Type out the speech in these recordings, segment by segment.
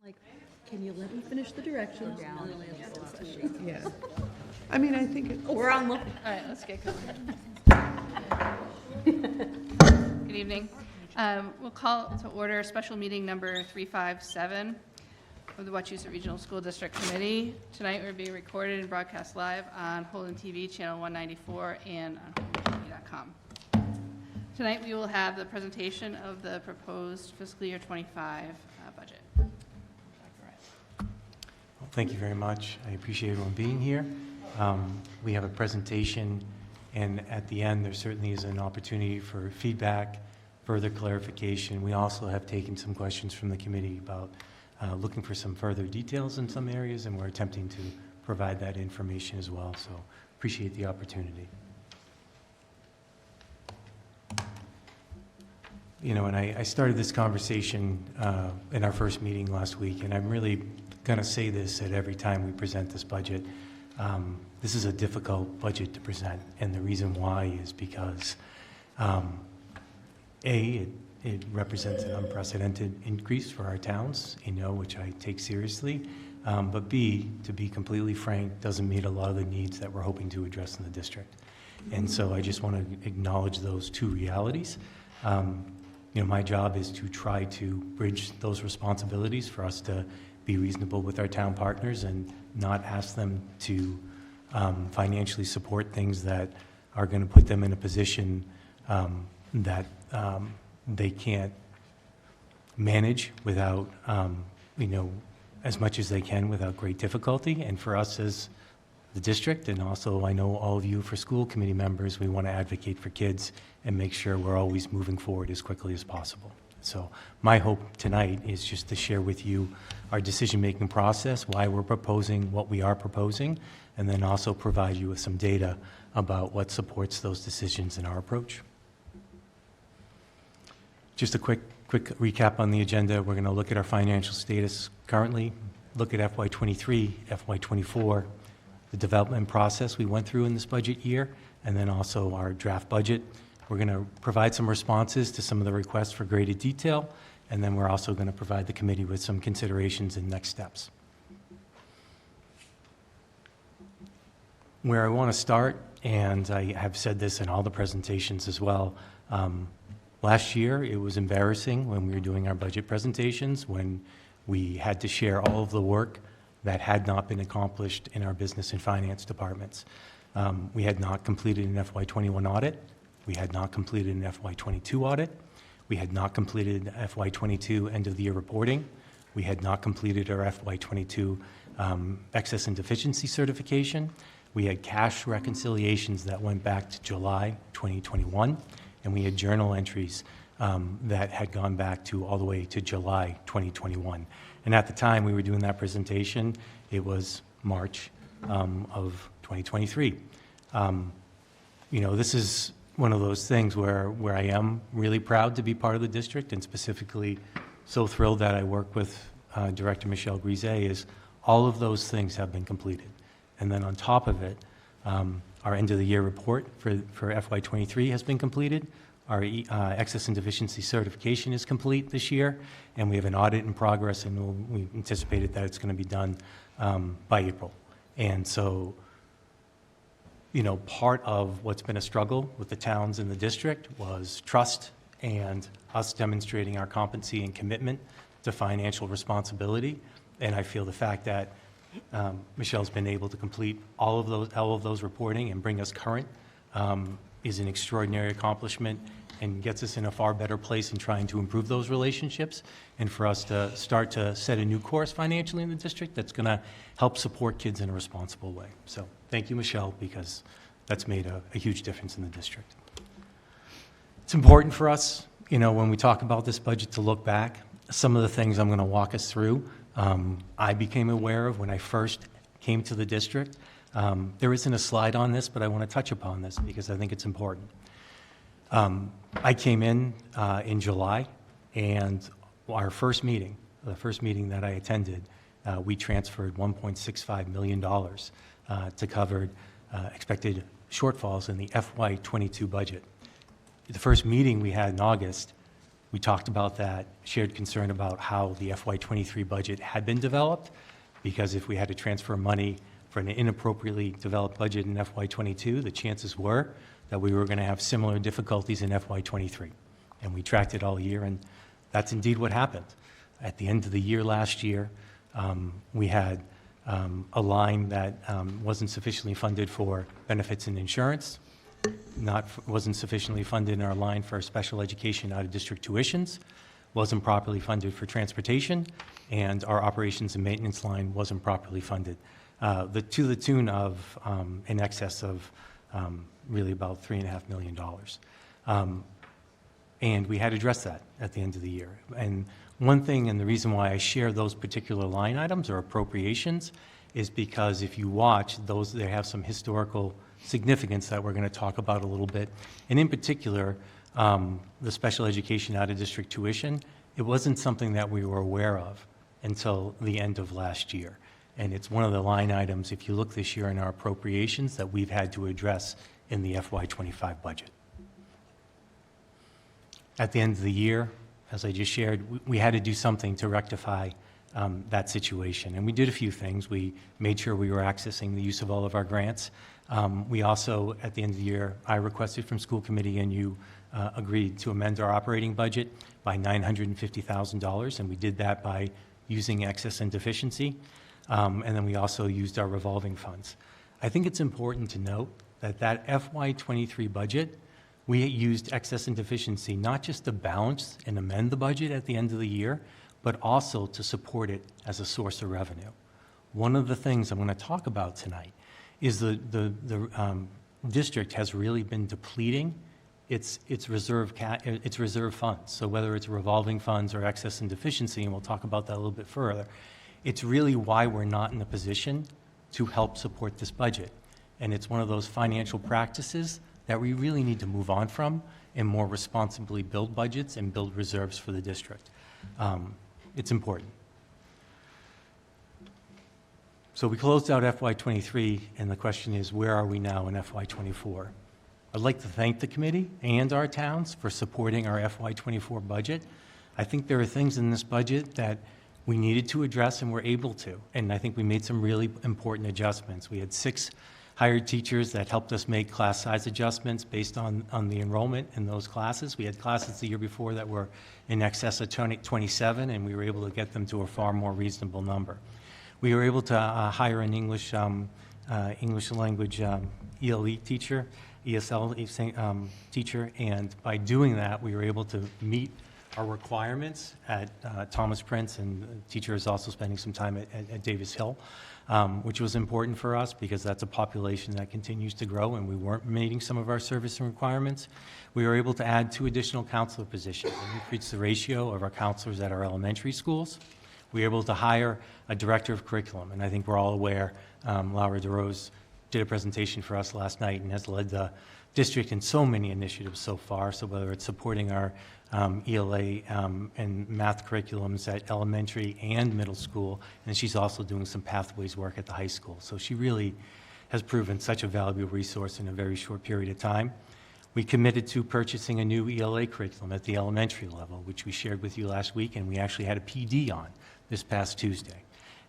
Like, can you let me finish the directions? Yeah. I mean, I think We're on look. All right, let's get going. Good evening. We'll call to order special meeting number 357 of the Wachusett Regional School District Committee. Tonight we're being recorded and broadcast live on Holden TV, channel 194, and on HoldenTV.com. Tonight we will have the presentation of the proposed fiscal year 25 budget. Well, thank you very much. I appreciate everyone being here. We have a presentation, and at the end, there certainly is an opportunity for feedback, further clarification. We also have taken some questions from the committee about looking for some further details in some areas, and we're attempting to provide that information as well. So appreciate the opportunity. You know, and I started this conversation in our first meeting last week, and I'm really going to say this at every time we present this budget. This is a difficult budget to present, and the reason why is because, it represents an unprecedented increase for our towns, you know, which I take seriously, but B, to be completely frank, doesn't meet a lot of the needs that we're hoping to address in the district. And so I just want to acknowledge those two realities. You know, my job is to try to bridge those responsibilities for us to be reasonable with our town partners and not ask them to financially support things that are going to put them in a position that they can't manage without, you know, as much as they can without great difficulty. And for us as the district, and also I know all of you for school committee members, we want to advocate for kids and make sure we're always moving forward as quickly as possible. So my hope tonight is just to share with you our decision-making process, why we're proposing what we are proposing, and then also provide you with some data about what supports those decisions in our approach. Just a quick recap on the agenda. We're going to look at our financial status currently, look at FY23, FY24, the development process we went through in this budget year, and then also our draft budget. We're going to provide some responses to some of the requests for greater detail, and then we're also going to provide the committee with some considerations and next steps. Where I want to start, and I have said this in all the presentations as well, last year it was embarrassing when we were doing our budget presentations when we had to share all of the work that had not been accomplished in our business and finance departments. We had not completed an FY21 audit. We had not completed an FY22 audit. We had not completed FY22 end of the year reporting. We had not completed our FY22 excess and deficiency certification. We had cash reconciliations that went back to July 2021, and we had journal entries that had gone back to all the way to July 2021. And at the time we were doing that presentation, it was March of 2023. You know, this is one of those things where I am really proud to be part of the district, and specifically so thrilled that I work with Director Michelle Grisey, is all of those things have been completed. And then on top of it, our end of the year report for FY23 has been completed. Our excess and deficiency certification is complete this year, and we have an audit in progress, and we anticipated that it's going to be done by April. And so, you know, part of what's been a struggle with the towns in the district was trust and us demonstrating our competency and commitment to financial responsibility. And I feel the fact that Michelle's been able to complete all of those reporting and bring us current is an extraordinary accomplishment and gets us in a far better place in trying to improve those relationships and for us to start to set a new course financially in the district that's going to help support kids in a responsible way. So thank you, Michelle, because that's made a huge difference in the district. It's important for us, you know, when we talk about this budget to look back. Some of the things I'm going to walk us through, I became aware of when I first came to the district. There isn't a slide on this, but I want to touch upon this because I think it's important. I came in July, and our first meeting, the first meeting that I attended, we transferred $1.65 million to cover expected shortfalls in the FY22 budget. The first meeting we had in August, We talked about that, shared concern about how the FY23 budget had been developed, because if we had to transfer money for an inappropriately developed budget in FY22, the chances were that we were going to have similar difficulties in FY23. And we tracked it all year, and that's indeed what happened. At the end of the year last year, we had a line that wasn't sufficiently funded for benefits and insurance, wasn't sufficiently funded in our line for special education out-of-district tuitions, wasn't properly funded for transportation, and our operations and maintenance line wasn't properly funded, to the tune of in excess of really about $3.5 million. And we had to address that at the end of the year. And one thing, and the reason why I share those particular line items or appropriations, is because if you watch those, they have some historical significance that we're going to talk about a little bit. And in particular, the special education out-of-district tuition, it wasn't something that we were aware of until the end of last year. And it's one of the line items, if you look this year in our appropriations, that we've had to address in the FY25 budget. At the end of the year, as I just shared, we had to do something to rectify that situation. And we did a few things. We made sure we were accessing the use of all of our grants. We also, at the end of the year, I requested from school committee, and you agreed to amend our operating budget by $950,000, and we did that by using excess and deficiency. And then we also used our revolving funds. I think it's important to note that that FY23 budget, we used excess and deficiency not just to balance and amend the budget at the end of the year, but also to support it as a source of revenue. One of the things I'm going to talk about tonight is the district has really been depleting its reserve funds. So whether it's revolving funds or excess and deficiency, and we'll talk about that a little bit further, it's really why we're not in a position to help support this budget. And it's one of those financial practices that we really need to move on from and more responsibly build budgets and build reserves for the district. It's important. So we closed out FY23, and the question is, where are we now in FY24? I'd like to thank the committee and our towns for supporting our FY24 budget. I think there are things in this budget that we needed to address and were able to, and I think we made some really important adjustments. We had 6 hired teachers that helped us make class size adjustments based on the enrollment in those classes. We had classes the year before that were in excess of 27, and we were able to get them to a far more reasonable number. We were able to hire an English language ELE teacher, ESL teacher, and by doing that, we were able to meet our requirements at Thomas Prince, and the teacher is also spending some time at Davis Hill, which was important for us because that's a population that continues to grow, and we weren't meeting some of our service requirements. We were able to add 2 additional counselor positions and increase the ratio of our counselors at our elementary schools. We were able to hire a director of curriculum, and I think we're all aware, Laura DeRose did a presentation for us last night and has led the district in so many initiatives so far, so whether it's supporting our ELA and math curriculums at elementary and middle school, and she's also doing some pathways work at the high school. So she really has proven such a valuable resource in a very short period of time. We committed to purchasing a new ELA curriculum at the elementary level, which we shared with you last week, and we actually had a PD on this past Tuesday.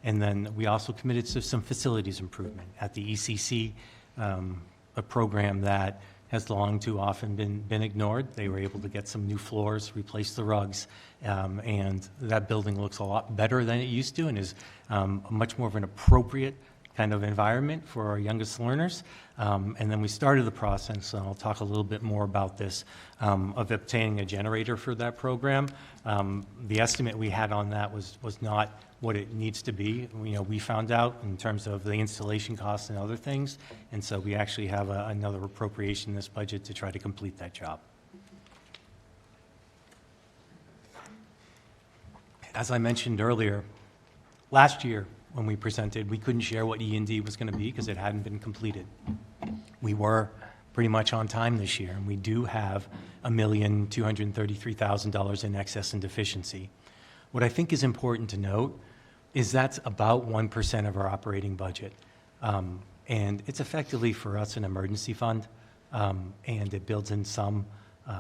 And then we also committed to some facilities improvement at the ECC, a program that has long too often been ignored. They were able to get some new floors, replace the rugs, and that building looks a lot better than it used to and is much more of an appropriate kind of environment for our youngest learners. And then we started the process, and I'll talk a little bit more about this, of obtaining a generator for that program. The estimate we had on that was not what it needs to be. We found out in terms of the installation costs and other things, and so we actually have another appropriation in this budget to try to complete that job. As I mentioned earlier, last year when we presented, we couldn't share what E&D was going to be because it hadn't been completed. We were pretty much on time this year, and we do have $1,233,000 in excess and deficiency. What I think is important to note is that's about 1% of our operating budget. And it's effectively for us an emergency fund, and it builds in some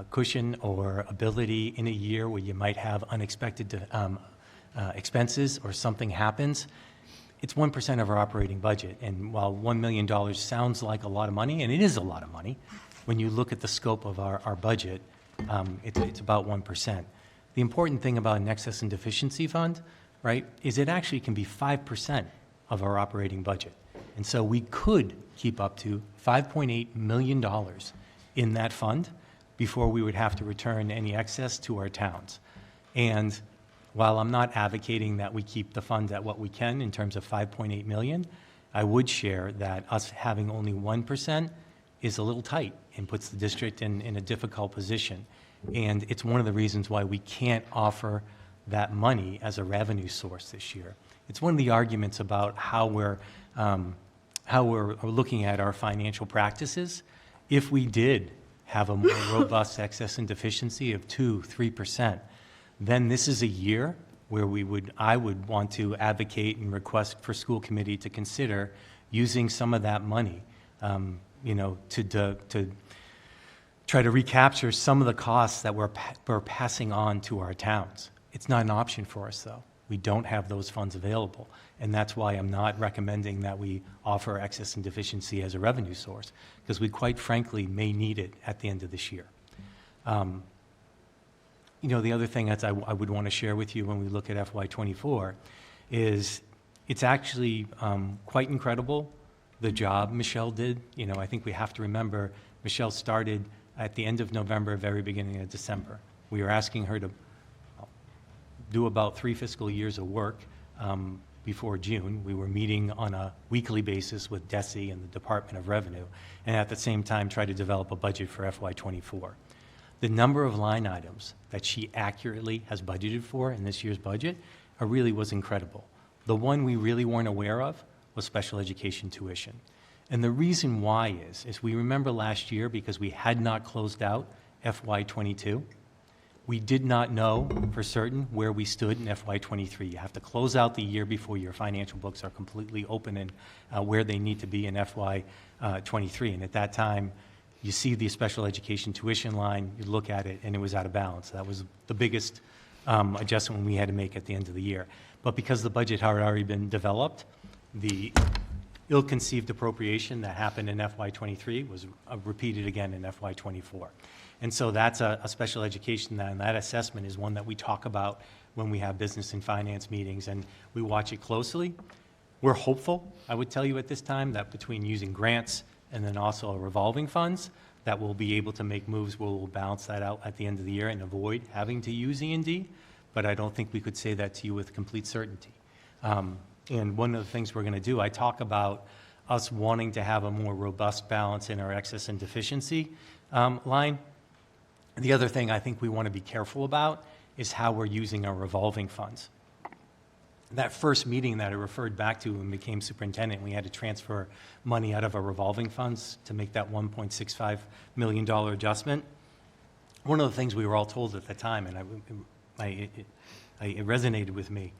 cushion or ability in a year where you might have unexpected expenses or something happens. It's 1% of our operating budget, and while $1 million sounds like a lot of money, and it is a lot of money, when you look at the scope of our budget, it's about 1%. The important thing about an excess and deficiency fund, right, is it actually can be 5% of our operating budget. And so we could keep up to $5.8 million in that fund before we would have to return any excess to our towns. And while I'm not advocating that we keep the fund at what we can in terms of $5.8 million, I would share that us having only 1% is a little tight and puts the district in a difficult position. And it's one of the reasons why we can't offer that money as a revenue source this year. It's one of the arguments about how we're looking at our financial practices. If we did have a more robust excess and deficiency of 2-3%, then this is a year where I would want to advocate and request for school committee to consider using some of that money, to try to recapture some of the costs that we're passing on to our towns. It's not an option for us, though. We don't have those funds available, and that's why I'm not recommending that we offer excess and deficiency as a revenue source, because we quite frankly may need it at the end of this year. The other thing that I would want to share with you when we look at FY24 is it's actually quite incredible, the job Michelle did. I think we have to remember Michelle started at the end of November, very beginning of December. We were asking her to do about 3 fiscal years of work before June. We were meeting on a weekly basis with DESE and the Department of Revenue, and at the same time try to develop a budget for FY24. The number of line items that she accurately has budgeted for in this year's budget really was incredible. The one we really weren't aware of was special education tuition. And the reason why is we remember last year, because we had not closed out FY22, we did not know for certain where we stood in FY23. You have to close out the year before your financial books are completely open and where they need to be in FY23. And at that time, you see the special education tuition line, you look at it, and it was out of balance. That was the biggest adjustment we had to make at the end of the year. But because the budget had already been developed, the ill-conceived appropriation that happened in FY23 was repeated again in FY24. And so that's a special education, and that assessment is one that we talk about when we have business and finance meetings, and we watch it closely. We're hopeful, I would tell you at this time, that between using grants and then also revolving funds, that we'll be able to make moves where we'll balance that out at the end of the year and avoid having to use E&D, but I don't think we could say that to you with complete certainty. And one of the things we're going to do, I talk about us wanting to have a more robust balance in our excess and deficiency line. The other thing I think we want to be careful about is how we're using our revolving funds. That first meeting that I referred back to when we became superintendent, we had to transfer money out of our revolving funds to make that $1.65 million adjustment. One of the things we were all told at the time, and it resonated with me,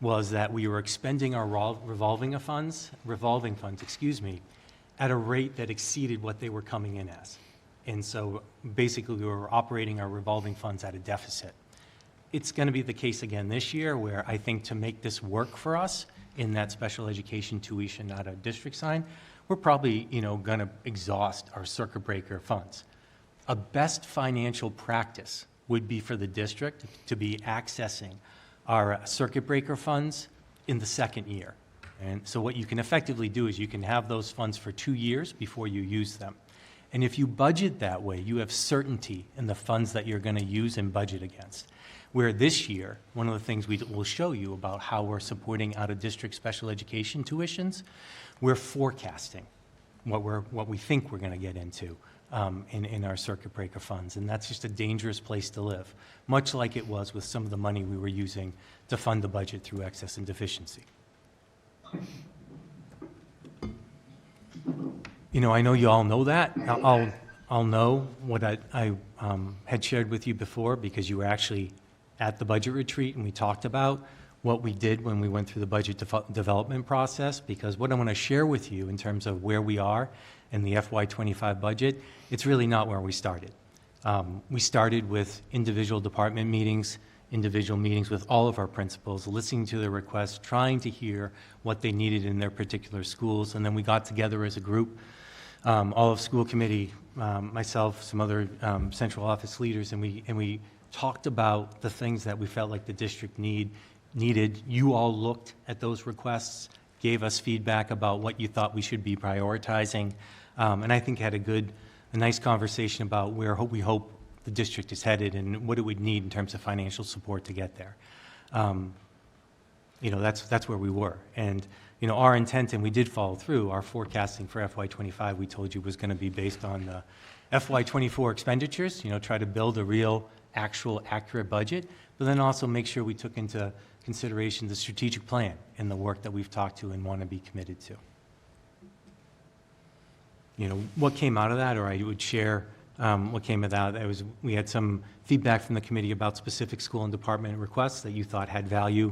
was that we were expending our revolving funds, at a rate that exceeded what they were coming in as. And so basically we were operating our revolving funds at a deficit. It's going to be the case again this year, where I think to make this work for us in that special education tuition out of district sign, we're probably going to exhaust our circuit breaker funds. A best financial practice would be for the district to be accessing our circuit breaker funds in the second year. And so what you can effectively do is you can have those funds for 2 years before you use them. And if you budget that way, you have certainty in the funds that you're going to use and budget against. Where this year, one of the things we will show you about how we're supporting out-of-district special education tuitions, we're forecasting what we think we're going to get into in our circuit breaker funds. And that's just a dangerous place to live, much like it was with some of the money we were using to fund the budget through excess and deficiency. I know you all know that. I'll know what I had shared with you before, because you were actually at the budget retreat and we talked about what we did when we went through the budget development process, because what I want to share with you in terms of where we are in the FY25 budget, it's really not where we started. We started with individual department meetings, individual meetings with all of our principals, listening to their requests, trying to hear what they needed in their particular schools, and then we got together as a group, all of school committee, myself, some other central office leaders, and we talked about the things that we felt like the district needed. You all looked at those requests, gave us feedback about what you thought we should be prioritizing, and I think had a nice conversation about where we hope the district is headed and what it would need in terms of financial support to get there. That's where we were. And, our intent, and we did follow through, our forecasting for FY25, we told you, was going to be based on the FY24 expenditures, try to build a real, actual, accurate budget, but then also make sure we took into consideration the strategic plan and the work that we've talked to and want to be committed to. What came out of that, or I would share what came of that, we had some feedback from the committee about specific school and department requests that you thought had value.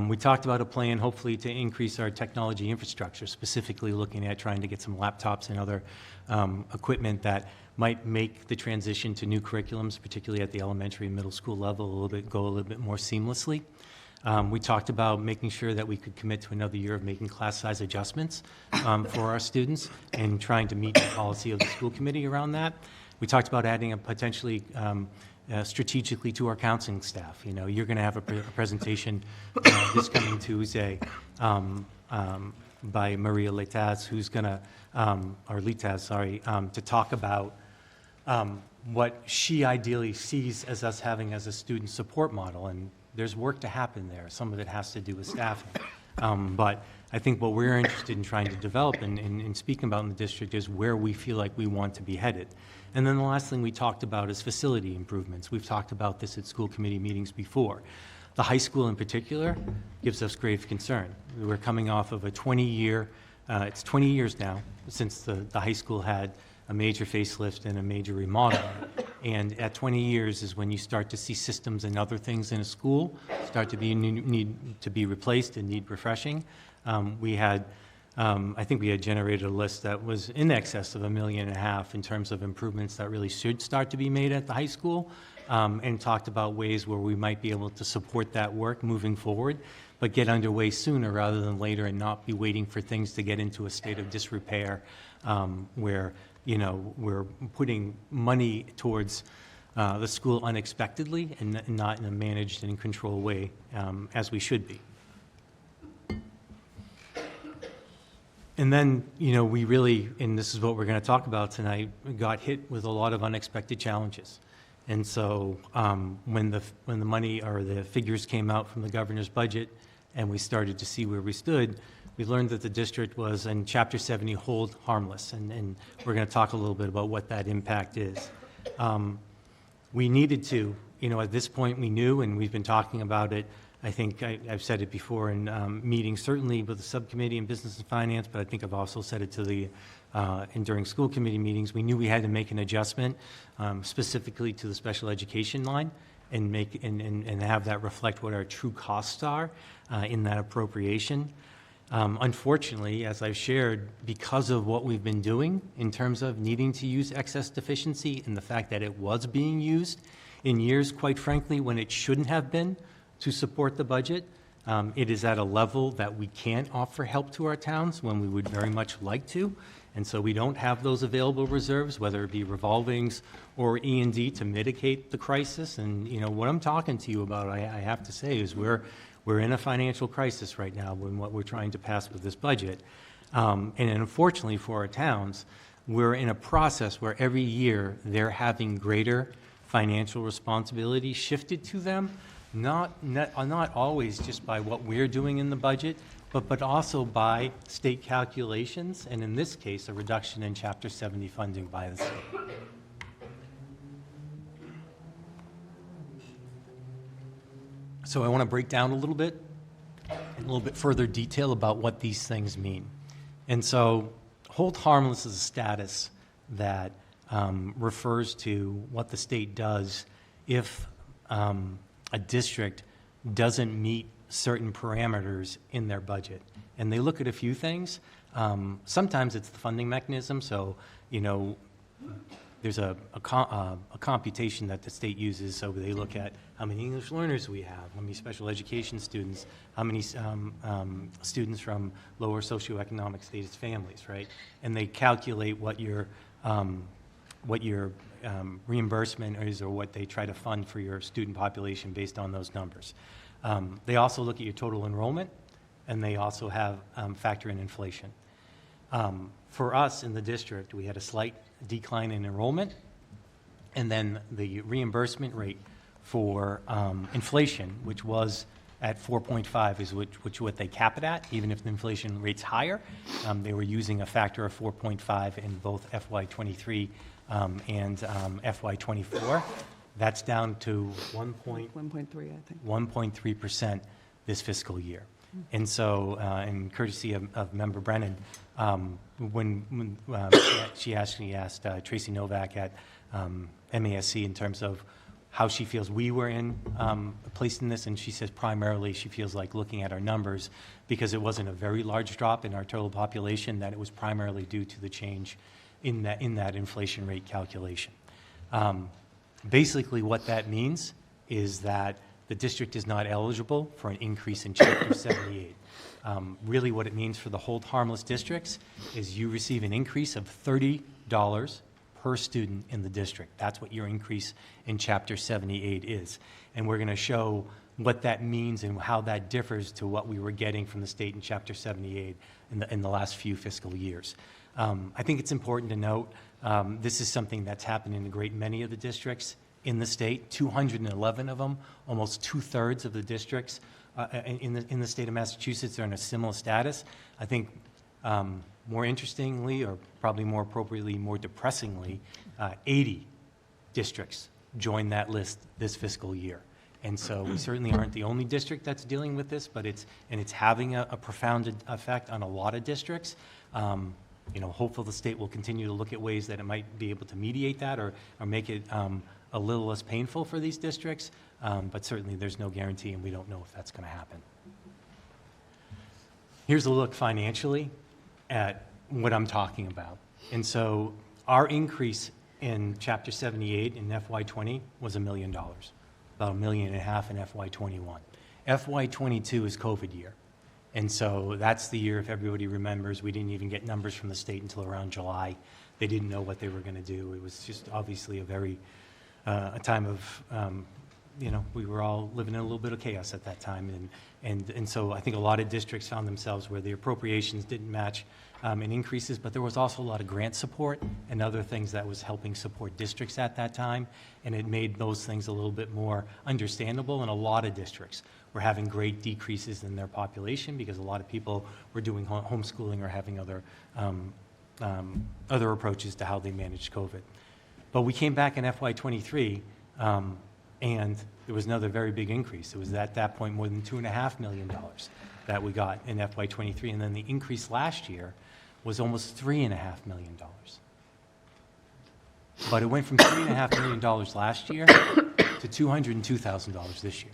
We talked about a plan, hopefully, to increase our technology infrastructure, specifically looking at trying to get some laptops and other equipment that might make the transition to new curriculums, particularly at the elementary and middle school level, go a little bit more seamlessly. We talked about making sure that we could commit to another year of making class size adjustments for our students and trying to meet the policy of the school committee around that. We talked about adding a potentially strategically to our counseling staff. You're going to have a presentation this coming Tuesday by Maria Letaz, who's going to, to talk about what she ideally sees as us having as a student support model. And there's work to happen there. Some of it has to do with staffing. But I think what we're interested in trying to develop and speaking about in the district is where we feel like we want to be headed. And then the last thing we talked about is facility improvements. We've talked about this at school committee meetings before. The high school in particular gives us grave concern. We're coming off of a 20-year, it's 20 years now since the high school had a major facelift and a major remodel. And at 20 years is when you start to see systems and other things in a school start to need to be replaced and need refreshing. I think we had generated a list that was in excess of $1.5 million in terms of improvements that really should start to be made at the high school, and talked about ways where we might be able to support that work moving forward, but get underway sooner rather than later and not be waiting for things to get into a state of disrepair where we're putting money towards the school unexpectedly and not in a managed and controlled way as we should be. And then, we really, and this is what we're going to talk about tonight, got hit with a lot of unexpected challenges. And so when the money or the figures came out from the governor's budget and we started to see where we stood, we learned that the district was in Chapter 70 hold harmless, and we're going to talk a little bit about what that impact is. We needed to, at this point we knew, and we've been talking about it, I think I've said it before in meetings, certainly with the subcommittee in business and finance, but I think I've also said it to and during school committee meetings, we knew we had to make an adjustment specifically to the special education line and have that reflect what our true costs are in that appropriation. Unfortunately, as I've shared, because of what we've been doing in terms of needing to use excess deficiency and the fact that it was being used in years, quite frankly, when it shouldn't have been to support the budget, it is at a level that we can't offer help to our towns when we would very much like to. And so we don't have those available reserves, whether it be revolvings or E&D to mitigate the crisis. And what I'm talking to you about, I have to say, is we're in a financial crisis right now in what we're trying to pass with this budget. And unfortunately for our towns, we're in a process where every year they're having greater financial responsibility shifted to them, not always just by what we're doing in the budget, but also by state calculations, and in this case, a reduction in Chapter 70 funding by the state. So I want to break down a little bit further detail about what these things mean. And so hold harmless is a status that refers to what the state does if a district doesn't meet certain parameters in their budget. And they look at a few things. Sometimes it's the funding mechanism. So, there's a computation that the state uses, so they look at how many English learners we have, how many special education students, how many students from lower socioeconomic status families, right? And they calculate what your reimbursement is, or what they try to fund for your student population based on those numbers. They also look at your total enrollment, and they also have factor in inflation. For us in the district, we had a slight decline in enrollment, and then the reimbursement rate for inflation, which was at 4.5, is which what they cap it at, even if the inflation rate's higher. They were using a factor of 4.5 in both FY23 and FY24. That's down to 1.3, I think. 1.3% this fiscal year. And so, in courtesy of Member Brennan, when she actually asked Tracy Novak at MASC in terms of how she feels we were placed in this, and she says primarily she feels like, looking at our numbers, because it wasn't a very large drop in our total population, that it was primarily due to the change in that inflation rate calculation. Basically what that means is that the district is not eligible for an increase in Chapter 78. Really what it means for the hold harmless districts is you receive an increase of $30 per student in the district. That's what your increase in Chapter 78 is. And we're going to show what that means and how that differs to what we were getting from the state in Chapter 78 in the last few fiscal years. I think it's important to note this is something that's happened in a great many of the districts in the state, 211 of them, almost 2/3 of the districts in the state of Massachusetts are in a similar status. I think more interestingly, or probably more appropriately, more depressingly, 80 districts joined that list this fiscal year. And so we certainly aren't the only district that's dealing with this, but it's having a profound effect on a lot of districts. Hopefully the state will continue to look at ways that it might be able to mediate that or make it a little less painful for these districts, but certainly there's no guarantee, and we don't know if that's going to happen. Here's a look financially at what I'm talking about. And so our increase in Chapter 78 in FY20 was $1 million, about $1.5 million in FY21. FY22 is COVID year. And so that's the year, if everybody remembers, we didn't even get numbers from the state until around July. They didn't know what they were going to do. It was just obviously a time of, we were all living in a little bit of chaos at that time. And so I think a lot of districts found themselves where the appropriations didn't match in increases, but there was also a lot of grant support and other things that was helping support districts at that time. And it made those things a little bit more understandable. And a lot of districts were having great decreases in their population because a lot of people were doing homeschooling or having other approaches to how they managed COVID. But we came back in FY23, and there was another very big increase. It was at that point more than $2.5 million that we got in FY23, and then the increase last year was almost $3.5 million. But it went from $3.5 million last year to $202,000 this year.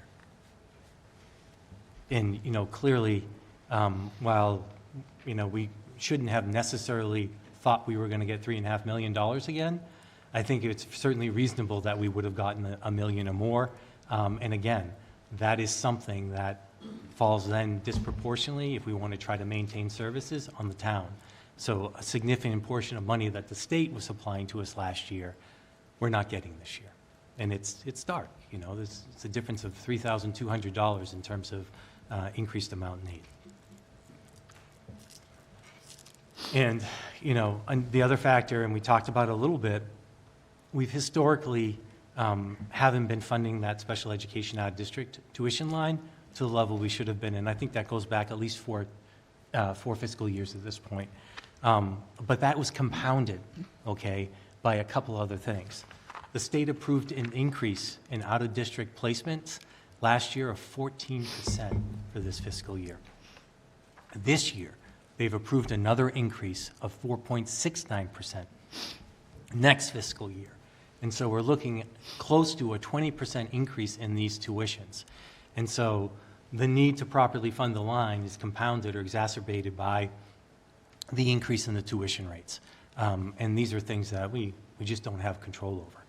And clearly, while we shouldn't have necessarily thought we were going to get $3.5 million again, I think it's certainly reasonable that we would have gotten $1 million or more. And again, that is something that falls then disproportionately, if we want to try to maintain services, on the town. So a significant portion of money that the state was supplying to us last year, we're not getting this year. And it's dark. It's a difference of $3,200 in terms of increased amount in aid. And the other factor, and we talked about it a little bit, we've historically haven't been funding that special education out of district tuition line to the level we should have been, and I think that goes back at least four fiscal years at this point. But that was compounded, by a couple other things. The state approved an increase in out-of-district placements last year of 14% for this fiscal year. This year, they've approved another increase of 4.69% next fiscal year. And so we're looking at close to a 20% increase in these tuitions. And so the need to properly fund the line is compounded or exacerbated by the increase in the tuition rates. And these are things that we we just don't have control over.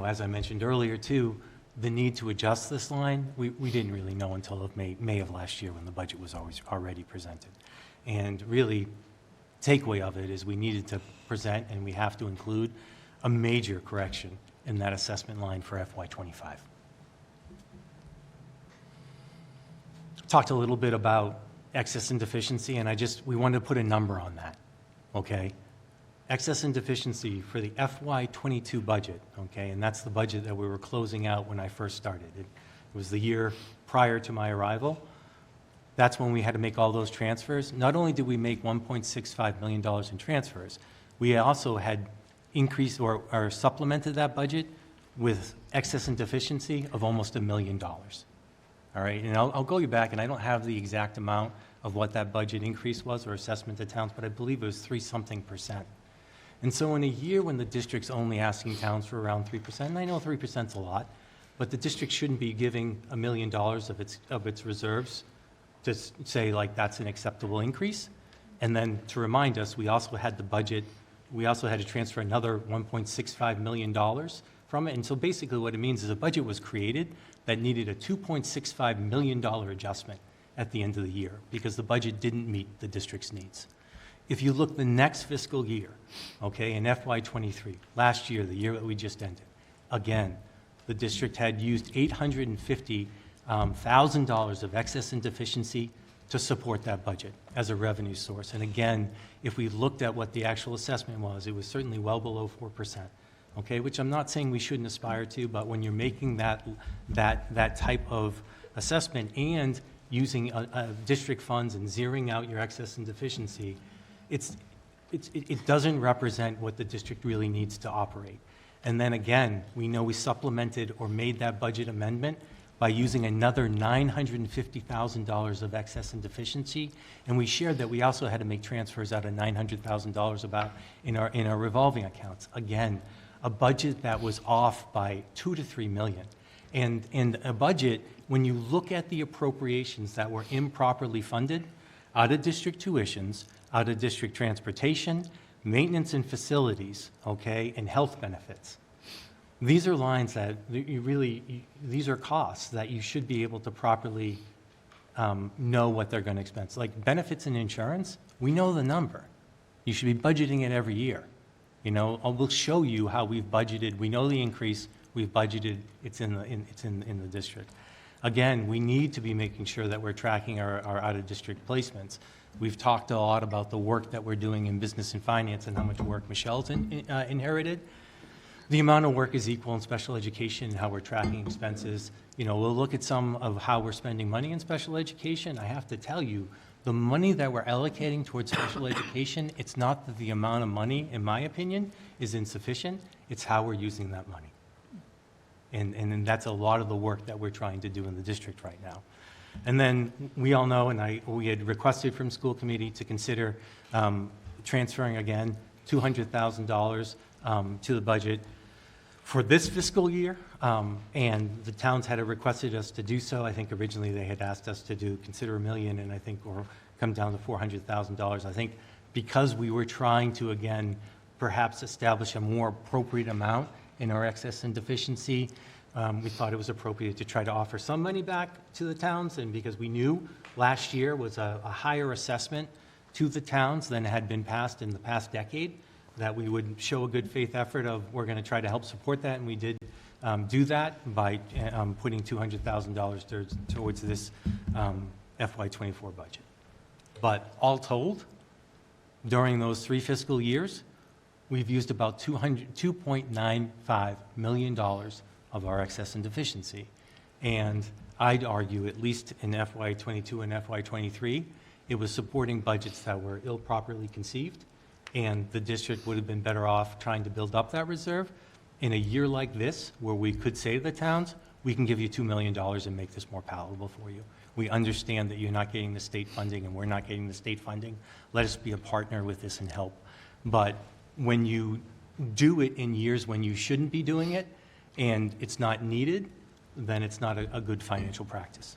As I mentioned earlier too, the need to adjust this line, we didn't really know until of May of last year when the budget was already presented. And really, takeaway of it is we needed to present and we have to include a major correction in that assessment line for FY25. Talked a little bit about excess and deficiency, and we wanted to put a number on that, okay? Excess and deficiency for the FY22 budget, okay, and that's the budget that we were closing out when I first started. It was the year prior to my arrival. That's when we had to make all those transfers. Not only did we make $1.65 million in transfers, we also had increased or supplemented that budget with excess and deficiency of almost $1 million. All right, and I'll go you back, and I don't have the exact amount of what that budget increase was or assessment to towns, but I believe it was 3-something%. And so in a year when the district's only asking towns for around 3%, and I know 3% is a lot, but the district shouldn't be giving $1 million of its reserves to say like that's an acceptable increase. And then to remind us, we also had to transfer another $1.65 million from it. And so basically what it means is a budget was created that needed a $2.65 million adjustment at the end of the year because the budget didn't meet the district's needs. If you look the next fiscal year, okay, in FY23, last year, the year that we just ended, again, the district had used $850,000 of excess and deficiency to support that budget as a revenue source. And again, if we looked at what the actual assessment was, it was certainly well below 4%. Okay, which I'm not saying we shouldn't aspire to, but when you're making that type of assessment and using district funds and zeroing out your excess and deficiency, it doesn't represent what the district really needs to operate. And then again, we know we supplemented or made that budget amendment by using another $950,000 of excess and deficiency, and we shared that we also had to make transfers out of $900,000 about in our revolving accounts. Again, a budget that was off by $2 to $3 million. And a budget, when you look at the appropriations that were improperly funded, out of district tuitions, out of district transportation, maintenance and facilities, okay, and health benefits. These are lines that these are costs that you should be able to properly know what they're going to expense. Like benefits and insurance, we know the number. You should be budgeting it every year. We'll show you how we've budgeted. We know the increase. We've budgeted. It's in the district. Again, we need to be making sure that we're tracking our out-of-district placements. We've talked a lot about the work that we're doing in business and finance and how much work Michelle's inherited. The amount of work is equal in special education and how we're tracking expenses. We'll look at some of how we're spending money in special education. I have to tell you, the money that we're allocating towards special education, it's not that the amount of money, in my opinion, is insufficient. It's how we're using that money. And that's a lot of the work that we're trying to do in the district right now. And then we all know, and we had requested from school committee to consider transferring again $200,000 to the budget for this fiscal year, and the towns had requested us to do so. I think originally they had asked us to consider $1 million, and I think we'll come down to $400,000. I think because we were trying to, again, perhaps establish a more appropriate amount in our excess and deficiency, we thought it was appropriate to try to offer some money back to the towns, and because we knew last year was a higher assessment to the towns than had been passed in the past decade, that we would show a good faith effort of we're going to try to help support that, and we did do that by putting $200,000 towards this FY24 budget. But all told, during those 3 fiscal years, we've used about $2.95 million of our excess and deficiency. And I'd argue, at least in FY22 and FY23, it was supporting budgets that were improperly conceived, and the district would have been better off trying to build up that reserve. In a year like this, where we could say to the towns, we can give you $2 million and make this more palatable for you. We understand that you're not getting the state funding and we're not getting the state funding. Let us be a partner with this and help. But when you do it in years when you shouldn't be doing it and it's not needed, then it's not a good financial practice.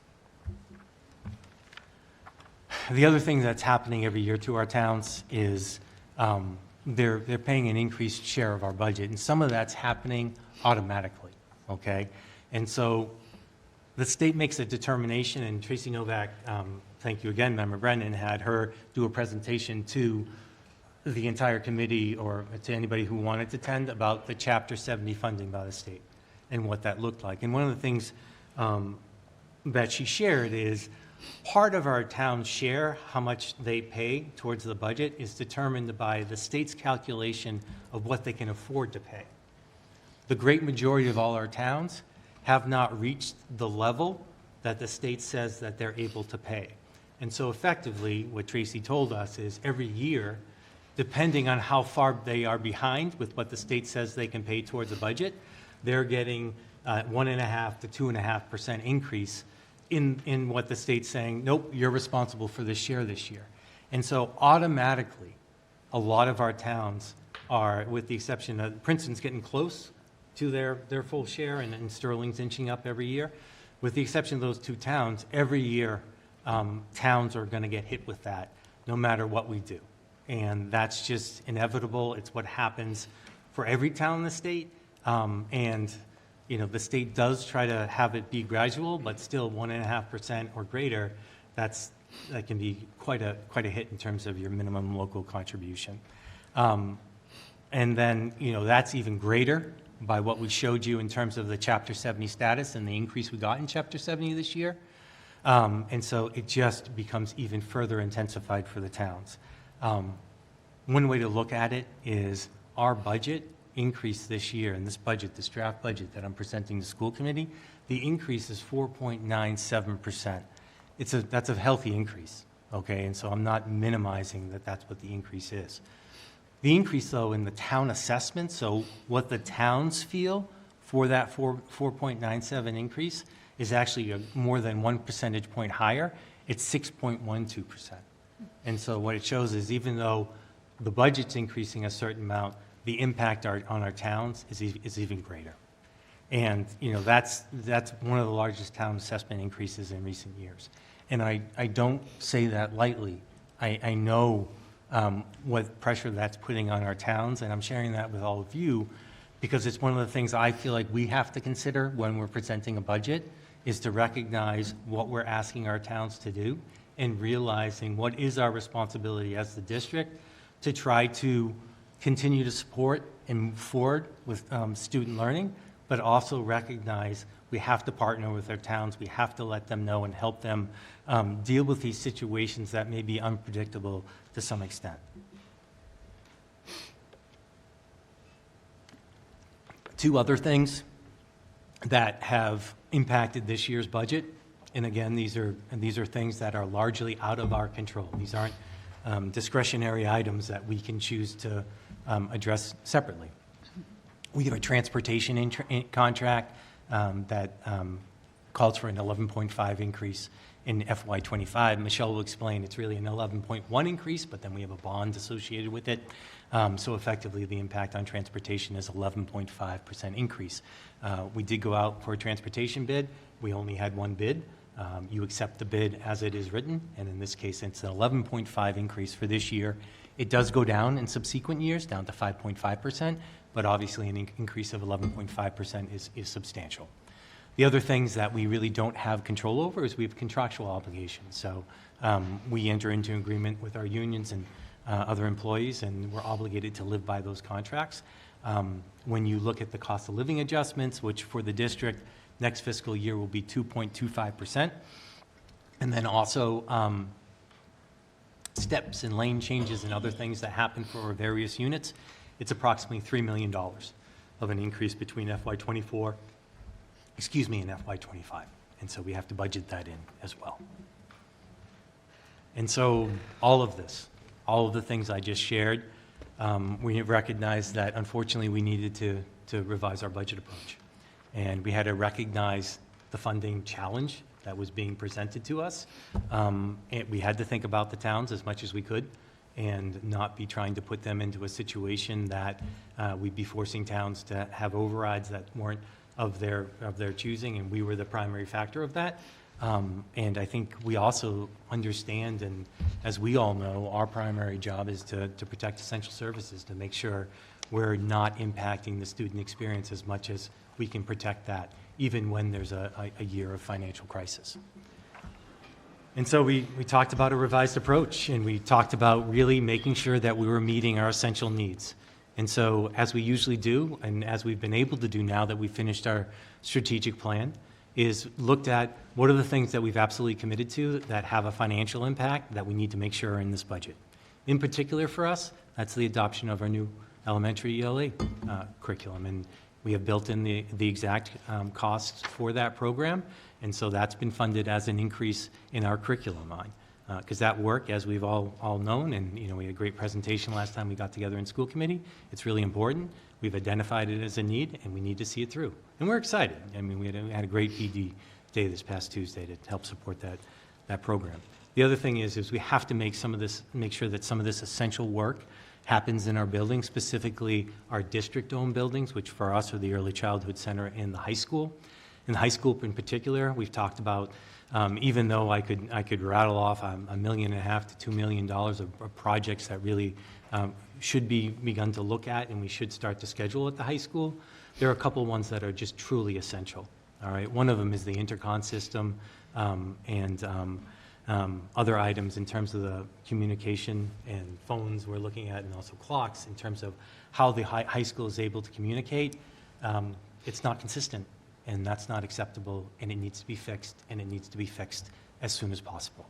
The other thing that's happening every year to our towns is they're paying an increased share of our budget, and some of that's happening automatically, okay? And so the state makes a determination, and Tracy Novak, thank you again, Member Brennan, had her do a presentation to the entire committee or to anybody who wanted to attend about the Chapter 70 funding by the state and what that looked like. And one of the things that she shared is part of our town's share, how much they pay towards the budget, is determined by the state's calculation of what they can afford to pay. The great majority of all our towns have not reached the level that the state says that they're able to pay. And so effectively, what Tracy told us is every year, depending on how far they are behind with what the state says they can pay towards the budget, they're getting 1.5% to 2.5% increase in what the state's saying, nope, you're responsible for this share this year. And so automatically, a lot of our towns are, with the exception of Princeton's getting close to their full share, and Sterling's inching up every year. With the exception of those two towns, every year towns are going to get hit with that, no matter what we do. And that's just inevitable. It's what happens for every town in the state. And you know, the state does try to have it be gradual, but still 1.5% or greater, that can be quite a hit in terms of your minimum local contribution. And then, you know, that's even greater by what we showed you in terms of the Chapter 70 status and the increase we got in Chapter 70 this year. And so it just becomes even further intensified for the towns. One way to look at it is our budget increase this year, in this budget, this draft budget that I'm presenting to the school committee, the increase is 4.97%. That's a healthy increase, okay? And so I'm not minimizing that that's what the increase is. The increase, though, in the town assessment, so what the towns feel for that 4.97 increase is actually more than 1 percentage point higher. It's 6.12%. And so what it shows is even though the budget's increasing a certain amount, the impact on our towns is even greater. And, you know, that's one of the largest town assessment increases in recent years. And I don't say that lightly. I know what pressure that's putting on our towns, and I'm sharing that with all of you because it's one of the things I feel like we have to consider when we're presenting a budget, is to recognize what we're asking our towns to do and realizing what is our responsibility as the district to try to continue to support and move forward with student learning, but also recognize we have to partner with our towns. We have to let them know and help them deal with these situations that may be unpredictable to some extent. Two other things that have impacted this year's budget, and again, these are things that are largely out of our control. These aren't discretionary items that we can choose to address separately. We have a transportation contract that calls for an 11.5 increase in FY25. Michelle will explain it's really an 11.1 increase, but then we have a bond associated with it. So effectively, the impact on transportation is 11.5% increase. We did go out for a transportation bid. We only had one bid. You accept the bid as it is written, and in this case, it's an 11.5 increase for this year. It does go down in subsequent years, down to 5.5%, but obviously an increase of 11.5% is substantial. The other things that we really don't have control over is we have contractual obligations. So we enter into agreement with our unions and other employees, and we're obligated to live by those contracts. When you look at the cost of living adjustments, which for the district, next fiscal year will be 2.25%, and then also steps and lane changes and other things that happen for our various units, it's approximately $3 million of an increase between FY24, and FY25. And so we have to budget that in as well. And so all of this, all of the things I just shared, we have recognized that unfortunately we needed to revise our budget approach. And we had to recognize the funding challenge that was being presented to us. And we had to think about the towns as much as we could and not be trying to put them into a situation that we'd be forcing towns to have overrides that weren't of their choosing, and we were the primary factor of that. And I think we also understand, and as we all know, our primary job is to protect essential services, to make sure we're not impacting the student experience as much as we can protect that, even when there's a year of financial crisis. And so we talked about a revised approach, and we talked about really making sure that we were meeting our essential needs. And so, as we usually do, and as we've been able to do now that we've finished our strategic plan, is looked at what are the things that we've absolutely committed to that have a financial impact that we need to make sure are in this budget. In particular for us, that's the adoption of our new elementary ELA curriculum. And we have built in the exact costs for that program. And so that's been funded as an increase in our curriculum line. Because that work, as we've all known, and we had a great presentation last time we got together in school committee, it's really important. We've identified it as a need, and we need to see it through. And we're excited. I mean, we had a great PD day this past Tuesday to help support that program. The other thing is we have to make sure that some of this essential work happens in our buildings, specifically our district-owned buildings, which for us are the Early Childhood Center and the high school. In the high school in particular, we've talked about, even though I could rattle off $1.5 million to $2 million of projects that really should be begun to look at and we should start to schedule at the high school, there are a couple ones that are just truly essential. All right, one of them is the intercom system and other items in terms of the communication and phones we're looking at, and also clocks in terms of how the high school is able to communicate. It's not consistent, and that's not acceptable, and it needs to be fixed, and it needs to be fixed as soon as possible.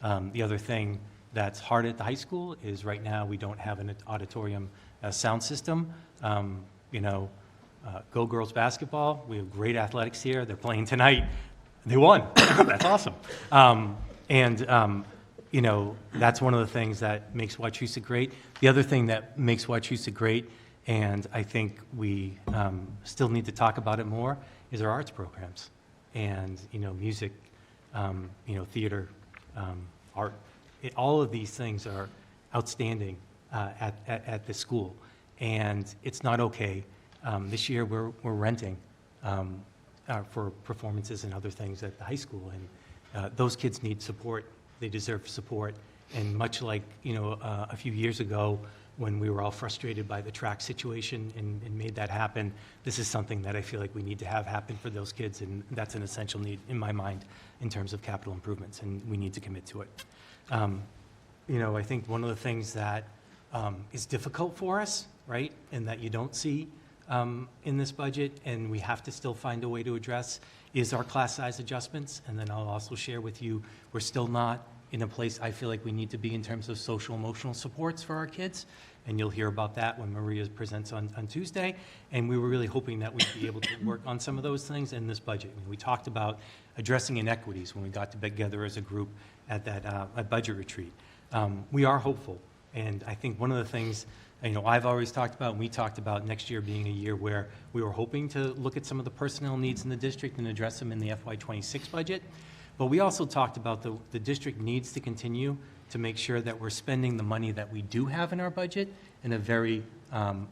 The other thing that's hard at the high school is right now we don't have an auditorium sound system. Go Girls basketball, we have great athletics here. They're playing tonight. They won. That's awesome. That's one of the things that makes Wachusett great. The other thing that makes Wachusett great, and I think we still need to talk about it more, is our arts programs. And, music, theater, art. All of these things are outstanding at the school. And it's not okay. This year we're renting for performances and other things at the high school. And those kids need support. They deserve support. And much like, a few years ago when we were all frustrated by the track situation and made that happen, this is something that I feel like we need to have happen for those kids. And that's an essential need in my mind in terms of capital improvements. And we need to commit to it. I think one of the things that is difficult for us, right, and that you don't see in this budget, and we have to still find a way to address, is our class size adjustments. And then I'll also share with you, we're still not in a place I feel like we need to be in terms of social emotional supports for our kids. And you'll hear about that when Maria presents on Tuesday. And we were really hoping that we'd be able to work on some of those things in this budget. We talked about addressing inequities when we got together as a group at that budget retreat. We are hopeful. And I think one of the things I've always talked about, and we talked about next year being a year where we were hoping to look at some of the personnel needs in the district and address them in the FY26 budget. But we also talked about the district needs to continue to make sure that we're spending the money that we do have in our budget in a very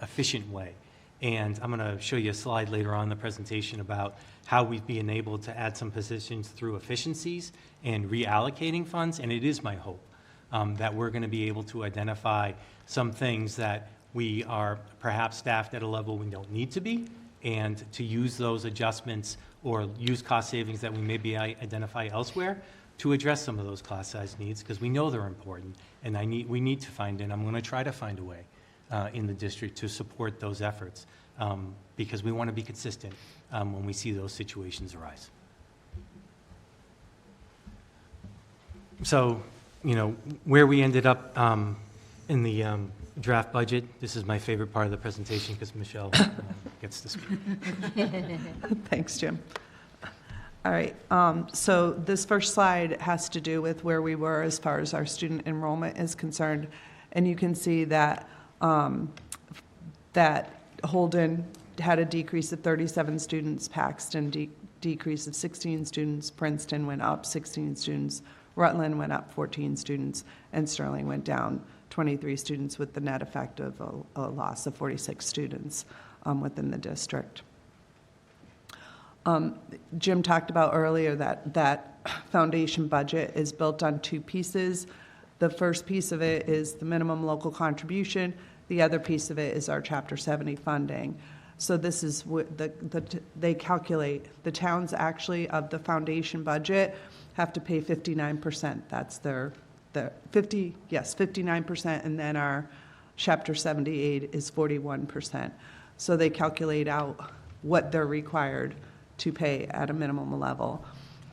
efficient way. And I'm going to show you a slide later on in the presentation about how we've been able to add some positions through efficiencies and reallocating funds. And it is my hope that we're going to be able to identify some things that we are perhaps staffed at a level we don't need to be, and to use those adjustments or use cost savings that we maybe identify elsewhere to address some of those class size needs, because we know they're important, and we need to find, and I'm going to try to find a way in the district to support those efforts, because we want to be consistent when we see those situations arise. So, where we ended up in the draft budget, this is my favorite part of the presentation because Michelle gets to speak. Thanks, Jim. All right, so this first slide has to do with where we were as far as our student enrollment is concerned. And you can see that that Holden had a decrease of 37 students, Paxton decrease of 16 students, Princeton went up 16 students, Rutland went up 14 students, and Sterling went down 23 students, with the net effect of a loss of 46 students within the district. Jim talked about earlier that foundation budget is built on two pieces. The first piece of it is the minimum local contribution. The other piece of it is our Chapter 70 funding. So this is what they calculate. The towns actually of the foundation budget have to pay 59%. That's their 59%, and then our Chapter 78 is 41%. So they calculate out what they're required to pay at a minimum level.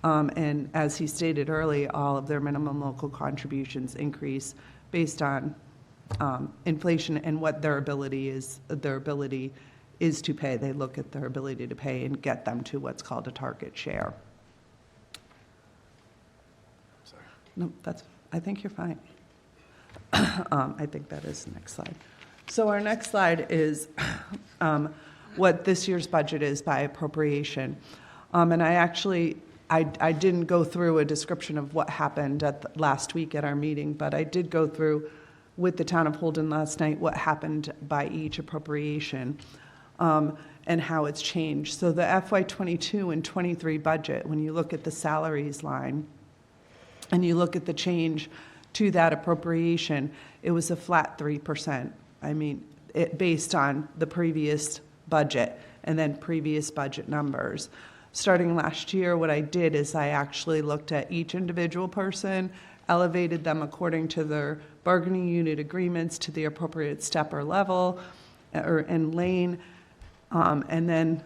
And as he stated earlier, all of their minimum local contributions increase based on inflation and what their ability is to pay. They look at their ability to pay and get them to what's called a target share. Sorry. No, I think you're fine. I think that is the next slide. So our next slide is what this year's budget is by appropriation. And I didn't go through a description of what happened last week at our meeting, but I did go through with the town of Holden last night what happened by each appropriation and how it's changed. So the FY22 and 23 budget, when you look at the salaries line and you look at the change to that appropriation, it was a flat 3%. I mean, based on the previous budget and then previous budget numbers. Starting last year, what I did is I actually looked at each individual person, elevated them according to their bargaining unit agreements to the appropriate step or level and lane, and then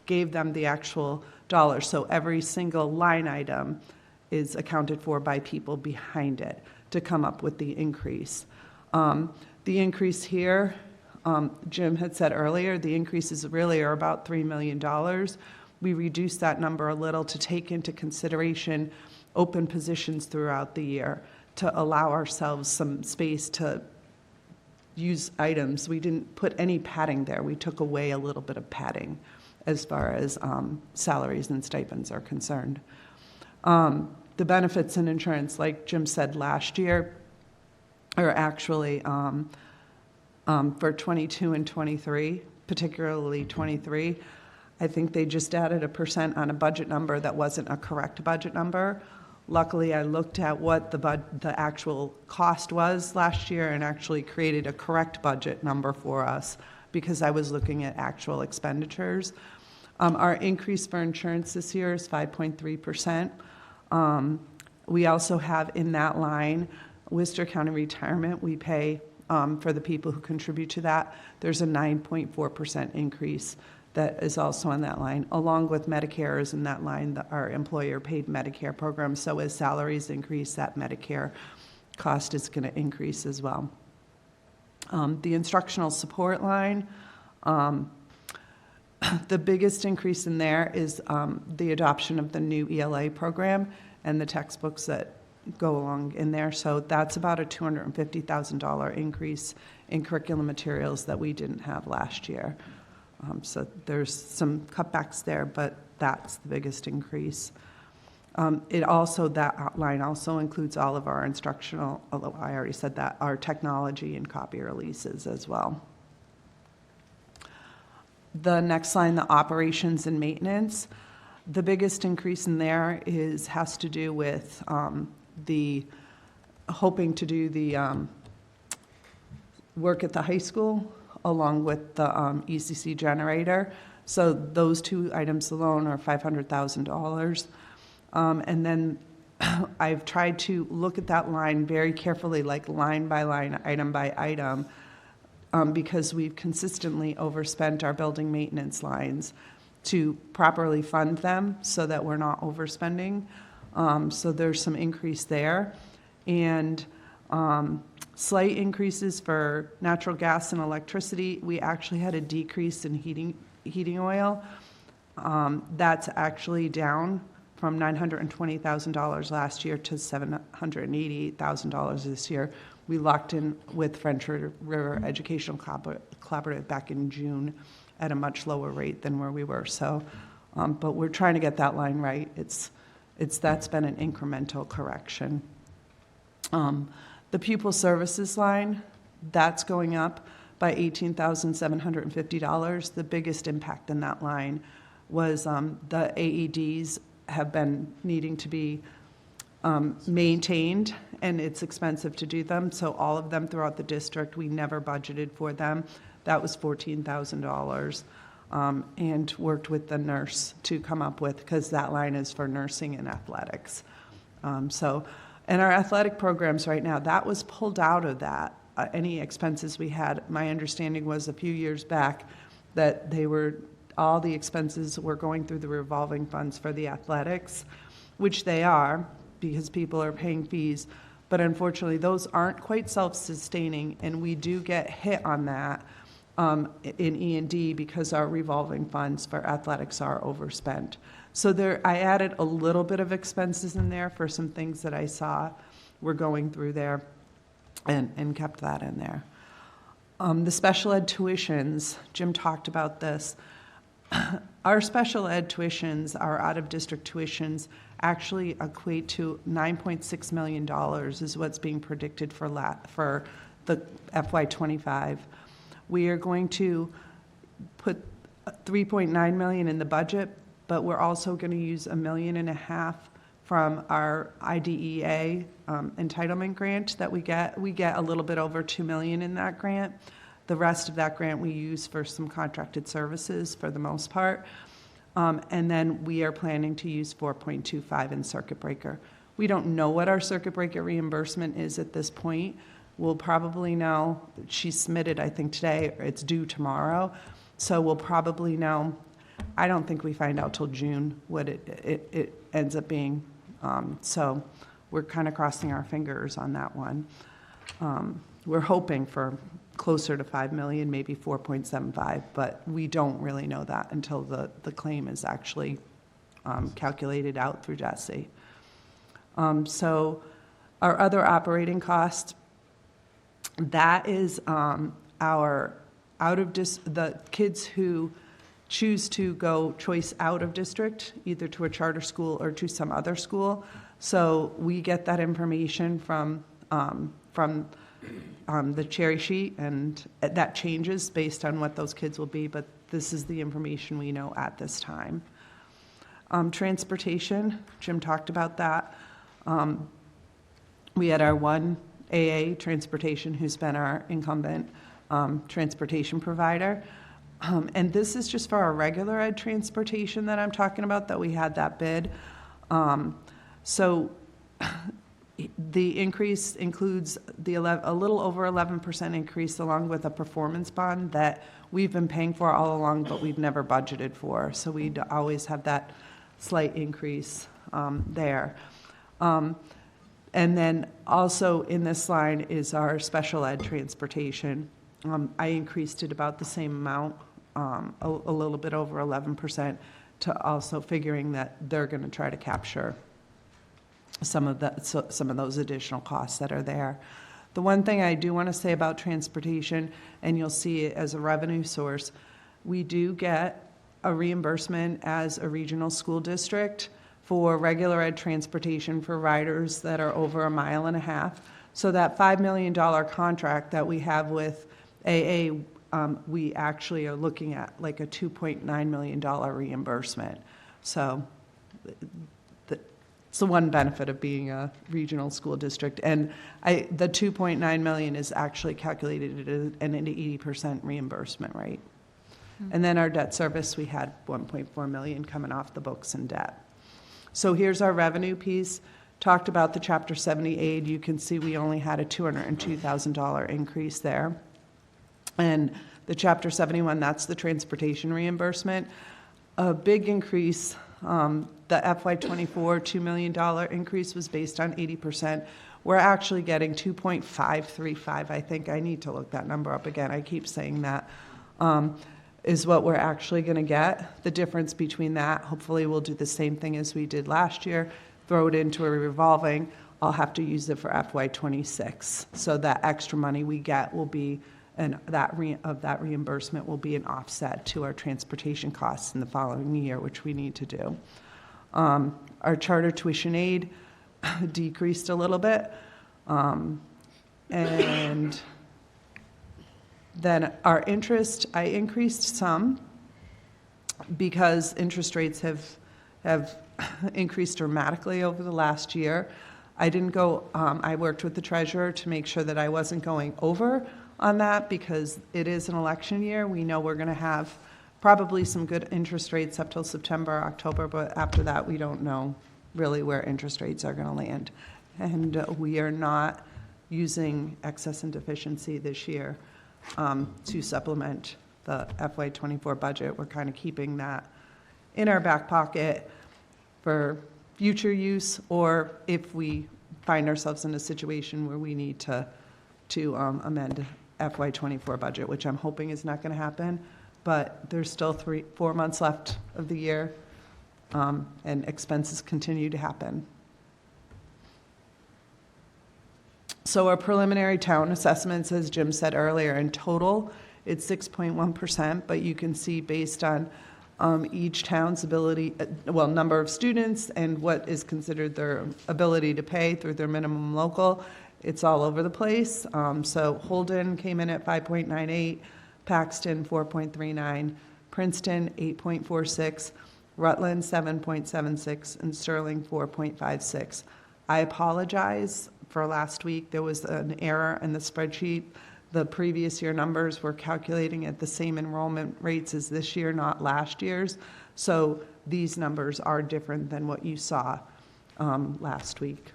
gave them the actual dollars. So every single line item is accounted for by people behind it to come up with the increase. The increase here, Jim had said earlier, the increases really are about $3 million. We reduced that number a little to take into consideration open positions throughout the year to allow ourselves some space to use items. We didn't put any padding there. We took away a little bit of padding as far as salaries and stipends are concerned. The benefits and insurance, like Jim said last year, are actually for 22 and 23, particularly 23, I think they just added 1% on a budget number that wasn't a correct budget number. Luckily, I looked at what the actual cost was last year and actually created a correct budget number for us because I was looking at actual expenditures. Our increase for insurance this year is 5.3%. We also have in that line Worcester County Retirement. We pay for the people who contribute to that. There's a 9.4% increase that is also on that line, along with Medicare is in that line, our employer paid Medicare program. So as salaries increase, that Medicare cost is going to increase as well. The instructional support line, the biggest increase in there is the adoption of the new ELA program and the textbooks that go along in there. So that's about a $250,000 increase in curriculum materials that we didn't have last year. So there's some cutbacks there, but that's the biggest increase. That line also includes all of our instructional, although I already said that, our technology and copier leases as well. The next line, the operations and maintenance, the biggest increase in there has to do with hoping to do the work at the high school along with the ECC generator. So those two items alone are $500,000. And then I've tried to look at that line very carefully, like line by line, item by item, because we've consistently overspent our building maintenance lines to properly fund them so that we're not overspending. So there's some increase there. And slight increases for natural gas and electricity. We actually had a decrease in heating oil. That's actually down from $920,000 last year to $788,000 this year. We locked in with French River Educational Collaborative back in June at a much lower rate than where we were. So, but we're trying to get that line right. That's been an incremental correction. The pupil services line, that's going up by $18,750. The biggest impact in that line was the AEDs have been needing to be maintained, and it's expensive to do them. So all of them throughout the district, we never budgeted for them. That was $14,000, and worked with the nurse to come up with, because that line is for nursing and athletics. And our athletic programs right now, that was pulled out of that. Any expenses we had, my understanding was a few years back that all the expenses were going through the revolving funds for the athletics, which they are, because people are paying fees. But unfortunately, those aren't quite self-sustaining, and we do get hit on that in E&D because our revolving funds for athletics are overspent. So I added a little bit of expenses in there for some things that I saw were going through there, and kept that in there. The special ed tuitions, Jim talked about this. Our special ed tuitions, our out-of-district tuitions, actually equate to $9.6 million is what's being predicted for the FY25. We are going to put $3.9 million in the budget, but we're also going to use $1.5 million from our IDEA entitlement grant that we get. We get a little bit over $2 million in that grant. The rest of that grant we use for some contracted services for the most part. And then we are planning to use 4.25 in circuit breaker. We don't know what our circuit breaker reimbursement is at this point. We'll probably know. She submitted, I think, today. It's due tomorrow. So we'll probably know. I don't think we find out till June what it ends up being. So we're kind of crossing our fingers on that one. We're hoping for closer to $5 million, maybe 4.75, but we don't really know that until the claim is actually calculated out through DESE. So our other operating costs, that is our the kids who choose to go choice out of district, either to a charter school or to some other school. So we get that information from the cherry sheet, and that changes based on what those kids will be, but this is the information we know at this time. Transportation, Jim talked about that. We had our one AA Transportation who's been our incumbent transportation provider. And this is just for our regular ed transportation that I'm talking about, that we had that bid. So the increase includes a little over 11% increase, along with a performance bond that we've been paying for all along, but we've never budgeted for. So we'd always have that slight increase there. And then also in this line is our special ed transportation. I increased it about the same amount, a little bit over 11%, to also figuring that they're going to try to capture some of those additional costs that are there. The one thing I do want to say about transportation, and you'll see it as a revenue source, we do get a reimbursement as a regional school district for regular ed transportation for riders that are over 1.5 miles. So that $5 million contract that we have with AA, we actually are looking at like a $2.9 million reimbursement. So it's the one benefit of being a regional school district. And the $2.9 million is actually calculated at an 80% reimbursement rate. And then our debt service, we had $1.4 million coming off the books in debt. So here's our revenue piece. Talked about the Chapter 70 aid. You can see we only had a $202,000 increase there. And the Chapter 71, that's the transportation reimbursement. A big increase, the FY24 $2 million increase was based on 80%. We're actually getting 2.535, I think. I need to look that number up again. I keep saying that. Is what we're actually going to get. The difference between that, hopefully we'll do the same thing as we did last year, throw it into a revolving. I'll have to use it for FY26. So that extra money we get will be, and that reimbursement will be an offset to our transportation costs in the following year, which we need to do. Our charter tuition aid decreased a little bit. And then our interest, I increased some because interest rates have increased dramatically over the last year. I didn't go, I worked with the treasurer to make sure that I wasn't going over on that because it is an election year. We know we're going to have probably some good interest rates up till September, October, but after that, we don't know really where interest rates are going to land. And we are not using excess and deficiency this year to supplement the FY24 budget. We're kind of keeping that in our back pocket for future use, or if we find ourselves in a situation where we need to amend FY24 budget, which I'm hoping is not going to happen, but there's still 4 months left of the year, and expenses continue to happen. So our preliminary town assessments, as Jim said earlier, in total, it's 6.1%, but you can see based on each town's ability, number of students and what is considered their ability to pay through their minimum local, it's all over the place. So Holden came in at 5.98, Paxton 4.39, Princeton 8.46, Rutland 7.76, and Sterling 4.56. I apologize for last week. There was an error in the spreadsheet. The previous year numbers were calculating at the same enrollment rates as this year, not last year's. So these numbers are different than what you saw last week.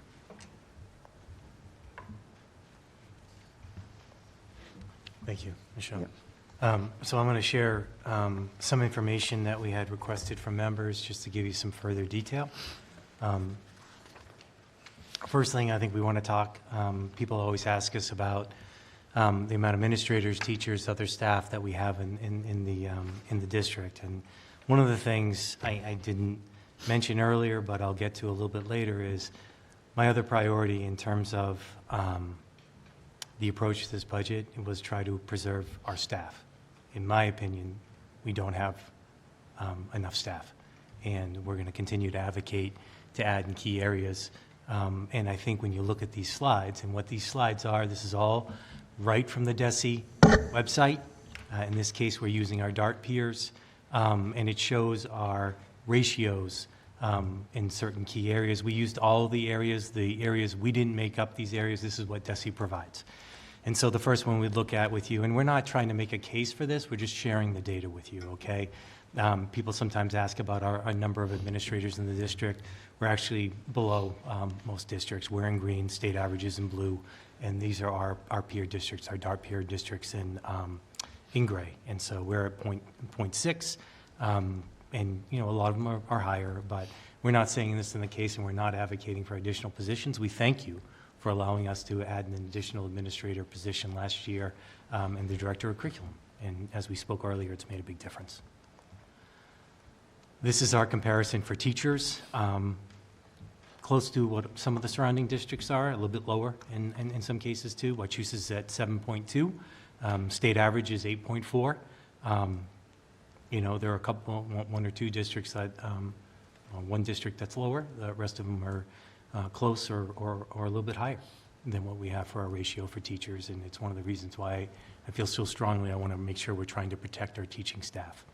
Thank you, Michelle. Yep. So I'm going to share some information that we had requested from members just to give you some further detail. First thing I think we want to talk, people always ask us about the amount of administrators, teachers, other staff that we have in the district. And one of the things I didn't mention earlier, but I'll get to a little bit later, is my other priority in terms of the approach to this budget was try to preserve our staff. In my opinion, we don't have enough staff, and we're going to continue to advocate to add in key areas. And I think when you look at these slides, and what these slides are, this is all right from the DESE website. In this case, we're using our DART peers, and it shows our ratios in certain key areas. We used all the areas we didn't make up these areas. This is what DESE provides. And so the first one we'd look at with you, and we're not trying to make a case for this, we're just sharing the data with you, okay? People sometimes ask about our number of administrators in the district. We're actually below most districts. We're in green, state averages in blue, and these are our peer districts, our DART peer districts in gray. And so we're at 0.6, and you know, a lot of them are higher, but we're not saying this in the case, and we're not advocating for additional positions. We thank you for allowing us to add an additional administrator position last year, and the director of curriculum. And as we spoke earlier, it's made a big difference. This is our comparison for teachers, close to what some of the surrounding districts are, a little bit lower in some cases too. Wachusett is at 7.2. State average is 8.4. You know, there are a couple, one or two districts that, one district that's lower. The rest of them are close or a little bit higher than what we have for our ratio for teachers. And it's one of the reasons why I feel so strongly I want to make sure we're trying to protect our teaching staff.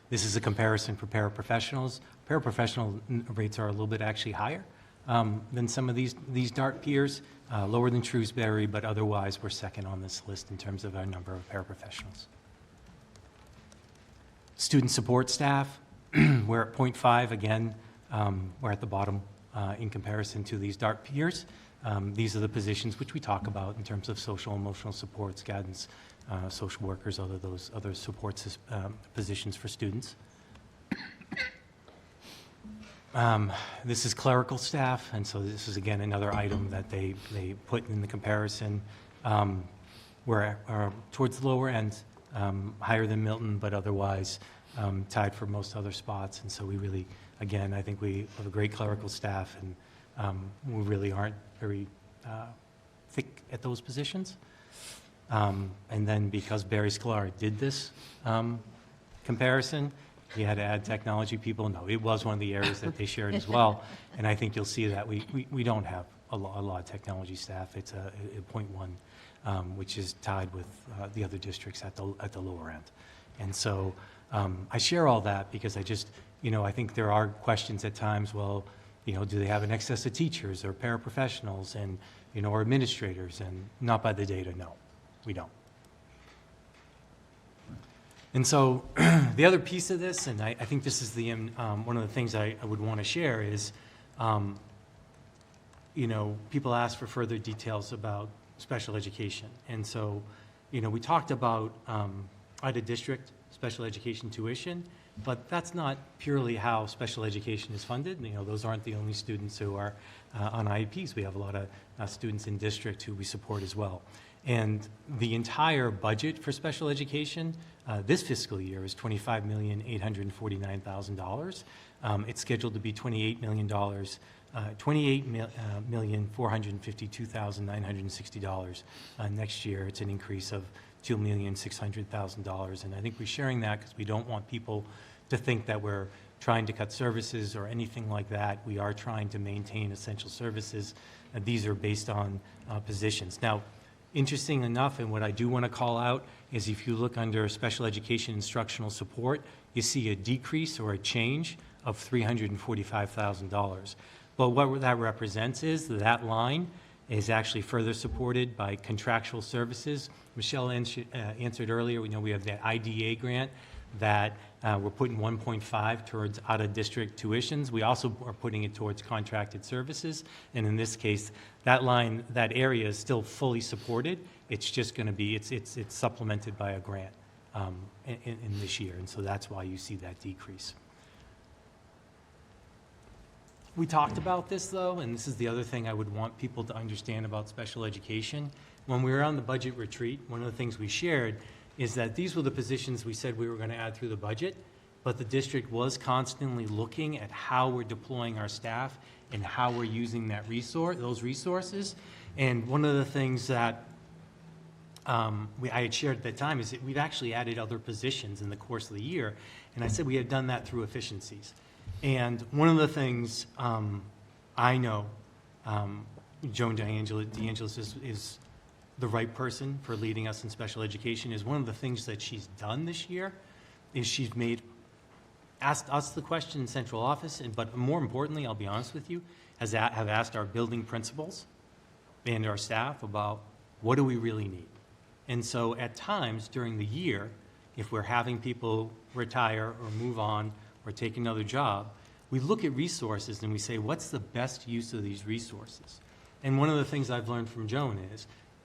This is a comparison for paraprofessionals. Paraprofessional rates are a little bit actually higher than some of these DART peers, lower than Shrewsbury, but otherwise we're second on this list in terms of our number of paraprofessionals. Student support staff, we're at 0.5. Again, we're at the bottom in comparison to these DART peers. These are the positions which we talk about in terms of social emotional supports, guidance, social workers, other supports positions for students. This is clerical staff, and so this is again another item that they put in the comparison. We're towards the lower end, higher than Milton, but otherwise tied for most other spots. And so we really, again, I think we have a great clerical staff, and we really aren't very thick at those positions. And then because Barry Sklar did this comparison, he had to add technology people. No, it was one of the areas that they shared as well. And I think you'll see that we don't have a lot of technology staff. It's a 0.1, which is tied with the other districts at the lower end. And so I share all that because I think there are questions at times, well, do they have an excess of teachers or paraprofessionals and, or administrators? And not by the data, no, we don't. And so the other piece of this, and I think this is the one of the things I would want to share is, people ask for further details about special education. And so, we talked about out-of-district special education tuition, but that's not purely how special education is funded. Those aren't the only students who are on IEPs. We have a lot of students in district who we support as well. And the entire budget for special education this fiscal year is $25,849,000. It's scheduled to be $28,452,960 next year. It's an increase of $2,600,000. And I think we're sharing that because we don't want people to think that we're trying to cut services or anything like that. We are trying to maintain essential services. These are based on positions. Now, interesting enough, and what I do want to call out is if you look under special education instructional support, you see a decrease or a change of $345,000. But what that represents is that line is actually further supported by contractual services. Michelle answered earlier, we have the IDA grant that we're putting 1.5 towards out-of-district tuitions. We also are putting it towards contracted services. And in this case, that line, that area is still fully supported. It's just going to be, it's supplemented by a grant in this year. And so that's why you see that decrease. We talked about this, though, and this is the other thing I would want people to understand about special education. When we were on the budget retreat, one of the things we shared is that these were the positions we said we were going to add through the budget, but the district was constantly looking at how we're deploying our staff and how we're using those resources. And one of the things that I had shared at the time is that we've actually added other positions in the course of the year, and I said we had done that through efficiencies. And one of the things I know Joan DeAngelis is the right person for leading us in special education is one of the things that she's done this year is she's asked us the question in central office, but more importantly, I'll be honest with you, have asked our building principals and our staff about what do we really need. And so at times during the year, if we're having people retire or move on or take another job, we look at resources and we say, what's the best use of these resources? And one of the things I've learned from Joan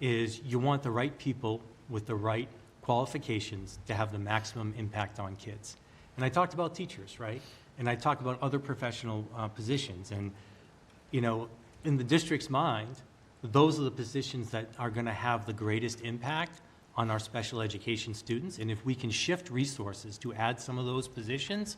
is you want the right people with the right qualifications to have the maximum impact on kids. And I talked about teachers, right? And I talked about other professional positions. And, in the district's mind, those are the positions that are going to have the greatest impact on our special education students. And if we can shift resources to add some of those positions,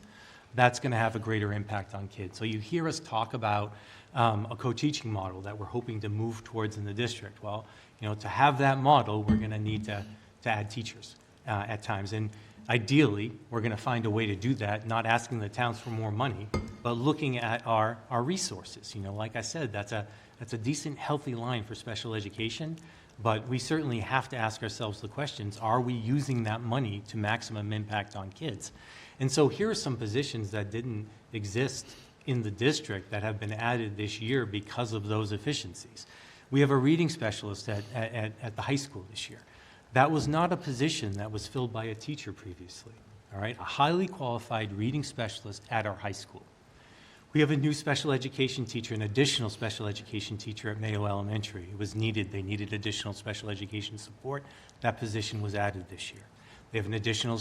that's going to have a greater impact on kids. So you hear us talk about a co-teaching model that we're hoping to move towards in the district. Well, to have that model, we're going to need to add teachers at times. And ideally, we're going to find a way to do that, not asking the towns for more money, but looking at our resources. Like I said, that's a decent, healthy line for special education, but we certainly have to ask ourselves the questions, are we using that money to maximum impact on kids? And so here are some positions that didn't exist in the district that have been added this year because of those efficiencies. We have a reading specialist at the high school this year. That was not a position that was filled by a teacher previously, all right? A highly qualified reading specialist at our high school. We have a new special education teacher, an additional special education teacher at Mayo Elementary. It was needed. They needed additional special education support. That position was added this year. They have an additional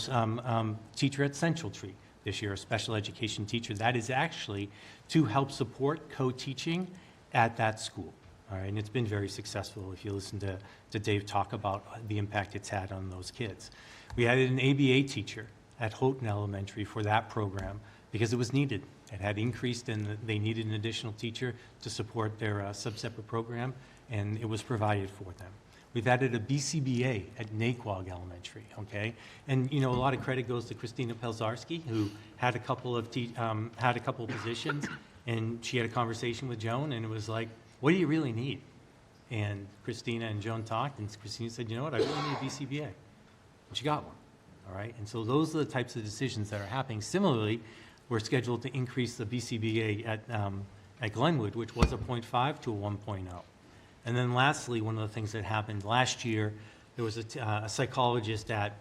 teacher at Central Tree this year, a special education teacher. That is actually to help support co-teaching at that school. All right, and it's been very successful if you listen to Dave talk about the impact it's had on those kids. We added an ABA teacher at Houghton Elementary for that program because it was needed. It had increased and they needed an additional teacher to support their sub-separate program, and it was provided for them. We've added a BCBA at Naquag Elementary, okay? And, a lot of credit goes to Christina Pelzarski, who had a couple of positions, and she had a conversation with Joan, and it was like, what do you really need? And Christina and Joan talked, and Christina said, you know what, I really need a BCBA. And she got one, all right? And so those are the types of decisions that are happening. Similarly, we're scheduled to increase the BCBA at Glenwood, which was a 0.5 to a 1.0. And then lastly, one of the things that happened last year, there was a psychologist at,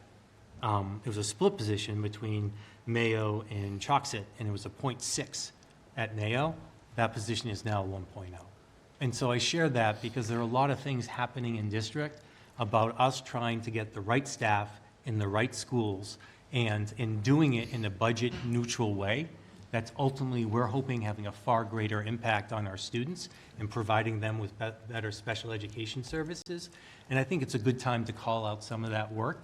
it was a split position between Mayo and Choxet, and it was a 0.6 at Mayo. That position is now 1.0. And so I share that because there are a lot of things happening in district about us trying to get the right staff in the right schools, and in doing it in a budget neutral way, that's ultimately, we're hoping, having a far greater impact on our students and providing them with better special education services. And I think it's a good time to call out some of that work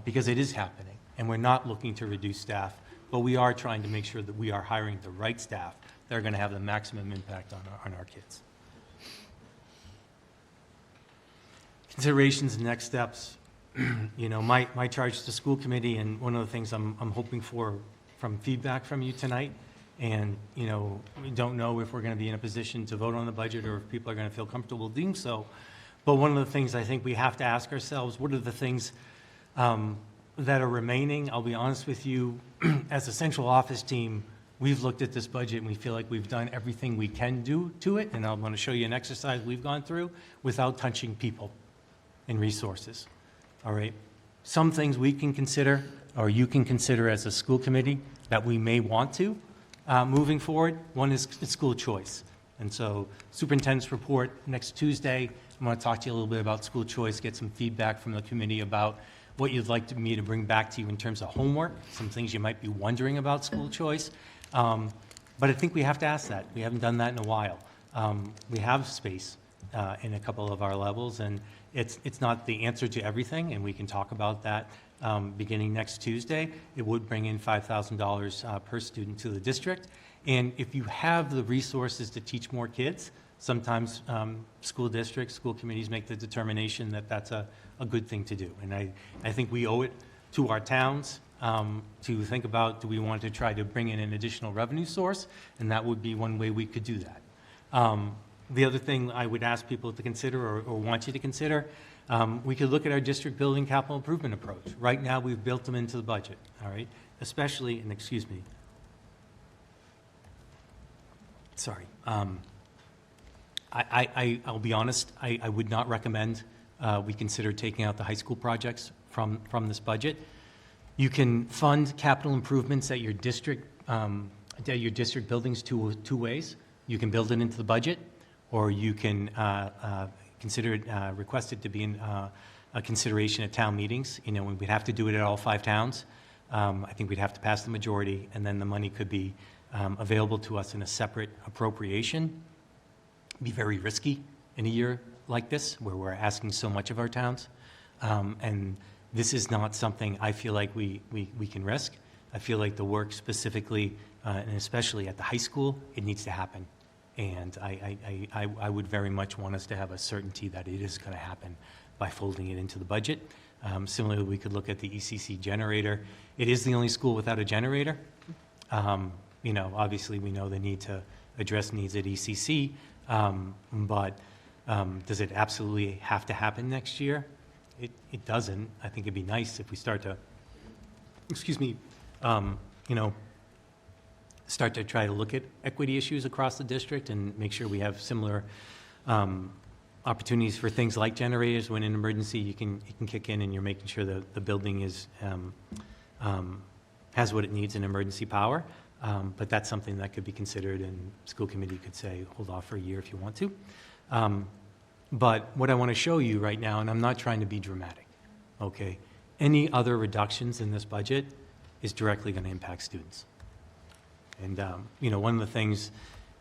because it is happening, and we're not looking to reduce staff, but we are trying to make sure that we are hiring the right staff that are going to have the maximum impact on our kids. Considerations and next steps. You know, my charge to the school committee, and one of the things I'm hoping for from feedback from you tonight, and, you know, we don't know if we're going to be in a position to vote on the budget or if people are going to feel comfortable doing so. But one of the things I think we have to ask ourselves, what are the things that are remaining? I'll be honest with you, as a central office team, we've looked at this budget and we feel like we've done everything we can do to it. And I'm going to show you an exercise we've gone through without touching people and resources. All right? Some things we can consider, or you can consider as a school committee, that we may want to moving forward. One is school choice. And so superintendent's report next Tuesday, I'm going to talk to you a little bit about school choice, get some feedback from the committee about what you'd like me to bring back to you in terms of homework, some things you might be wondering about school choice. But I think we have to ask that. We haven't done that in a while. We have space in a couple of our levels, and it's not the answer to everything, and we can talk about that beginning next Tuesday. It would bring in $5,000 per student to the district. And if you have the resources to teach more kids, sometimes school districts, school committees make the determination that that's a good thing to do. And I think we owe it to our towns to think about, do we want to try to bring in an additional revenue source? And that would be one way we could do that. The other thing I would ask people to consider, or want you to consider, we could look at our district building capital improvement approach. Right now, we've built them into the budget, all right? Especially, and excuse me, sorry. I'll be honest, I would not recommend we consider taking out the high school projects from this budget. You can fund capital improvements at your district buildings two ways. You can build it into the budget, or you can consider it, request it to be in a consideration at town meetings. You know, we'd have to do it at all 5 towns. I think we'd have to pass the majority, and then the money could be available to us in a separate appropriation. Be very risky in a year like this, where we're asking so much of our towns. And this is not something I feel like we can risk. I feel like the work specifically, and especially at the high school, it needs to happen. And I would very much want us to have a certainty that it is going to happen by folding it into the budget. Similarly, we could look at the ECC generator. It is the only school without a generator. You know, obviously we know the need to address needs at ECC, but does it absolutely have to happen next year? It doesn't. I think it'd be nice if we start to, excuse me, you know, start to try to look at equity issues across the district and make sure we have similar opportunities for things like generators. When in an emergency, you can kick in and you're making sure that the building is has what it needs in emergency power. But that's something that could be considered, and school committee could say, hold off for a year if you want to. But what I want to show you right now, and I'm not trying to be dramatic, okay? Any other reductions in this budget is directly going to impact students. And, you know, one of the things,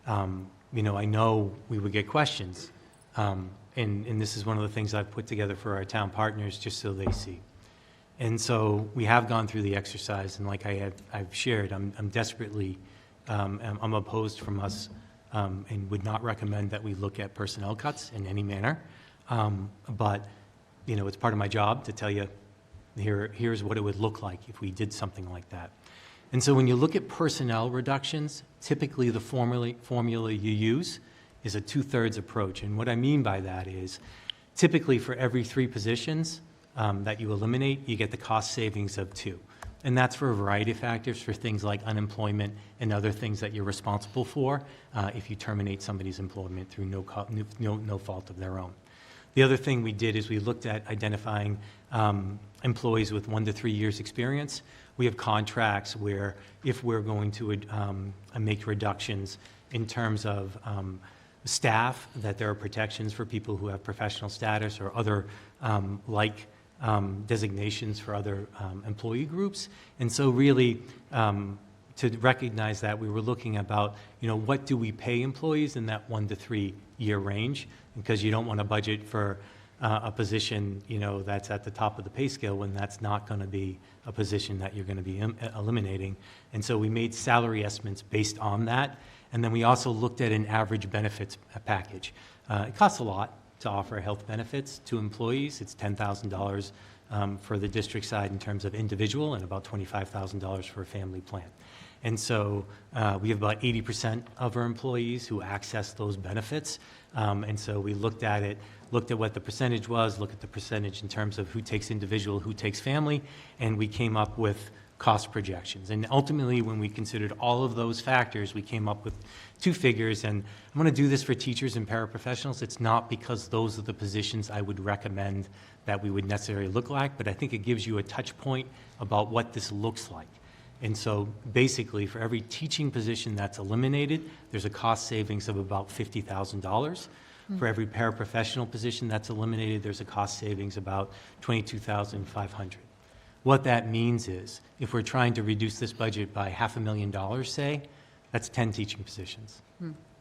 you know, I know we would get questions, and this is one of the things I've put together for our town partners just so they see. And so we have gone through the exercise, and like I've shared, I'm desperately, I'm opposed from us, and would not recommend that we look at personnel cuts in any manner. But, you know, it's part of my job to tell you, here's what it would look like if we did something like that. And so when you look at personnel reductions, typically the formula you use is a 2/3 approach. And what I mean by that is, typically for every 3 positions that you eliminate, you get the cost savings of 2. And that's for a variety of factors, for things like unemployment and other things that you're responsible for if you terminate somebody's employment through no fault of their own. The other thing we did is we looked at identifying employees with 1 to 3 years experience. We have contracts where if we're going to make reductions in terms of staff, that there are protections for people who have professional status or other designations for other employee groups. And so really, to recognize that, we were looking about, what do we pay employees in that 1 to 3 year range? Because you don't want to budget for a position, that's at the top of the pay scale when that's not going to be a position that you're going to be eliminating. And so we made salary estimates based on that. And then we also looked at an average benefits package. It costs a lot to offer health benefits to employees. It's $10,000 for the district side in terms of individual and about $25,000 for a family plan. And so we have about 80% of our employees who access those benefits. And so we looked at what the percentage was, looked at the percentage in terms of who takes individual, who takes family, and we came up with cost projections. And ultimately, when we considered all of those factors, we came up with 2 figures. And I'm going to do this for teachers and paraprofessionals. It's not because those are the positions I would recommend that we would necessarily look like, but I think it gives you a touch point about what this looks like. And so basically, for every teaching position that's eliminated, there's a cost savings of about $50,000. For every paraprofessional position that's eliminated, there's a cost savings about $22,500. What that means is, if we're trying to reduce this budget by $500,000, say, that's 10 teaching positions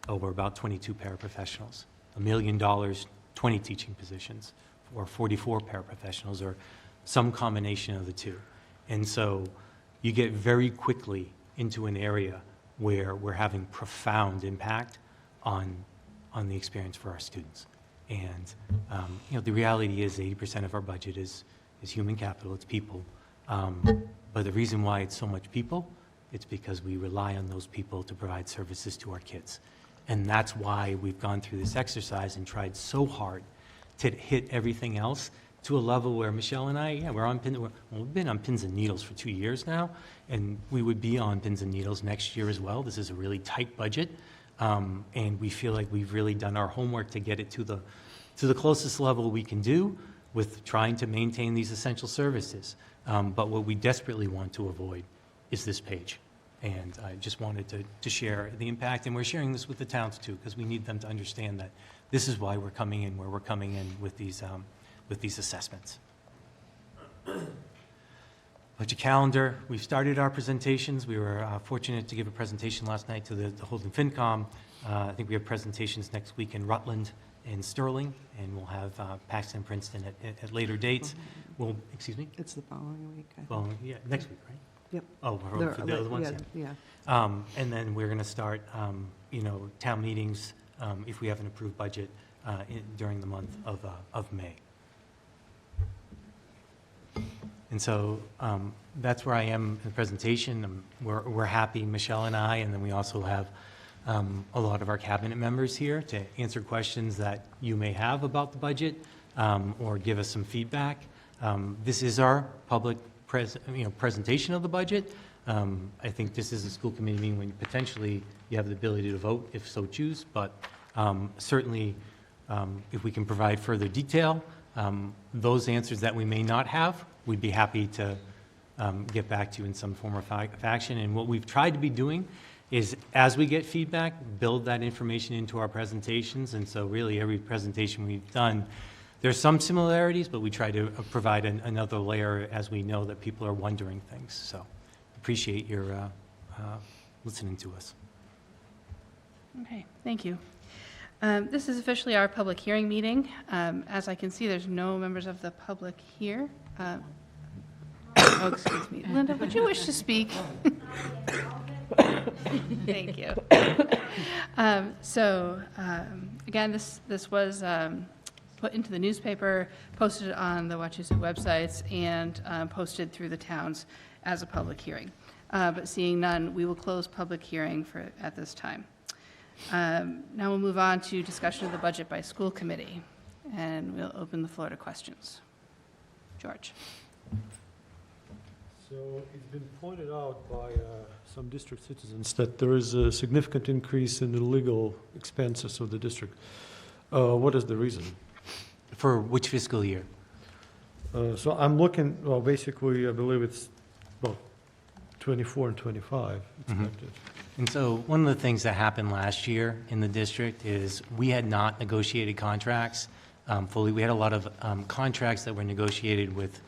over about 22 paraprofessionals. $1 million, 20 teaching positions, or 44 paraprofessionals, or some combination of the two. And so you get very quickly into an area where we're having profound impact on the experience for our students. And the reality is 80% of our budget is human capital, it's people. But the reason why it's so much people, it's because we rely on those people to provide services to our kids. And that's why we've gone through this exercise and tried so hard to hit everything else to a level where Michelle and I, we've been on pins and needles for 2 years now, and we would be on pins and needles next year as well. This is a really tight budget, and we feel like we've really done our homework to get it to the closest level we can do with trying to maintain these essential services. But what we desperately want to avoid is this page. And I just wanted to share the impact, and we're sharing this with the towns too, because we need them to understand that this is why we're coming in where we're coming in with these assessments. Budget calendar, we've started our presentations. We were fortunate to give a presentation last night to the Holden FinCom. I think we have presentations next week in Rutland and Sterling, and we'll have Paxton and Princeton at later dates. Well, excuse me? It's the following week, I think. Well, yeah, next week, right? Yep. Oh, for the other ones? Yeah. And then we're going to start, town meetings, if we have an approved budget, during the month of May. And so that's where I am in the presentation. We're happy, Michelle and I, and then we also have a lot of our cabinet members here to answer questions that you may have about the budget or give us some feedback. This is our public presentation of the budget. I think this is a school committee meeting when potentially you have the ability to vote if so choose, but certainly if we can provide further detail, those answers that we may not have, we'd be happy to get back to you in some form or fashion. And what we've tried to be doing is, as we get feedback, build that information into our presentations. And so really every presentation we've done, there's some similarities, but we try to provide another layer as we know that people are wondering things. So appreciate your listening to us. Okay, thank you. This is officially our public hearing meeting. As I can see, there's no members of the public here. Oh, excuse me. Linda, would you wish to speak? Thank you. Again, this was put into the newspaper, posted on the Wachusett websites, and posted through the towns as a public hearing. But seeing none, we will close public hearing at this time. Now we'll move on to discussion of the budget by school committee, and we'll open the floor to questions. George. So it's been pointed out by some district citizens that there is a significant increase in the legal expenses of the district. What is the reason? For which fiscal year? So I'm looking, well, basically, I believe it's, well, 24 and 25 expected. And so one of the things that happened last year in the district is we had not negotiated contracts fully. We had a lot of contracts that were negotiated with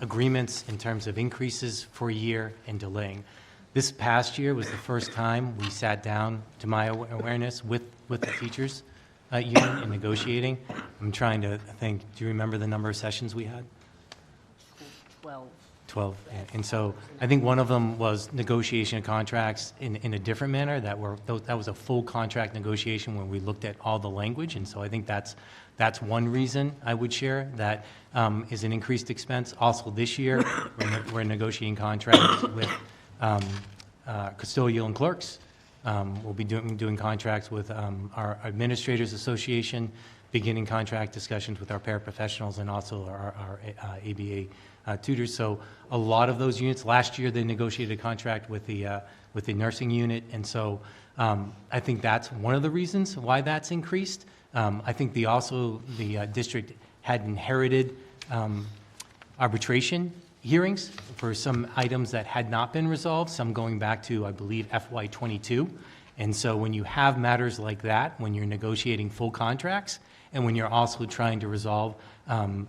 agreements in terms of increases for a year and delaying. This past year was the first time we sat down, to my awareness, with the teachers union in negotiating. I'm trying to think, do you remember the number of sessions we had? 12. And so I think one of them was negotiation of contracts in a different manner, that was a full contract negotiation when we looked at all the language. And so I think that's one reason I would share that is an increased expense. Also this year, we're negotiating contracts with custodial and clerks. We'll be doing contracts with our Administrators Association, beginning contract discussions with our paraprofessionals and also our ABA tutors. So a lot of those units, last year they negotiated a contract with the nursing unit, and so I think that's one of the reasons why that's increased. I think the district had inherited arbitration hearings for some items that had not been resolved, some going back to, I believe, FY22. And so when you have matters like that, when you're negotiating full contracts, and when you're also trying to resolve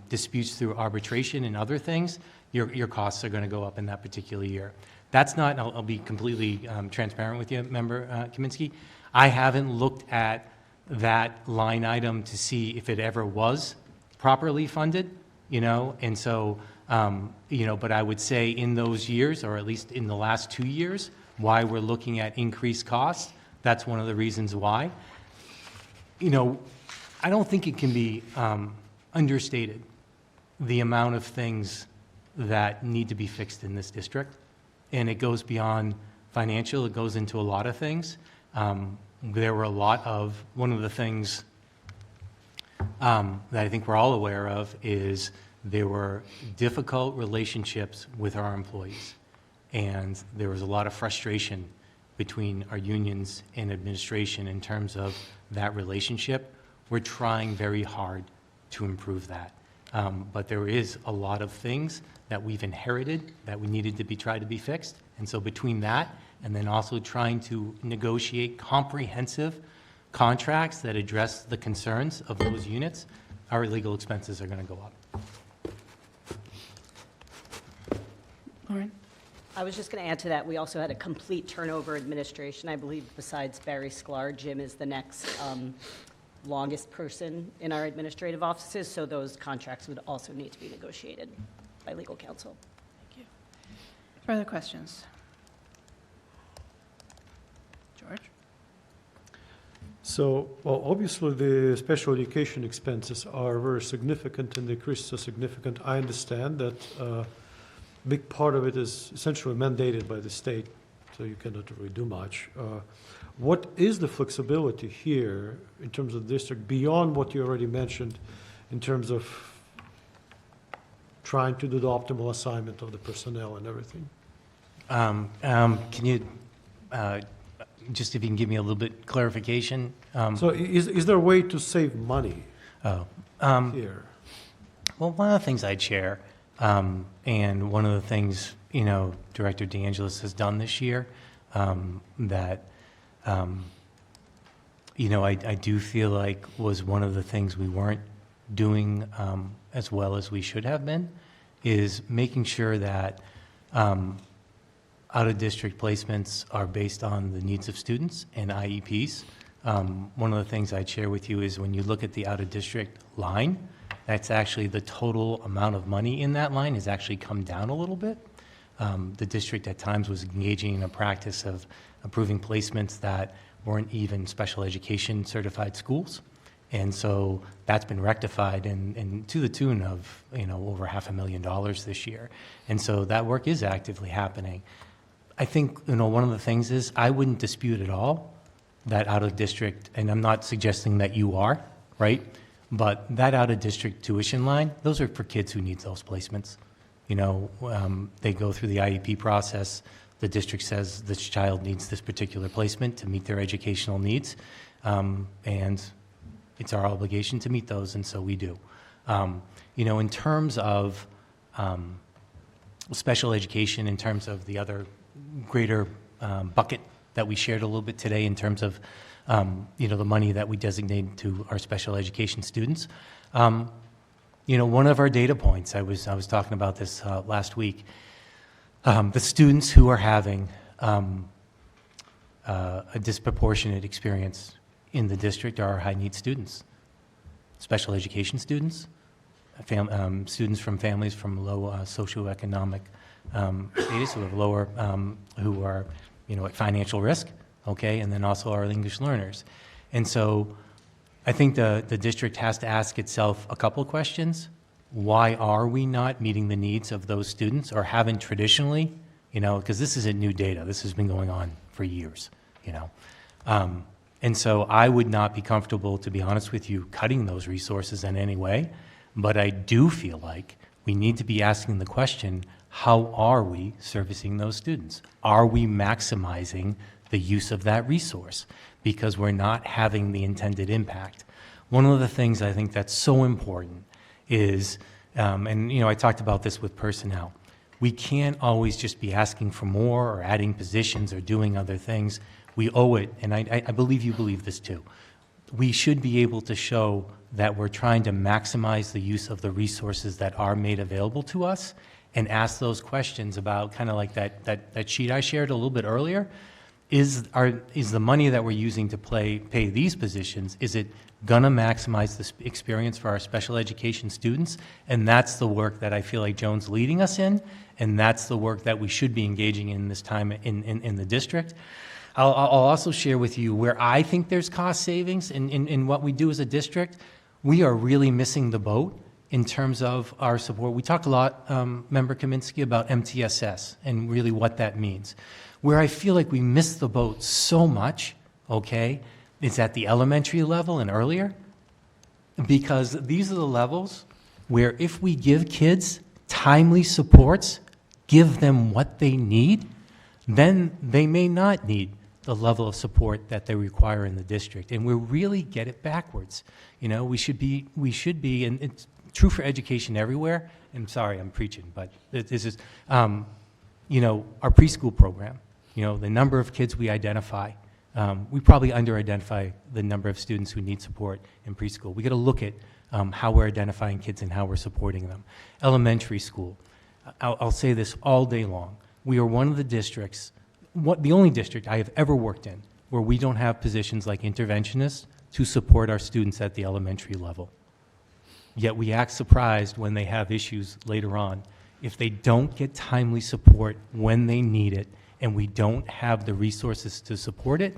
disputes through arbitration and other things, your costs are going to go up in that particular year. That's not, I'll be completely transparent with you, Member Kaminsky. I haven't looked at that line item to see if it ever was properly funded, and so, but I would say in those years, or at least in the last 2 years, why we're looking at increased costs, that's one of the reasons why. I don't think it can be understated, the amount of things that need to be fixed in this district. And it goes beyond financial, it goes into a lot of things. There were one of the things that I think we're all aware of is there were difficult relationships with our employees. And there was a lot of frustration between our unions and administration in terms of that relationship. We're trying very hard to improve that. But there is a lot of things that we've inherited that we needed to try to be fixed. And so between that and then also trying to negotiate comprehensive contracts that address the concerns of those units, our legal expenses are going to go up. Lauren? I was just going to add to that, we also had a complete turnover administration. I believe besides Barry Sklar, Jim is the next longest person in our administrative offices, so those contracts would also need to be negotiated by legal counsel. Thank you. Further questions? George? So, well, obviously, the special education expenses are very significant and the increases are significant. I understand that a big part of it is essentially mandated by the state, so you cannot really do much. What is the flexibility here in terms of the district beyond what you already mentioned in terms of trying to do the optimal assignment of the personnel and everything? Can you, just if you can give me a little bit clarification? So is there a way to save money here? Well, one of the things I'd share, and one of the things, Director DeAngelis has done this year, that, I do feel like was one of the things we weren't doing as well as we should have been, is making sure that out-of-district placements are based on the needs of students and IEPs. One of the things I'd share with you is when you look at the out-of-district line, that's actually the total amount of money in that line has actually come down a little bit. The district at times was engaging in a practice of approving placements that weren't even special education certified schools. And so that's been rectified and to the tune of, over $500,000 this year. And so that work is actively happening. I think, one of the things is I wouldn't dispute at all that out-of-district, and I'm not suggesting that you are, right? But that out-of-district tuition line, those are for kids who need those placements. They go through the IEP process. The district says this child needs this particular placement to meet their educational needs, and it's our obligation to meet those, and so we do. In terms of special education, in terms of the other greater bucket that we shared a little bit today in terms of, the money that we designate to our special education students. One of our data points, I was talking about this last week, the students who are having a disproportionate experience in the district are our high-need students, special education students, students from families from low socioeconomic status, who have lower, who are, at financial risk, okay, and then also our English learners. And so I think the district has to ask itself a couple questions. Why are we not meeting the needs of those students, or haven't traditionally, because this isn't new data. This has been going on for years, And so I would not be comfortable, to be honest with you, cutting those resources in any way. But I do feel like we need to be asking the question, how are we servicing those students? Are we maximizing the use of that resource? Because we're not having the intended impact. One of the things I think that's so important is, I talked about this with personnel, we can't always just be asking for more or adding positions or doing other things. We owe it, and I believe you believe this too. We should be able to show that we're trying to maximize the use of the resources that are made available to us and ask those questions about kind of like that sheet I shared a little bit earlier. Is the money that we're using to pay these positions, is it gonna maximize the experience for our special education students? And that's the work that I feel like Joan's leading us in, and that's the work that we should be engaging in this time in the district. I'll also share with you where I think there's cost savings in what we do as a district. We are really missing the boat in terms of our support. We talked a lot, Member Kaminsky, about MTSS and really what that means. Where I feel like we missed the boat so much, okay, is at the elementary level and earlier, because these are the levels where if we give kids timely supports, give them what they need, then they may not need the level of support that they require in the district. And we really get it backwards. We should be, and it's true for education everywhere. And sorry, I'm preaching, but this is, our preschool program, the number of kids we identify, we probably under-identify the number of students who need support in preschool. We got to look at how we're identifying kids and how we're supporting them. Elementary school, I'll say this all day long. We are one of the districts, the only district I have ever worked in where we don't have positions like interventionists to support our students at the elementary level. Yet we act surprised when they have issues later on. If they don't get timely support when they need it, and we don't have the resources to support it,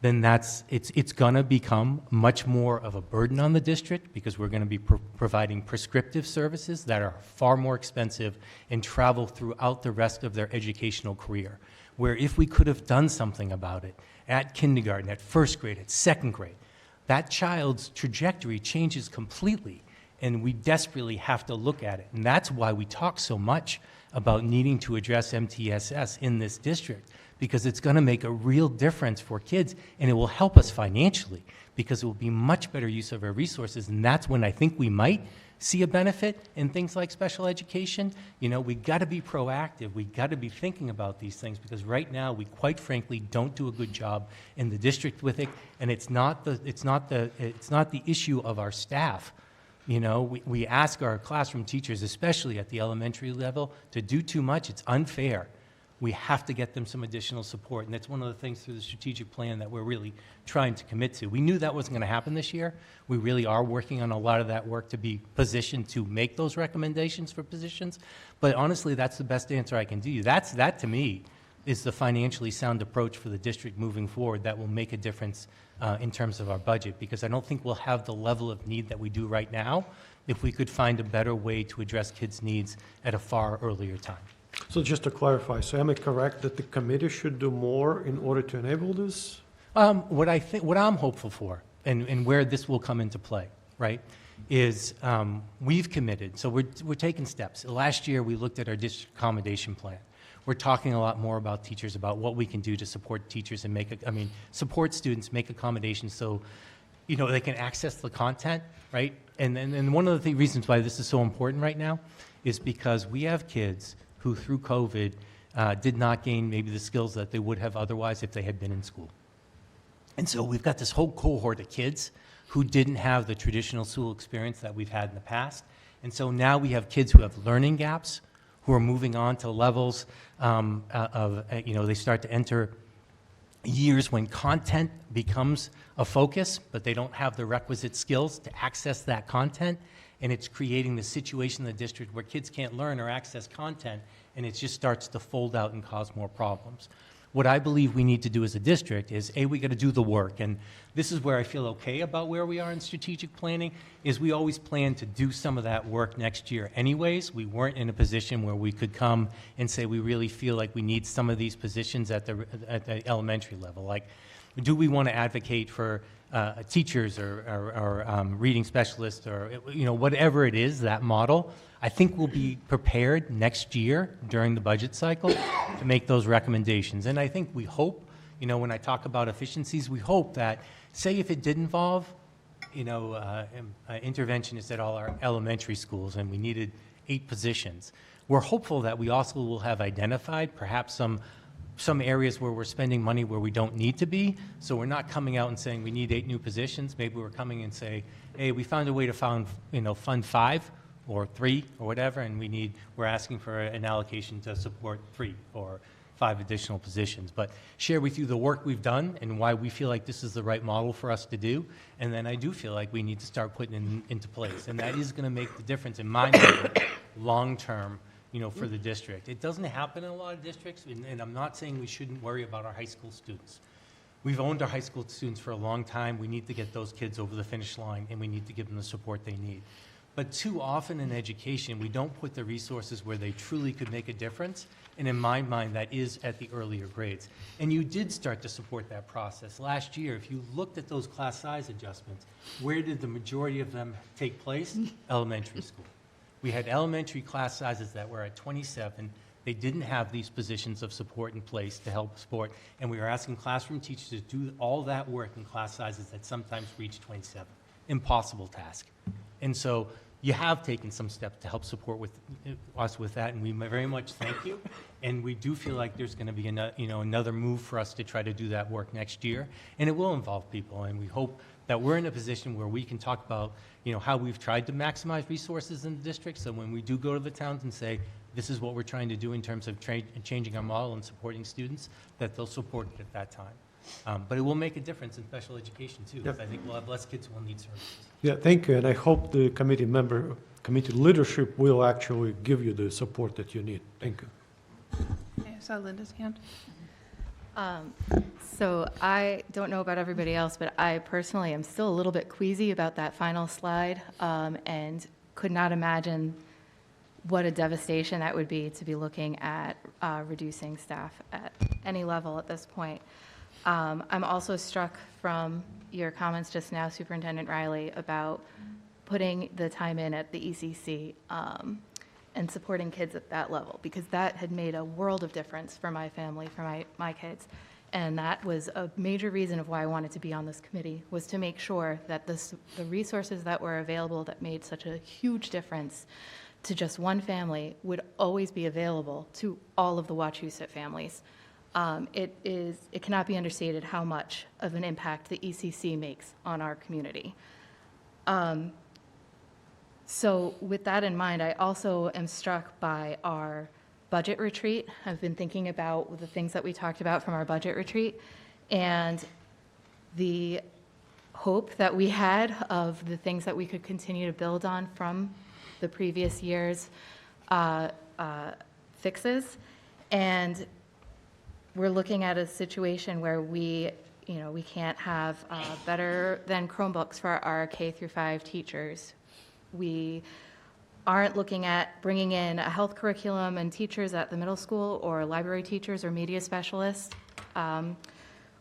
then it's gonna become much more of a burden on the district, because we're gonna be providing prescriptive services that are far more expensive and travel throughout the rest of their educational career. Where if we could have done something about it at kindergarten, at first grade, at second grade, that child's trajectory changes completely, and we desperately have to look at it. And that's why we talk so much about needing to address MTSS in this district, because it's going to make a real difference for kids, and it will help us financially, because it will be much better use of our resources. And that's when I think we might see a benefit in things like special education. We got to be proactive. We got to be thinking about these things, because right now we quite frankly don't do a good job in the district with it, and it's not the issue of our staff. We ask our classroom teachers, especially at the elementary level, to do too much. It's unfair. We have to get them some additional support, and that's one of the things through the strategic plan that we're really trying to commit to. We knew that wasn't going to happen this year. We really are working on a lot of that work to be positioned to make those recommendations for positions, but honestly, that's the best answer I can do. That to me is the financially sound approach for the district moving forward that will make a difference in terms of our budget, because I don't think we'll have the level of need that we do right now if we could find a better way to address kids' needs at a far earlier time. So just to clarify, so am I correct that the committee should do more in order to enable this? What I'm hopeful for, and where this will come into play, right, is we've committed, so we're taking steps. Last year, we looked at our district accommodation plan. We're talking a lot more about teachers, about what we can do to support teachers and support students, make accommodations so, they can access the content, right? And one of the reasons why this is so important right now is because we have kids who, through COVID, did not gain maybe the skills that they would have otherwise if they had been in school. And so we've got this whole cohort of kids who didn't have the traditional school experience that we've had in the past. And so now we have kids who have learning gaps, who are moving on to levels they start to enter years when content becomes a focus, but they don't have the requisite skills to access that content. And it's creating the situation in the district where kids can't learn or access content, and it just starts to fold out and cause more problems. What I believe we need to do as a district is, we got to do the work, and this is where I feel okay about where we are in strategic planning, is we always plan to do some of that work next year anyways. We weren't in a position where we could come and say we really feel like we need some of these positions at the elementary level. Like, do we want to advocate for teachers or reading specialists or whatever it is, that model? I think we'll be prepared next year during the budget cycle to make those recommendations. And I think we hope, when I talk about efficiencies, we hope that, say if it did involve, interventionists at all our elementary schools and we needed 8 positions, we're hopeful that we also will have identified perhaps some areas where we're spending money where we don't need to be. So we're not coming out and saying we need 8 new positions. Maybe we're coming and say, hey, we found a way to fund 5 or 3 or whatever, and we're asking for an allocation to support 3 or 5 additional positions. But share with you the work we've done and why we feel like this is the right model for us to do. And then I do feel like we need to start putting it into place. And that is going to make the difference in my mind long term, for the district. It doesn't happen in a lot of districts, and I'm not saying we shouldn't worry about our high school students. We've owned our high school students for a long time. We need to get those kids over the finish line, and we need to give them the support they need. But too often in education, we don't put the resources where they truly could make a difference, and in my mind, that is at the earlier grades. And you did start to support that process. Last year, if you looked at those class size adjustments, where did the majority of them take place? Elementary school. We had elementary class sizes that were at 27. They didn't have these positions of support in place to help support, and we were asking classroom teachers to do all that work in class sizes that sometimes reach 27. Impossible task. And so you have taken some steps to help support us with that, and we very much thank you. And we do feel like there's going to be another move for us to try to do that work next year, and it will involve people. And we hope that we're in a position where we can talk about how we've tried to maximize resources in the district. So when we do go to the towns and say this is what we're trying to do in terms of changing our model and supporting students, that they'll support it at that time. But it will make a difference in special education too, because I think we'll have less kids who will need services. Yeah, thank you, and I hope the committee leadership will actually give you the support that you need. Thank you. Okay, I saw Linda's hand. So I don't know about everybody else, but I personally am still a little bit queasy about that final slide, and could not imagine what a devastation that would be to be looking at reducing staff at any level at this point. I'm also struck from your comments just now, Superintendent Riley, about putting the time in at the ECC and supporting kids at that level, because that had made a world of difference for my family, for my kids. And that was a major reason of why I wanted to be on this committee, was to make sure that the resources that were available that made such a huge difference to just one family would always be available to all of the Wachusett families. It cannot be understated how much of an impact the ECC makes on our community. So with that in mind, I also am struck by our budget retreat. I've been thinking about the things that we talked about from our budget retreat and the hope that we had of the things that we could continue to build on from the previous year's fixes. And we're looking at a situation where we can't have better than Chromebooks for our K-5 teachers. We aren't looking at bringing in a health curriculum and teachers at the middle school, or library teachers or media specialists.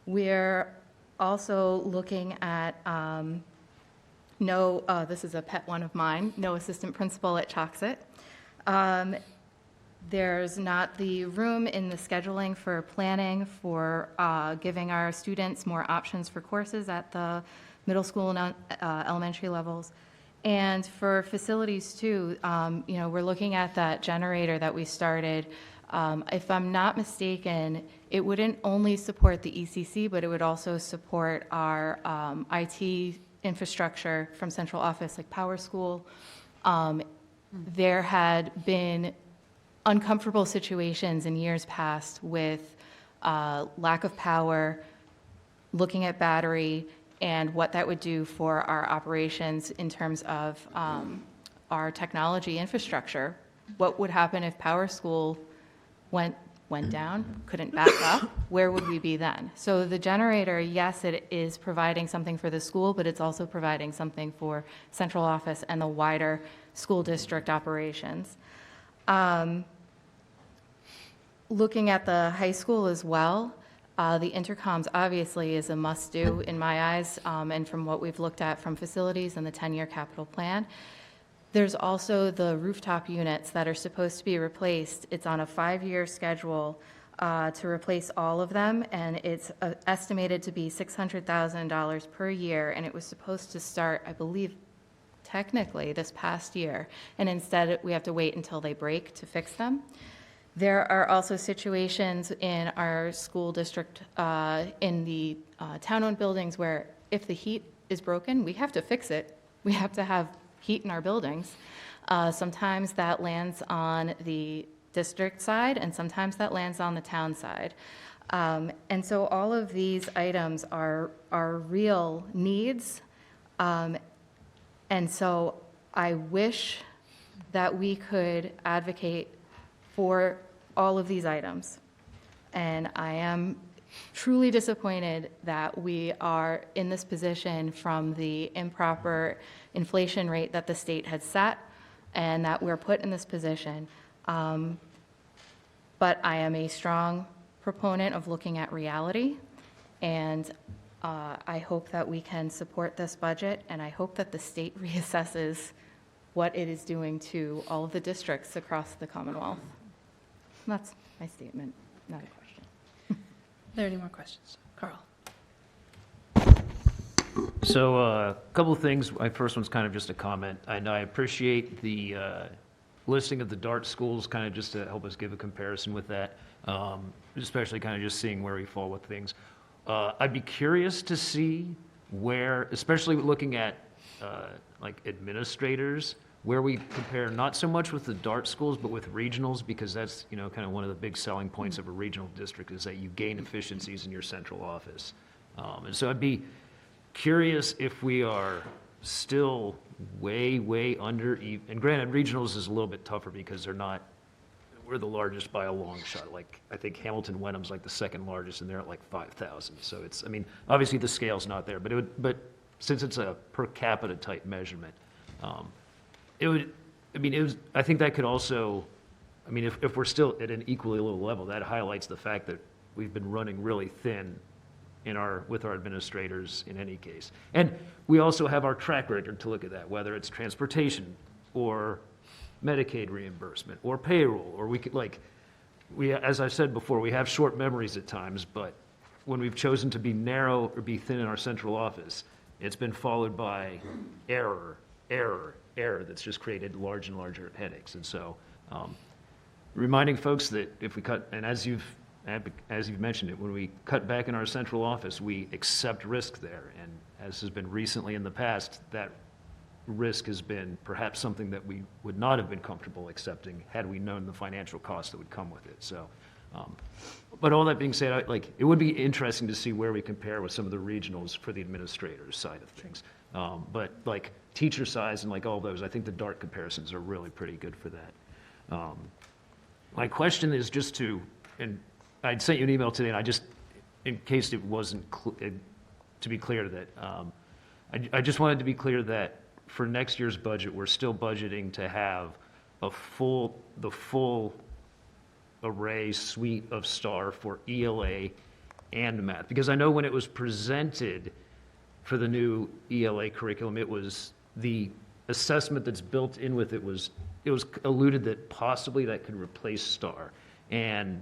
We're also looking at No, this is a pet one of mine, no assistant principal at Choxet. There's not the room in the scheduling for planning, for giving our students more options for courses at the middle school and elementary levels. And for facilities too, we're looking at that generator that we started. If I'm not mistaken, it wouldn't only support the ECC, but it would also support our IT infrastructure from central office, like Power School. There had been uncomfortable situations in years past with lack of power, looking at battery, and what that would do for our operations in terms of our technology infrastructure. What would happen if Power School went down, couldn't back up? Where would we be then? So the generator, yes, it is providing something for the school, but it's also providing something for central office and the wider school district operations. Looking at the high school as well, the intercoms obviously is a must-do in my eyes, and from what we've looked at from facilities and the 10-year capital plan. There's also the rooftop units that are supposed to be replaced. It's on a 5-year schedule to replace all of them, and it's estimated to be $600,000 per year, and it was supposed to start, I believe, technically this past year, and instead we have to wait until they break to fix them. There are also situations in our school district, in the town-owned buildings where if the heat is broken, we have to fix it. We have to have heat in our buildings. Sometimes that lands on the district side, and sometimes that lands on the town side. And so all of these items are real needs. And so I wish that we could advocate for all of these items. And I am truly disappointed that we are in this position from the improper inflation rate that the state had set, and that we're put in this position. But I am a strong proponent of looking at reality, and I hope that we can support this budget, and I hope that the state reassesses what it is doing to all of the districts across the Commonwealth. That's my statement, not a question. Are there any more questions? Carl? So a couple of things. My first one's kind of just a comment. And I appreciate the listing of the DART schools, kind of just to help us give a comparison with that, especially kind of just seeing where we fall with things. I'd be curious to see where, especially looking at like administrators, where we compare not so much with the DART schools, but with regionals, because that's, kind of one of the big selling points of a regional district is that you gain efficiencies in your central office. And so I'd be curious if we are still way under, and granted, regionals is a little bit tougher because we're the largest by a long shot. Like, I think Hamilton Wenham's like the second largest, and they're at like 5,000. So it's, obviously the scale's not there, but since it's a per capita type measurement, I think that could also, if we're still at an equally low level, that highlights the fact that we've been running really thin with our administrators in any case. And we also have our track record to look at that, whether it's transportation or Medicaid reimbursement or payroll, or as I've said before, we have short memories at times, but when we've chosen to be narrow or be thin in our central office, it's been followed by error that's just created large and larger headaches. And so reminding folks that if we cut, and as you've mentioned it, when we cut back in our central office, we accept risk there. And as has been recently in the past, that risk has been perhaps something that we would not have been comfortable accepting had we known the financial cost that would come with it. So, but all that being said, it would be interesting to see where we compare with some of the regionals for the administrators side of things. But like teacher size and like all those, I think the DART comparisons are really pretty good for that. My question is just and I'd sent you an email today, and I just, in case it wasn't to be clear that, I just wanted to be clear that for next year's budget, we're still budgeting to have the full array suite of STAR for ELA and math. Because I know when it was presented for the new ELA curriculum, it was the assessment that's built in with it was alluded that possibly that could replace STAR. And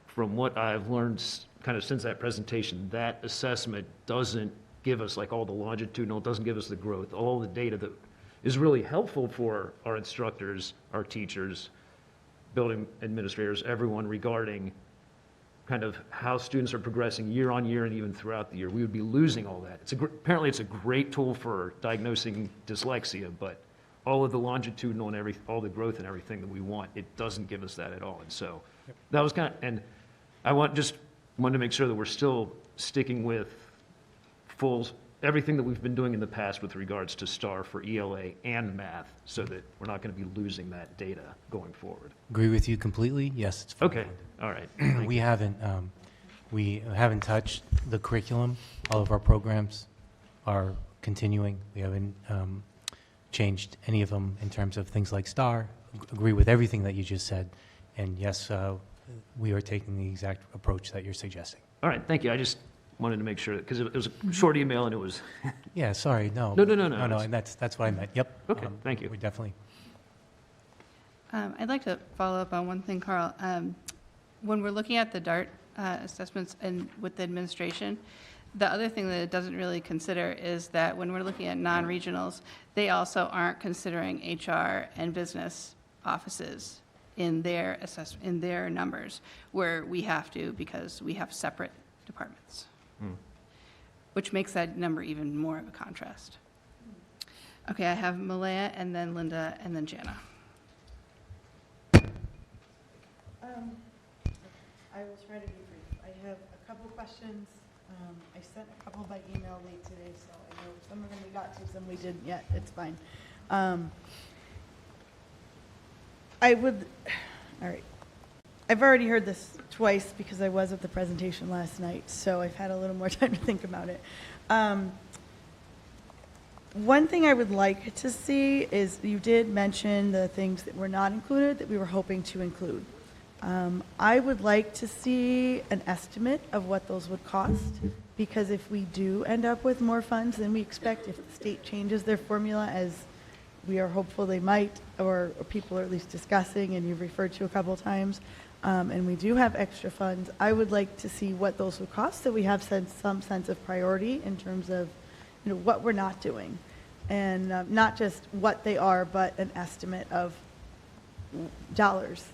from what I've learned kind of since that presentation, that assessment doesn't give us like all the longitudinal, it doesn't give us the growth, all the data that is really helpful for our instructors, our teachers, building administrators, everyone regarding kind of how students are progressing year on year and even throughout the year. We would be losing all that. Apparently it's a great tool for diagnosing dyslexia, but all of the longitudinal and all the growth and everything that we want, it doesn't give us that at all. And so that was and I wanted to make sure that we're still sticking with everything that we've been doing in the past with regards to STAR for ELA and math, so that we're not going to be losing that data going forward. Agree with you completely. Yes, it's fine. Okay, all right. We haven't touched the curriculum. All of our programs are continuing. We haven't changed any of them in terms of things like STAR. Agree with everything that you just said. And yes, we are taking the exact approach that you're suggesting. All right, thank you. I just wanted to make sure, because it was a short email and it was, Yeah, sorry, no. No, and that's what I meant. Yep. Okay, thank you. We definitely. I'd like to follow up on one thing, Carl. When we're looking at the DART assessments and with the administration, the other thing that it doesn't really consider is that when we're looking at non-regionals, they also aren't considering HR and business offices in their in their numbers, where we have to, because we have separate departments, which makes that number even more of a contrast. Okay, I have Malaya, and then Linda, and then Jana. I will try to be brief. I have a couple questions. I sent a couple by email late today, so I know some of them we got to, some we didn't yet. It's fine. All right. I've already heard this twice because I was at the presentation last night, so I've had a little more time to think about it. One thing I would like to see is, you did mention the things that were not included that we were hoping to include. I would like to see an estimate of what those would cost, because if we do end up with more funds than we expect, if the state changes their formula, as we are hopeful they might, or people are at least discussing, and you've referred to a couple times, and we do have extra funds, I would like to see what those would cost, so we have some sense of priority in terms of, what we're not doing. And not just what they are, but an estimate of dollars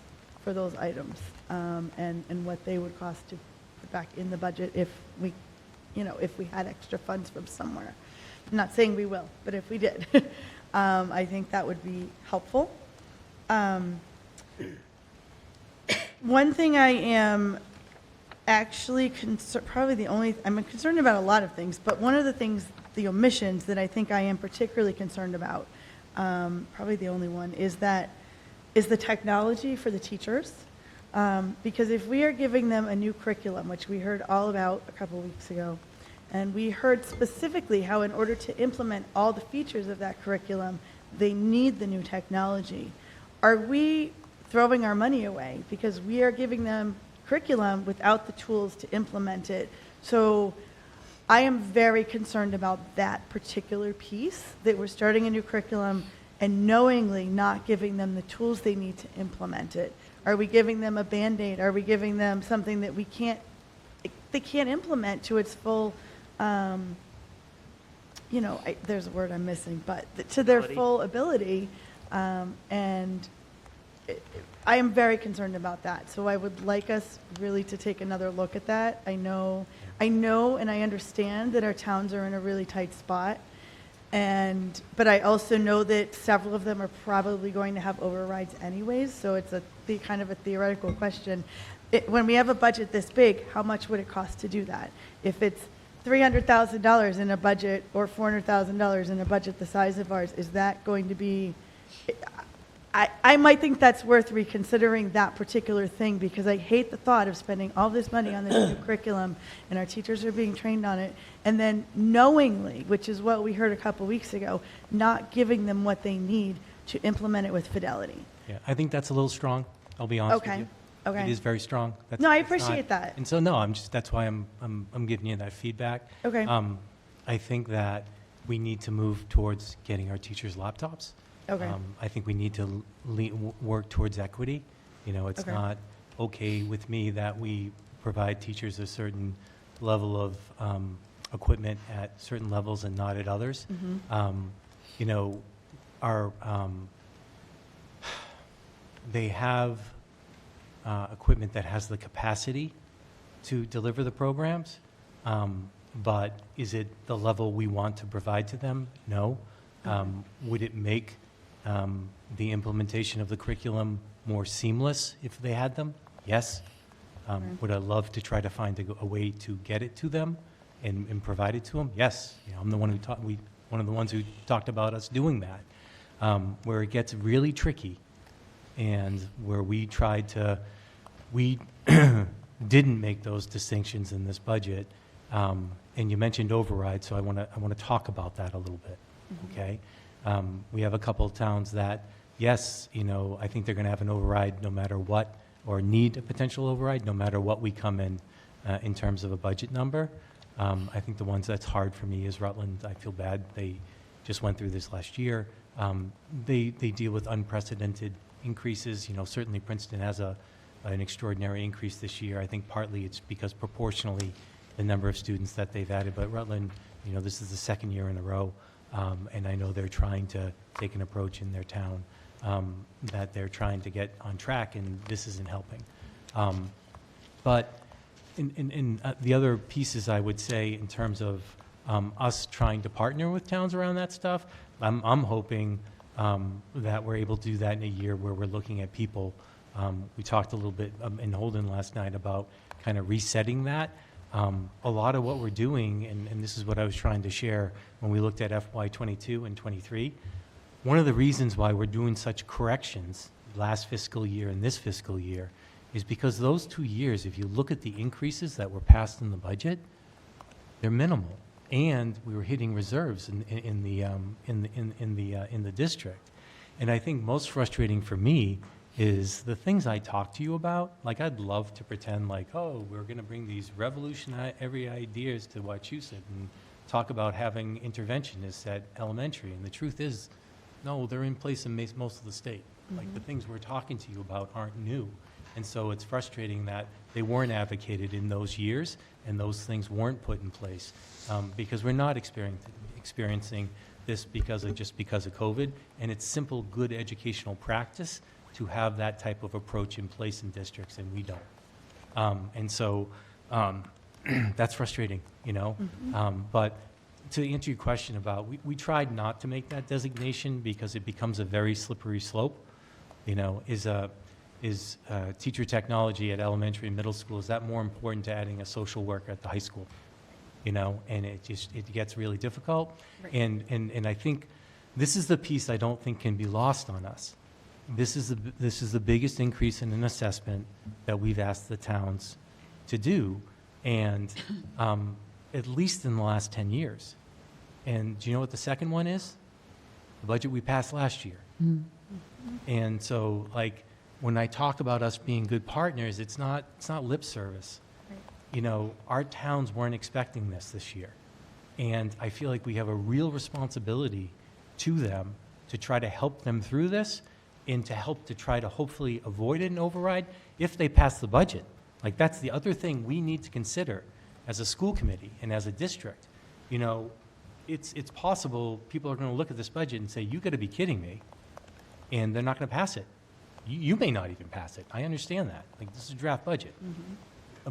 for those items, and what they would cost to put back in the budget if we, if we had extra funds from somewhere. I'm not saying we will, but if we did, I think that would be helpful. One thing I am actually I'm concerned about a lot of things, but one of the things, the omissions that I think I am particularly concerned about, probably the only one, is the technology for the teachers. Because if we are giving them a new curriculum, which we heard all about a couple weeks ago, and we heard specifically how in order to implement all the features of that curriculum, they need the new technology. Are we throwing our money away because we are giving them curriculum without the tools to implement it? So I am very concerned about that particular piece, that we're starting a new curriculum and knowingly not giving them the tools they need to implement it. Are we giving them a Band-Aid? Are we giving them something that they can't implement to its full, there's a word I'm missing, but to their full ability, and I am very concerned about that. So I would like us really to take another look at that. I know and I understand that our towns are in a really tight spot, but I also know that several of them are probably going to have overrides anyways, so it's kind of a theoretical question. When we have a budget this big, how much would it cost to do that? If it's $300,000 in a budget or $400,000 in a budget the size of ours, is that going to be... I might think that's worth reconsidering that particular thing, because I hate the thought of spending all this money on this new curriculum, and our teachers are being trained on it, and then knowingly, which is what we heard a couple weeks ago, not giving them what they need to implement it with fidelity. Yeah, I think that's a little strong. I'll be honest with you. Okay. It is very strong. No, I appreciate that. And so, no, that's why I'm giving you that feedback. Okay. I think that we need to move towards getting our teachers laptops. Okay. I think we need to work towards equity. You know, it's Okay. not okay with me that we provide teachers a certain level of equipment at certain levels and not at others. You know, our, they have equipment that has the capacity to deliver the programs, but is it the level we want to provide to them? No. Would it make the implementation of the curriculum more seamless if they had them? Yes. Would I love to try to find a way to get it to them and provide it to them? Yes. You know, I'm the one who one of the ones who talked about us doing that. Where it gets really tricky and where we tried to, we didn't make those distinctions in this budget. And you mentioned override, so I want to talk about that a little bit. Okay. We have a couple of towns that, yes, you know, I think they're going to have an override no matter what, or need a potential override no matter what we come in terms of a budget number. I think the ones that's hard for me is Rutland. I feel bad. They just went through this last year. They deal with unprecedented increases. You know, certainly Princeton has an extraordinary increase this year. I think partly it's because proportionally the number of students that they've added, but Rutland, you know, this is the second year in a row, and I know they're trying to take an approach in their town that they're trying to get on track, and this isn't helping. But in the other pieces, I would say, in terms of us trying to partner with towns around that stuff, I'm hoping that we're able to do that in a year where we're looking at people. We talked a little bit in Holden last night about kind of resetting that. A lot of what we're doing, and this is what I was trying to share when we looked at FY22 and 23, one of the reasons why we're doing such corrections last fiscal year and this fiscal year is because those 2 years, if you look at the increases that were passed in the budget, they're minimal, and we were hitting reserves in the district. And I think most frustrating for me is the things I talk to you about. Like, I'd love to pretend like, oh, we're going to bring these revolutionary ideas to Wachusett and talk about having interventionists at elementary. And the truth is, no, they're in place in most of the state. Like, the things we're talking to you about aren't new. And so it's frustrating that they weren't advocated in those years and those things weren't put in place because we're not experiencing this just because of COVID. And it's simple, good educational practice to have that type of approach in place in districts, and we don't. And so that's frustrating, you know. But to answer your question about, we tried not to make that designation because it becomes a very slippery slope. You know, is teacher technology at elementary and middle school, is that more important to adding a social worker at the high school? You know, and it gets really difficult. Right. And I think this is the piece I don't think can be lost on us. This is the biggest increase in an assessment that we've asked the towns to do, and at least in the last 10 years. And do you know what the second one is? The budget we passed last year. And so, like, when I talk about us being good partners, it's not lip service. Right. You know, our towns weren't expecting this year. And I feel like we have a real responsibility to them to try to help them through this and to help to try to hopefully avoid an override if they pass the budget. Like, that's the other thing we need to consider as a school committee and as a district. You know, it's possible people are going to look at this budget and say, you got to be kidding me, and they're not going to pass it. You may not even pass it. I understand that. Like, this is a draft budget.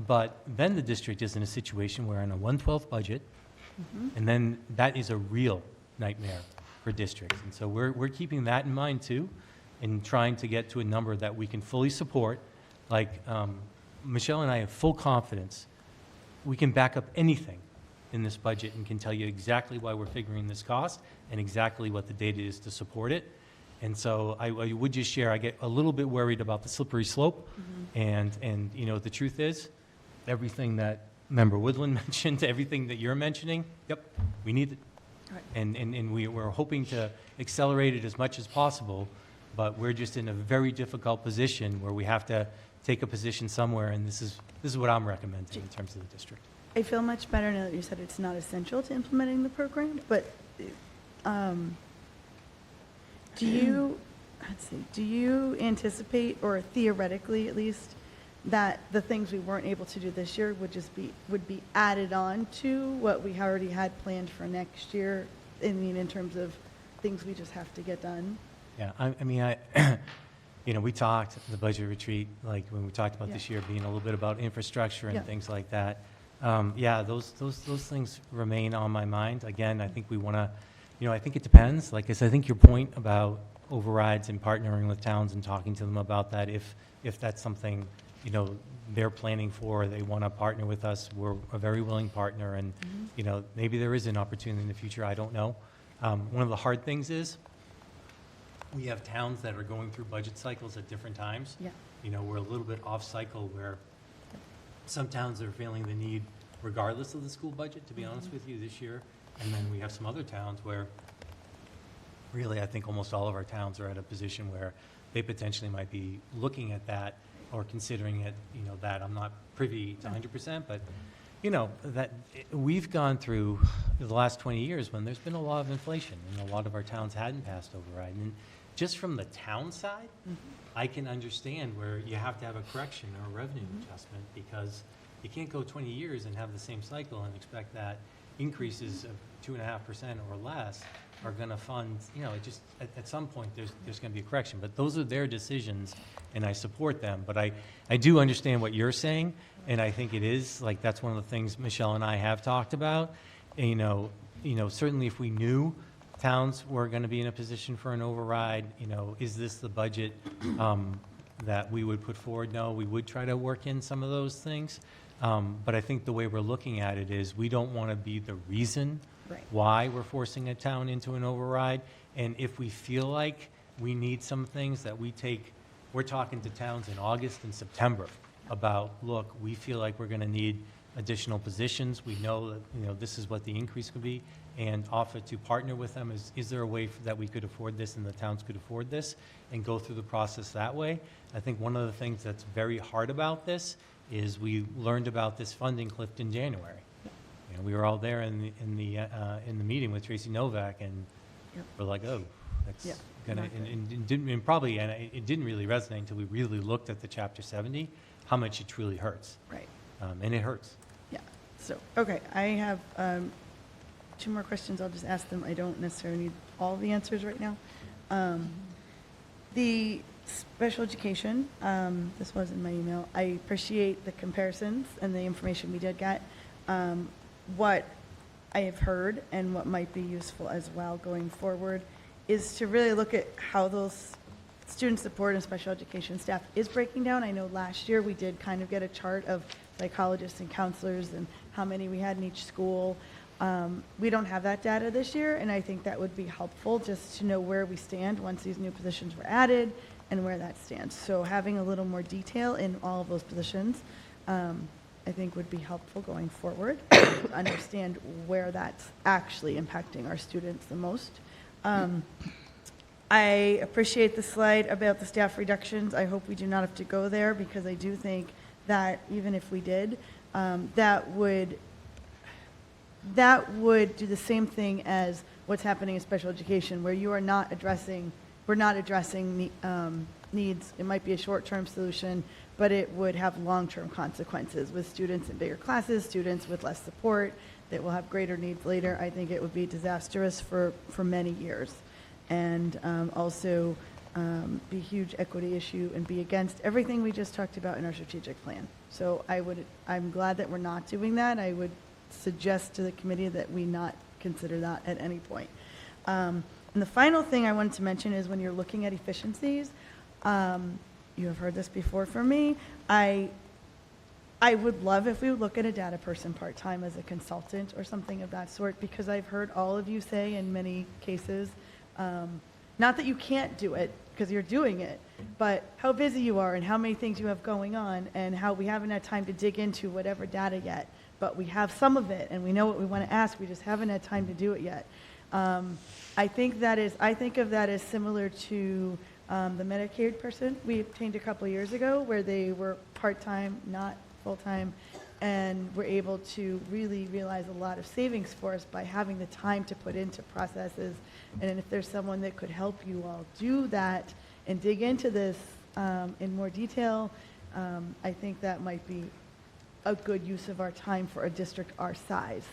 But then the district is in a situation where on a 1/12 budget, and then that is a real nightmare for districts. And so we're keeping that in mind too, and trying to get to a number that we can fully support. Like, Michelle and I have full confidence we can back up anything in this budget and can tell you exactly why we're figuring this cost and exactly what the data is to support it. And so I would just share, I get a little bit worried about the slippery slope. And you know, the truth is, everything that Member Woodland mentioned, everything that you're mentioning, yep, we need it. Right. And we're hoping to accelerate it as much as possible, but we're just in a very difficult position where we have to take a position somewhere, and this is what I'm recommending in terms of the district. I feel much better now that you said it's not essential to implementing the program, but do you, let's see, do you anticipate, or theoretically at least, that the things we weren't able to do this year would be added on to what we already had planned for next year, in terms of things we just have to get done? Yeah, I mean, we talked at the budget retreat, like when we talked about this year being a little bit about infrastructure and Yeah. things like that. Yeah, those things remain on my mind. Again, I think we want to, I think it depends. Like I said, I think your point about overrides and partnering with towns and talking to them about that, if that's something, they're planning for, they want to partner with us, we're a very willing partner, and, maybe there is an opportunity in the future, I don't know. One of the hard things is, we have towns that are going through budget cycles at different times. Yeah. We're a little bit off cycle where some towns are feeling the need regardless of the school budget, to be honest with you, this year. And then we have some other towns where, really, I think almost all of our towns are at a position where they potentially might be looking at that or considering it, that I'm not privy to 100%, but, that we've gone through the last 20 years when there's been a lot of inflation and a lot of our towns hadn't passed override. And just from the town side, I can understand where you have to have a correction or a revenue adjustment, because you can't go 20 years and have the same cycle and expect that increases of 2.5% or less are going to fund, it just, at some point, there's going to be a correction. But those are their decisions, and I support them. But I do understand what you're saying, and I think it is, like, that's one of the things Michelle and I have talked about. And, certainly if we knew towns were going to be in a position for an override, is this the budget that we would put forward? No, we would try to work in some of those things. But I think the way we're looking at it is we don't want to be the reason Right. why we're forcing a town into an override. And if we feel like we need some things that we're talking to towns in August and September about, look, we feel like we're going to need additional positions. We know that, this is what the increase could be, and offer to partner with them. Is there a way that we could afford this and the towns could afford this, and go through the process that way? I think one of the things that's very hard about this is we learned about this funding cliff in January. We were all there in the meeting with Tracy Novak, and Yep. we're like, oh, that's Yeah, gonna, exactly. and it didn't really resonate until we really looked at the Chapter 70, how much it truly hurts. Right. And it hurts. Yeah, so, okay, I have 2 more questions, I'll just ask them, I don't necessarily need all the answers right now. The special education, this was in my email, I appreciate the comparisons and the information we did get. What I have heard, and what might be useful as well going forward, is to really look at how those student support and special education staff is breaking down. I know last year we did kind of get a chart of psychologists and counselors and how many we had in each school. We don't have that data this year, and I think that would be helpful just to know where we stand once these new positions were added and where that stands. So having a little more detail in all of those positions, I think would be helpful going forward to understand where that's actually impacting our students the most. I appreciate the slide about the staff reductions. I hope we do not have to go there, because I do think that even if we did, that would do the same thing as what's happening in special education, where we're not addressing needs. It might be a short-term solution, but it would have long-term consequences with students in bigger classes, students with less support that will have greater needs later. I think it would be disastrous for many years, and also be a huge equity issue and be against everything we just talked about in our strategic plan. So I'm glad that we're not doing that. I would suggest to the committee that we not consider that at any point. And the final thing I wanted to mention is when you're looking at efficiencies, you have heard this before from me, I would love if we would look at a data person part-time as a consultant or something of that sort, because I've heard all of you say in many cases, not that you can't do it, because you're doing it, but how busy you are and how many things you have going on, and how we haven't had time to dig into whatever data yet, but we have some of it and we know what we want to ask, we just haven't had time to do it yet. I think of that as similar to the Medicaid person we obtained a couple years ago, where they were part-time, not full-time, and we're able to really realize a lot of savings for us by having the time to put into processes. And if there's someone that could help you all do that and dig into this in more detail, I think that might be a good use of our time for a district our size.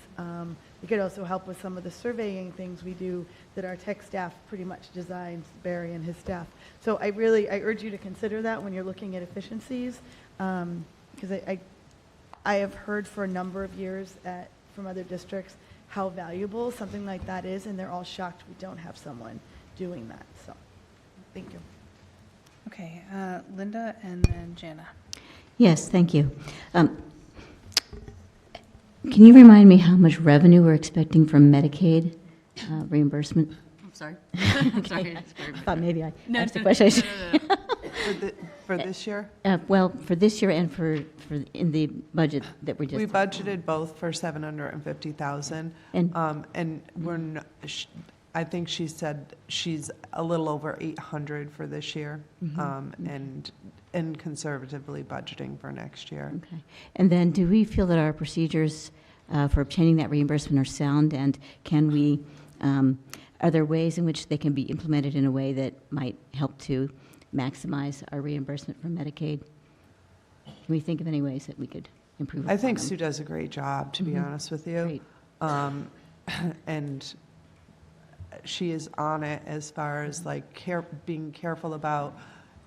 It could also help with some of the surveying things we do that our tech staff pretty much designs, Barry and his staff. So I urge you to consider that when you're looking at efficiencies, because I have heard for a number of years from other districts how valuable something like that is, and they're all shocked we don't have someone doing that. So, thank you. Okay, Linda and then Jana. Yes, thank you. Can you remind me how much revenue we're expecting from Medicaid reimbursement? I'm sorry. I'm sorry. I thought maybe I asked the question. For this year? Well, for this year and for in the budget that we just. We budgeted both for 750,000. And I think she said she's a little over 800 for this year, and conservatively budgeting for next year. Okay. And then do we feel that our procedures for obtaining that reimbursement are sound, and can we, are there ways in which they can be implemented in a way that might help to maximize our reimbursement from Medicaid? Can we think of any ways that we could improve? I think upon them? Sue does a great job, to be honest with you. Great. And she is on it as far as like being careful about,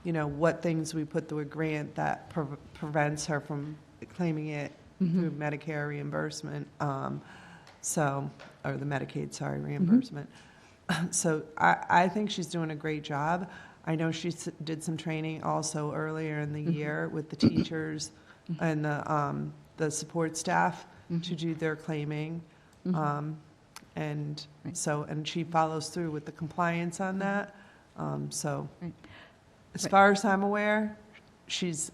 what things we put through a grant that prevents her from claiming it through Medicare reimbursement. Or the Medicaid, reimbursement. So I think she's doing a great job. I know she did some training also earlier in the year with the teachers and the support staff to do their claiming. And she follows through with the compliance on that. As far as I'm aware, she's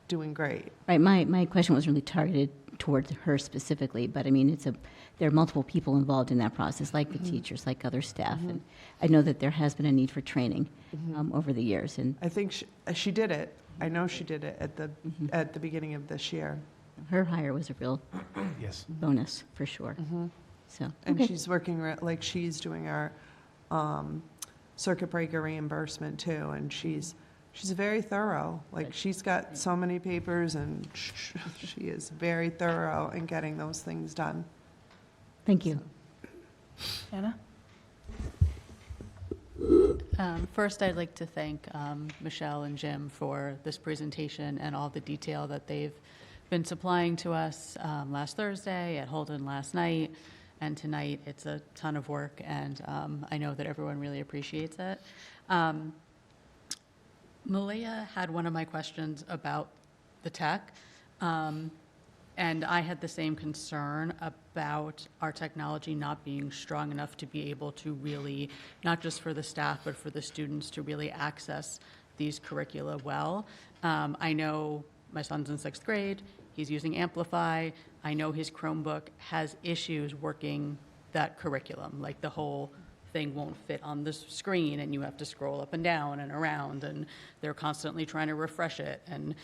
doing great. Right. My question was really targeted towards her specifically, but I mean, there are multiple people involved in that process, like the teachers, like other staff, and I know that there has been a need for training over the years. And I think she did it. I know she did it at the beginning of this year. her hire was a real Yes. bonus for sure. So And okay. she's working, she's doing our circuit breaker reimbursement too, and she's very thorough. She's got so many papers, and she is very thorough in getting those things done. Thank you. Anna? First, I'd like to thank Michelle and Jim for this presentation and all the detail that they've been supplying to us last Thursday, at Holden last night, and tonight. It's a ton of work, and I know that everyone really appreciates it. Malia had one of my questions about the tech, and I had the same concern about our technology not being strong enough to be able to really, not just for the staff, but for the students to really access these curricula well. I know my son's in 6th grade, he's using Amplify. I know his Chromebook has issues working that curriculum, like the whole thing won't fit on the screen and you have to scroll up and down and around, and they're constantly trying to refresh it. And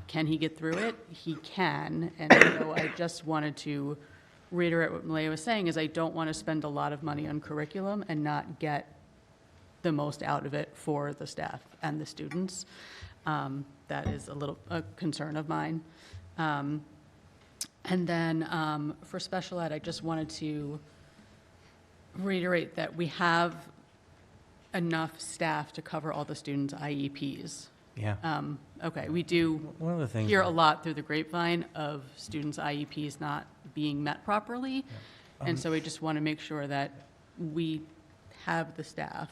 can he get through it? He can. And so I just wanted to reiterate what Malia was saying, is I don't want to spend a lot of money on curriculum and not get the most out of it for the staff and the students. That is a concern of mine. And then for special ed, I just wanted to reiterate that we have enough staff to cover all the students' IEPs. Yeah. Okay, we do One of the things hear that- a lot through the grapevine of students' IEPs not being met properly. And so we just want to make sure that we have the staff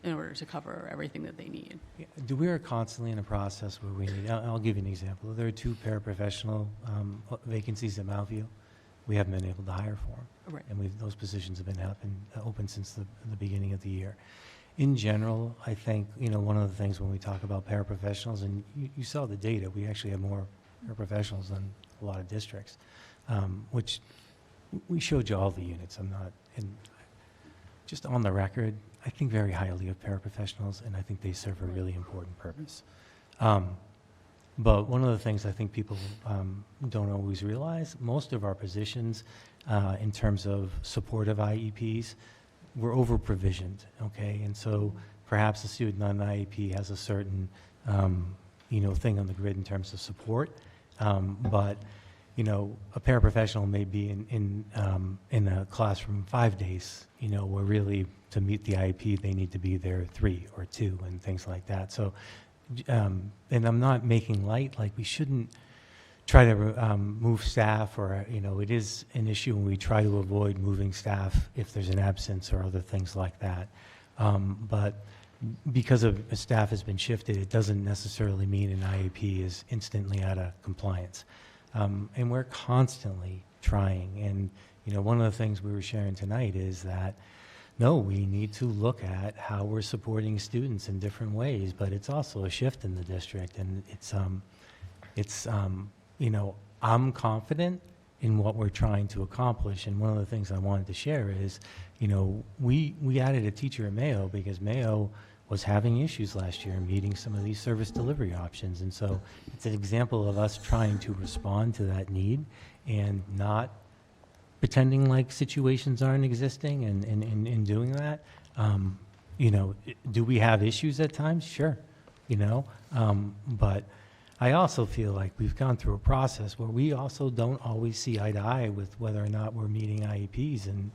in order to cover everything that they need. Yeah, we are constantly in a process where we need, I'll give you an example. There are 2 paraprofessional vacancies at Mount View. We haven't been able to hire for them. Right. And those positions have been open since the beginning of the year. In general, I think, one of the things when we talk about paraprofessionals, and you saw the data, we actually have more paraprofessionals than a lot of districts, which we showed you all the units. I'm not, and just on the record, I think very highly of paraprofessionals, and I think they serve a really important purpose. But one of the things I think people don't always realize, most of our positions in terms of supportive IEPs, we're over-provisioned, okay? And so perhaps a student on an IEP has a certain, thing on the grid in terms of support, but a paraprofessional may be in a classroom 5 days, where really to meet the IEP, they need to be there 3 or 2 and things like that. So, and I'm not making light, like we shouldn't try to move staff or, it is an issue and we try to avoid moving staff if there's an absence or other things like that. But because a staff has been shifted, it doesn't necessarily mean an IEP is instantly out of compliance. And we're constantly trying. And, one of the things we were sharing tonight is that, no, we need to look at how we're supporting students in different ways, but it's also a shift in the district. And I'm confident in what we're trying to accomplish. And one of the things I wanted to share is, we added a teacher at Mayo because Mayo was having issues last year meeting some of these service delivery options. And so it's an example of us trying to respond to that need and not pretending like situations aren't existing and in doing that. Do we have issues at times? Sure, but I also feel like we've gone through a process where we also don't always see eye to eye with whether or not we're meeting IEPs. And,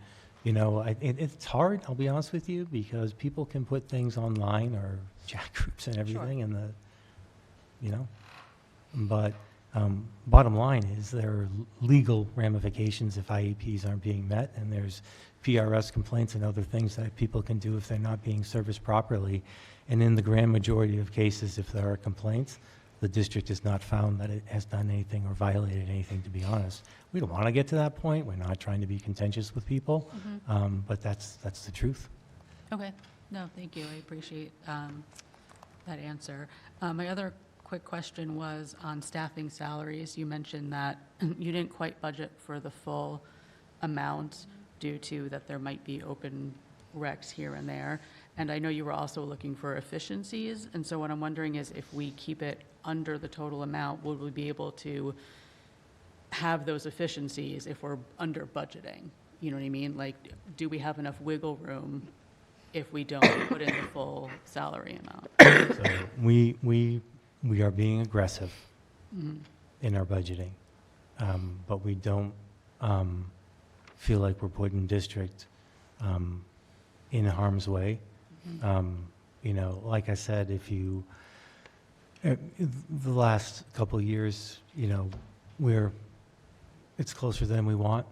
it's hard, I'll be honest with you, because people can put things online or chat groups and everything but bottom line is there are legal ramifications if IEPs aren't being met, and there's PRS complaints and other things that people can do if they're not being serviced properly. And in the grand majority of cases, if there are complaints, the district has not found that it has done anything or violated anything, to be honest. We don't want to get to that point. We're not trying to be contentious with people, but that's the truth. Okay. No, thank you. I appreciate that answer. My other quick question was on staffing salaries. You mentioned that you didn't quite budget for the full amount due to that there might be open recs here and there. And I know you were also looking for efficiencies. And so what I'm wondering is if we keep it under the total amount, will we be able to have those efficiencies if we're under budgeting? You know what I mean? Like, do we have enough wiggle room if we don't put in the full salary amount? So we are being aggressive in our budgeting, but we don't feel like we're putting district in harm's way. Like I said, if you, the last couple of years, it's closer than we want.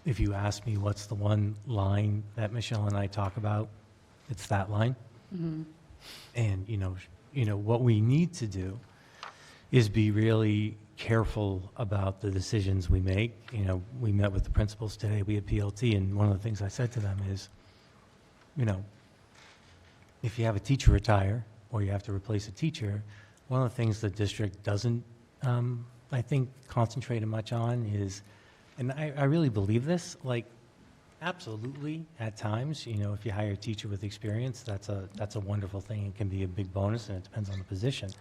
If you ask me what's the one line that Michelle and I talk about, it's that line. And, what we need to do is be really careful about the decisions we make. We met with the principals today, we had PLT, and one of the things I said to them is, if you have a teacher retire or you have to replace a teacher, one of the things the district doesn't, I think, concentrate much on is, and I really believe this, like, absolutely, at times, if you hire a teacher with experience, that's a wonderful thing. It can be a big bonus, and it depends on the position.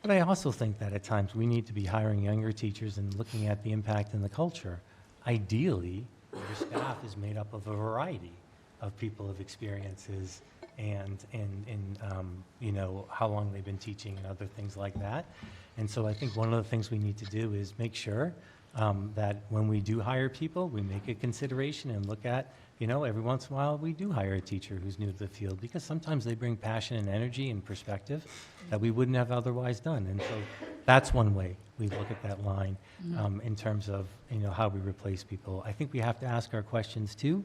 But I also think that at times we need to be hiring younger teachers and looking at the impact in the culture. Ideally, your staff is made up of a variety of people of experiences and how long they've been teaching and other things like that. And so I think one of the things we need to do is make sure that when we do hire people, we make a consideration and look at, every once in a while we do hire a teacher who's new to the field, because sometimes they bring passion and energy and perspective that we wouldn't have otherwise done. And so that's one way we look at that line in terms of, how we replace people. I think we have to ask our questions too,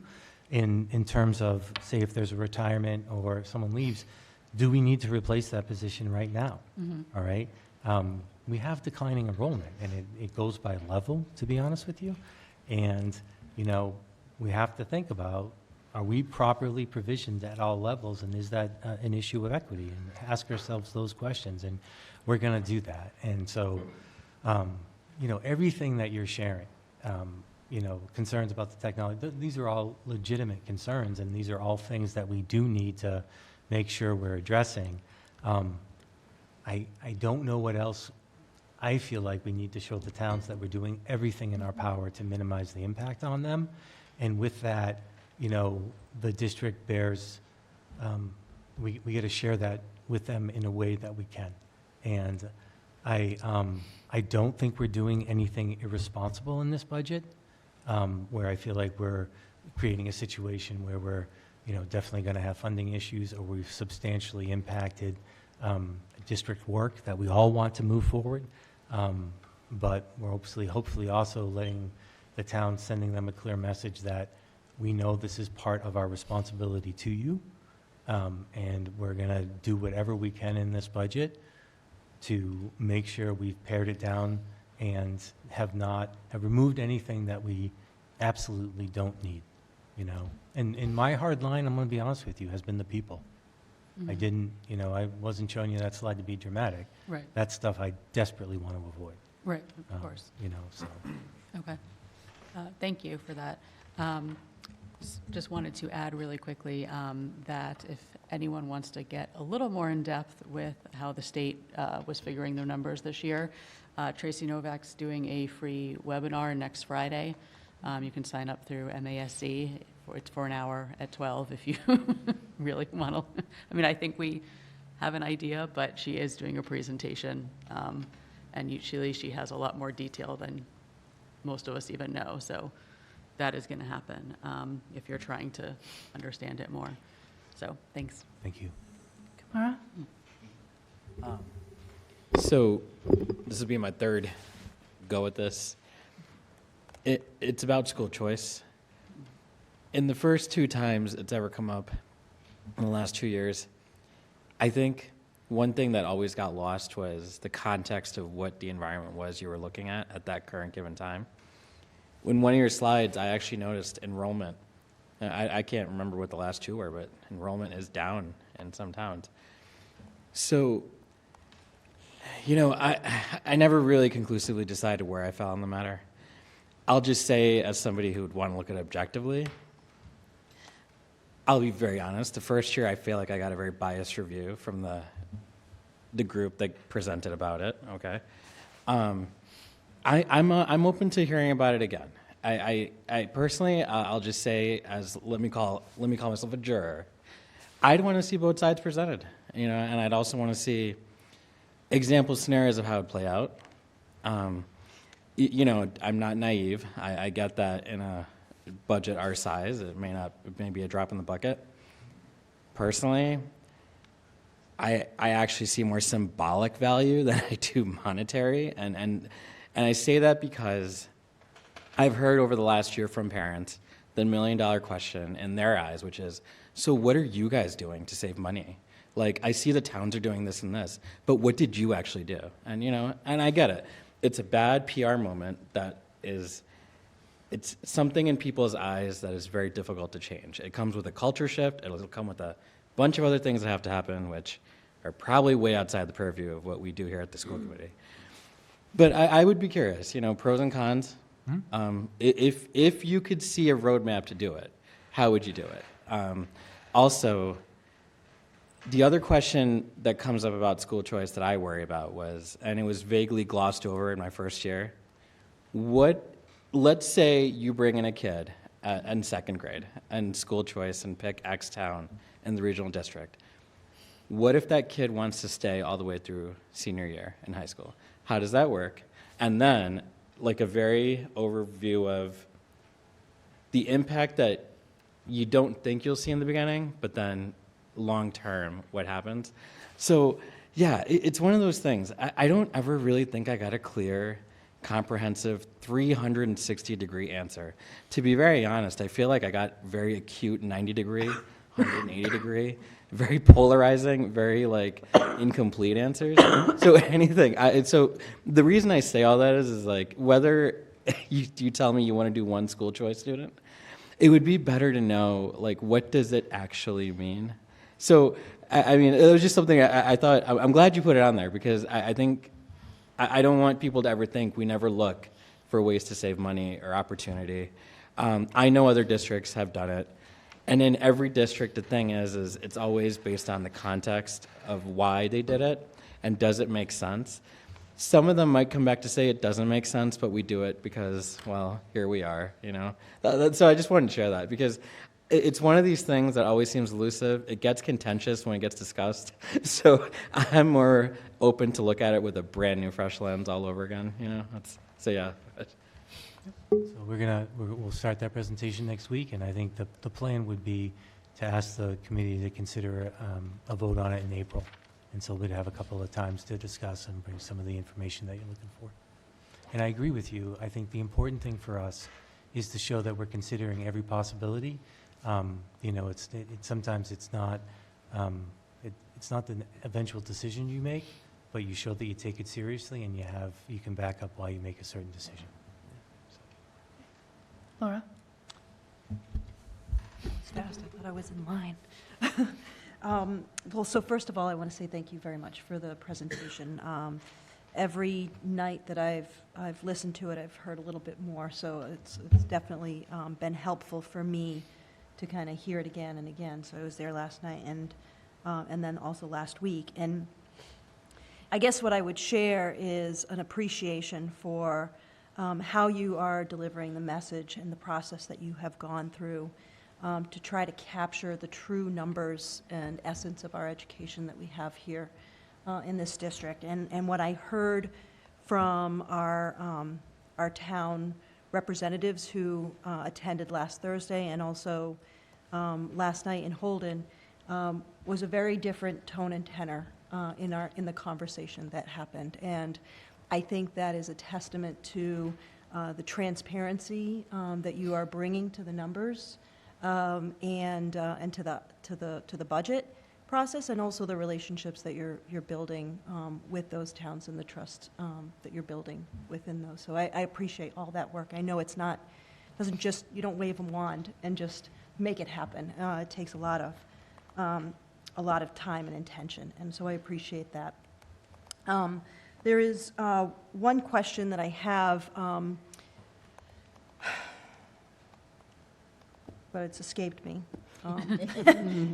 in terms of, say, if there's a retirement or if someone leaves, do we need to replace that position right now? All right? We have declining enrollment, and it goes by level, to be honest with you. And, we have to think about, are we properly provisioned at all levels, and is that an issue of equity? And ask ourselves those questions, and we're going to do that. And so, everything that you're sharing, concerns about the technology, these are all legitimate concerns, and these are all things that we do need to make sure we're addressing. I don't know what else I feel like we need to show the towns that we're doing everything in our power to minimize the impact on them. And with that, you know, the district bears, we got to share that with them in a way that we can. And I don't think we're doing anything irresponsible in this budget, where I feel like we're creating a situation where we're, you know, definitely going to have funding issues, or we've substantially impacted district work that we all want to move forward. But we're hopefully also letting the town, sending them a clear message that we know this is part of our responsibility to you, and we're going to do whatever we can in this budget to make sure we've pared it down and have removed anything that we absolutely don't need, you know. And in my hard line, I'm going to be honest with you, has been the people. I didn't, you know, I wasn't showing you that slide to be dramatic. Right, That's stuff I desperately want to avoid. right, of course. You know, so. Okay. Thank you for that. Just wanted to add really quickly that if anyone wants to get a little more in-depth with how the state was figuring their numbers this year, Tracy Novak's doing a free webinar next Friday. You can sign up through MASC. It's for an hour at 12 if you really want to. I mean, I think we have an idea, but she is doing a presentation, and usually she has a lot more detail than most of us even know. So that is going to happen if you're trying to understand it more. So thanks. Thank you. Kamara? So this will be my third go at this. It's about school choice. In the first 2 times it's ever come up in the last 2 years, I think one thing that always got lost was the context of what the environment was you were looking at that current given time. In one of your slides, I actually noticed enrollment. I can't remember what the last 2 were, but enrollment is down in some towns. So, you know, I never really conclusively decided where I fell on the matter. I'll just say, as somebody who would want to look at it objectively, I'll be very honest. The first year, I feel like I got a very biased review from the group that presented about it. Okay, I'm open to hearing about it again. I personally, I'll just say, as let me call myself a juror, I'd want to see both sides presented. You know, and I'd also want to see example scenarios of how it would play out. You know, I'm not naive. I get that in a budget our size, it may be a drop in the bucket. Personally, I actually see more symbolic value than I do monetary, and I say that because I've heard over the last year from parents the $1 million question in their eyes, which is, so what are you guys doing to save money? Like, I see the towns are doing this and this, but what did you actually do? And, you know, and I get it. It's a bad PR moment that is, it's something in people's eyes that is very difficult to change. It comes with a culture shift. It'll come with a bunch of other things that have to happen, which are probably way outside the purview of what we do here at the school committee. But I would be curious, you know, pros and cons. If you could see a roadmap to do it, how would you do it? Also, the other question that comes up about school choice that I worry about was, and it was vaguely glossed over in my first year, let's say you bring in a kid in second grade and school choice and pick X town in the regional district. What if that kid wants to stay all the way through senior year in high school? How does that work? And then, like a very overview of the impact that you don't think you'll see in the beginning, but then long term, what happens. So yeah, it's one of those things. I don't ever really think I got a clear, comprehensive 360-degree answer. To be very honest, I feel like I got very acute 90-degree, 180-degree, very polarizing, very like incomplete answers. So anything. So the reason I say all that is like whether you tell me you want to do one school choice student, it would be better to know like what does it actually mean. So, I mean, it was just something I thought, I'm glad you put it on there because I think, I don't want people to ever think we never look for ways to save money or opportunity. I know other districts have done it. And in every district, the thing is it's always based on the context of why they did it. and does it make sense? Some of them might come back to say it doesn't make sense, but we do it because, well, here we are, you know? So I just wanted to share that, because it's one of these things that always seems elusive. It gets contentious when it gets discussed. So I'm more open to look at it with a brand new, fresh lens all over again, you know? So yeah. So we'll start that presentation next week, and I think the plan would be to ask the committee to consider a vote on it in April. And so we'd have a couple of times to discuss and bring some of the information that you're looking for. And I agree with you. I think the important thing for us is to show that we're considering every possibility. You know, sometimes it's not the eventual decision you make, but you show that you take it seriously and you can back up why you make a certain decision. Laura? Fast, I thought I was in line. Well, so first of all, I want to say thank you very much for the presentation. Every night that I've listened to it, I've heard a little bit more, so it's definitely been helpful for me to kind of hear it again and again. So I was there last night and then also last week. And I guess what I would share is an appreciation for how you are delivering the message and the process that you have gone through to try to capture the true numbers and essence of our education that we have here in this district. And what I heard from our town representatives who attended last Thursday and also last night in Holden was a very different tone and tenor in the conversation that happened. And I think that is a testament to the transparency that you are bringing to the numbers and to the budget process, and also the relationships that you're building with those towns and the trust that you're building within those. So I appreciate all that work. I know you don't wave a wand and just make it happen. It takes a lot of time and intention, and so I appreciate that. There is one question that I have, but it's escaped me,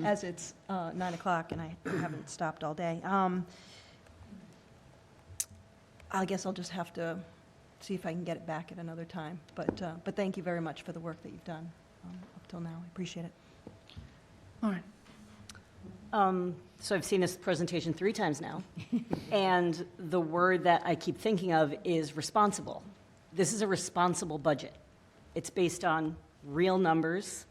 as it's 9 o'clock and I haven't stopped all day. I guess I'll just have to see if I can get it back at another time. But thank you very much for the work that you've done up till now. I appreciate it. Lauren? So I've seen this presentation 3 times now, and the word that I keep thinking of is responsible. This is a responsible budget. It's based on real numbers.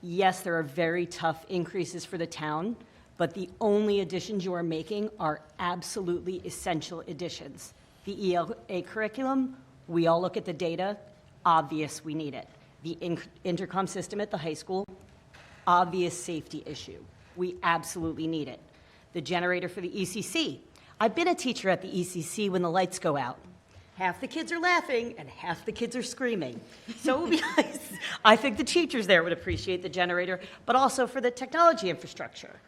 Yes, there are very tough increases for the town, but the only additions you are making are absolutely essential additions. The ELA curriculum, we all look at the data, obvious we need it. The intercom system at the high school, obvious safety issue. We absolutely need it. The generator for the ECC. I've been a teacher at the ECC when the lights go out. Half the kids are laughing and half the kids are screaming. So it would be nice. I think the teachers there would appreciate the generator, but also for the technology infrastructure.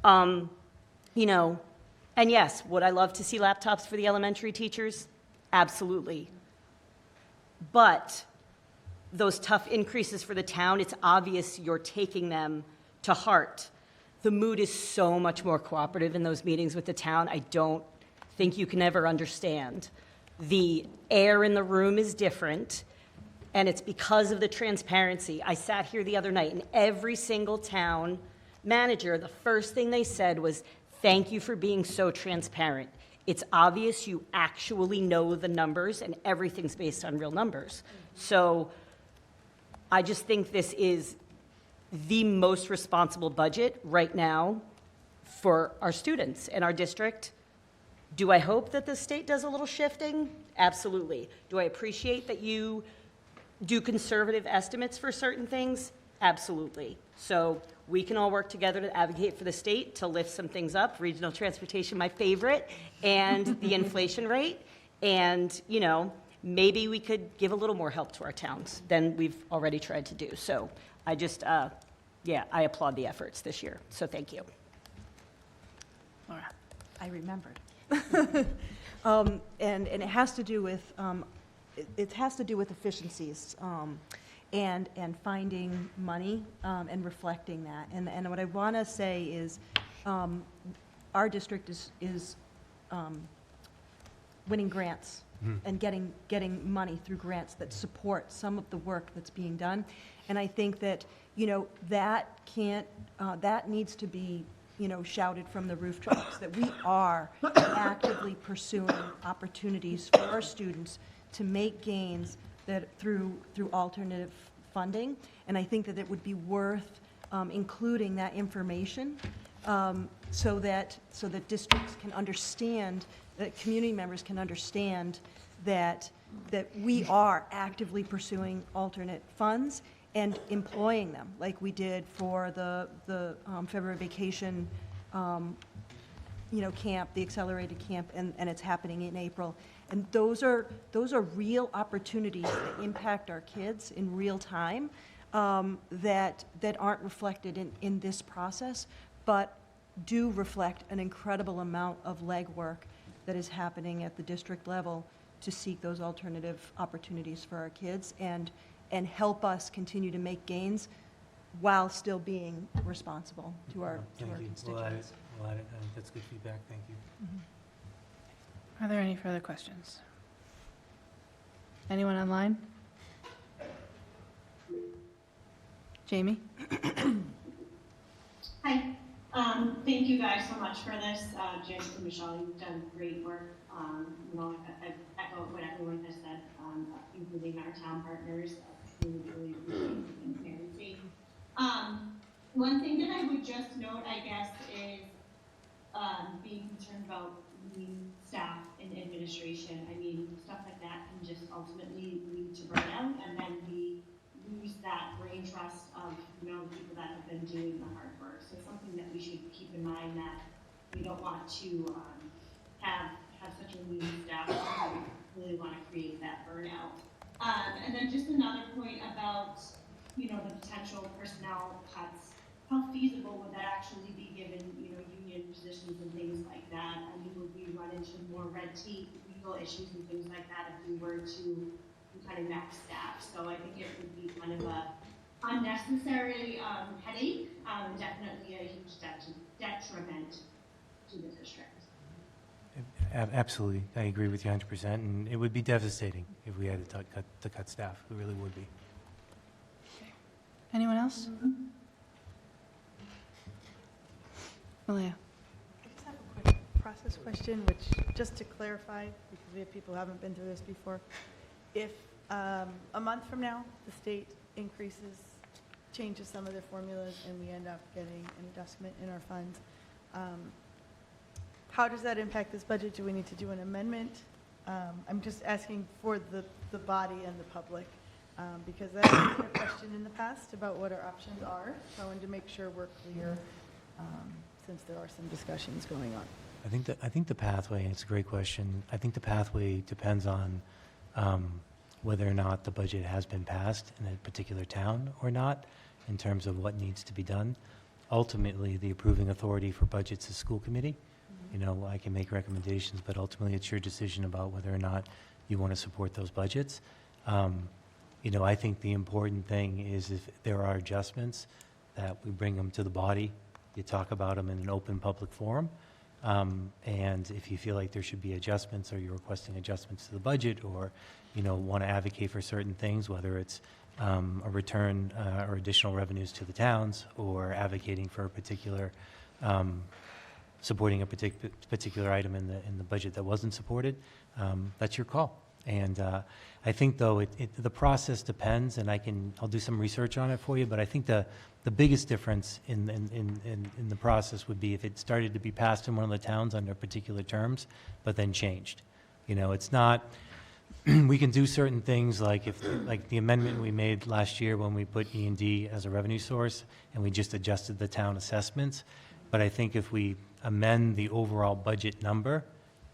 You know, and yes, would I love to see laptops for the elementary teachers? Absolutely. But those tough increases for the town, it's obvious you're taking them to heart. The mood is so much more cooperative in those meetings with the town. I don't think you can ever understand. The air in the room is different, and it's because of the transparency. I sat here the other night, and every single town manager, the first thing they said was, "Thank you for being so transparent. It's obvious you actually know the numbers, and everything's based on real numbers." So I just think this is the most responsible budget right now for our students and our district. Do I hope that the state does a little shifting? Absolutely. Do I appreciate that you do conservative estimates for certain things? Absolutely. So we can all work together to advocate for the state to lift some things up, regional transportation, my favorite, and the inflation rate. And, you know, maybe we could give a little more help to our towns than we've already tried to do. So I just, yeah, I applaud the efforts this year. So thank you. Laura? I remembered. And it has to do with efficiencies and finding money and reflecting that. And what I want to say is our district is winning grants and getting money through grants that support some of the work that's being done. And I think that, that that needs to be, shouted from the rooftops, that we are actively pursuing opportunities for our students to make gains that through alternative funding. And I think that it would be worth including that information so that districts can understand, that community members can understand that we are actively pursuing alternate funds and employing them, like we did for the February vacation, camp, the accelerated camp, and it's happening in April. And those are real opportunities that impact our kids in real time, that aren't reflected in this process, but do reflect an incredible amount of legwork that is happening at the district level to seek those alternative opportunities for our kids and help us continue to make gains while still being responsible to our constituents. We'll add it. I think that's good feedback. Thank you. Are there any further questions? Anyone online? Jamie? Hi. Thank you guys so much for this. James and Michelle, you've done great work. I echo what everyone has said, including our town partners. Really appreciate the transparency. One thing that I would just note, I guess, is being concerned about lean staff in administration. I mean, stuff like that can just ultimately lead to burnout, and then we lose that brain trust of the people that have been doing the hard work. So it's something that we should keep in mind, that we don't want to have such a lean staff. We really want to create that burnout. And then just another point about the potential personnel cuts. How feasible would that actually be, given union positions and things like that? I mean, would we run into more red tape, legal issues and things like that if we were to kind of max staff? So I think it would be kind of a unnecessary headache, and definitely a huge detriment to the district. Absolutely. I agree with you 100%, and it would be devastating if we had to cut staff. It really would be. Anyone else? Malia? I just have a quick process question, which, just to clarify, because we have people who haven't been through this before. If a month from now, the state changes some of their formulas, and we end up getting an adjustment in our funds, how does that impact this budget? Do we need to do an amendment? I'm just asking for the body and the public, because that's been a question in the past about what our options are. So I wanted to make sure we're clear, since there are some discussions going on. I think the pathway, and it's a great question, I think the pathway depends on whether or not the budget has been passed in a particular town or not, in terms of what needs to be done. Ultimately, the approving authority for budgets is school committee. I can make recommendations, but ultimately it's your decision about whether or not you want to support those budgets. I think the important thing is, if there are adjustments, that we bring them to the body. You talk about them in an open public forum. And if you feel like there should be adjustments, or you're requesting adjustments to the budget, or want to advocate for certain things, whether it's a return or additional revenues to the towns, or advocating for a particular supporting a particular item in the budget that wasn't supported, that's your call. And I think, though, the process depends, and I'll do some research on it for you, but I think the biggest difference in the process would be if it started to be passed in one of the towns under particular terms, but then changed. It's not, we can do certain things, like the amendment we made last year when we put E&D as a revenue source, and we just adjusted the town assessments. But I think if we amend the overall budget number,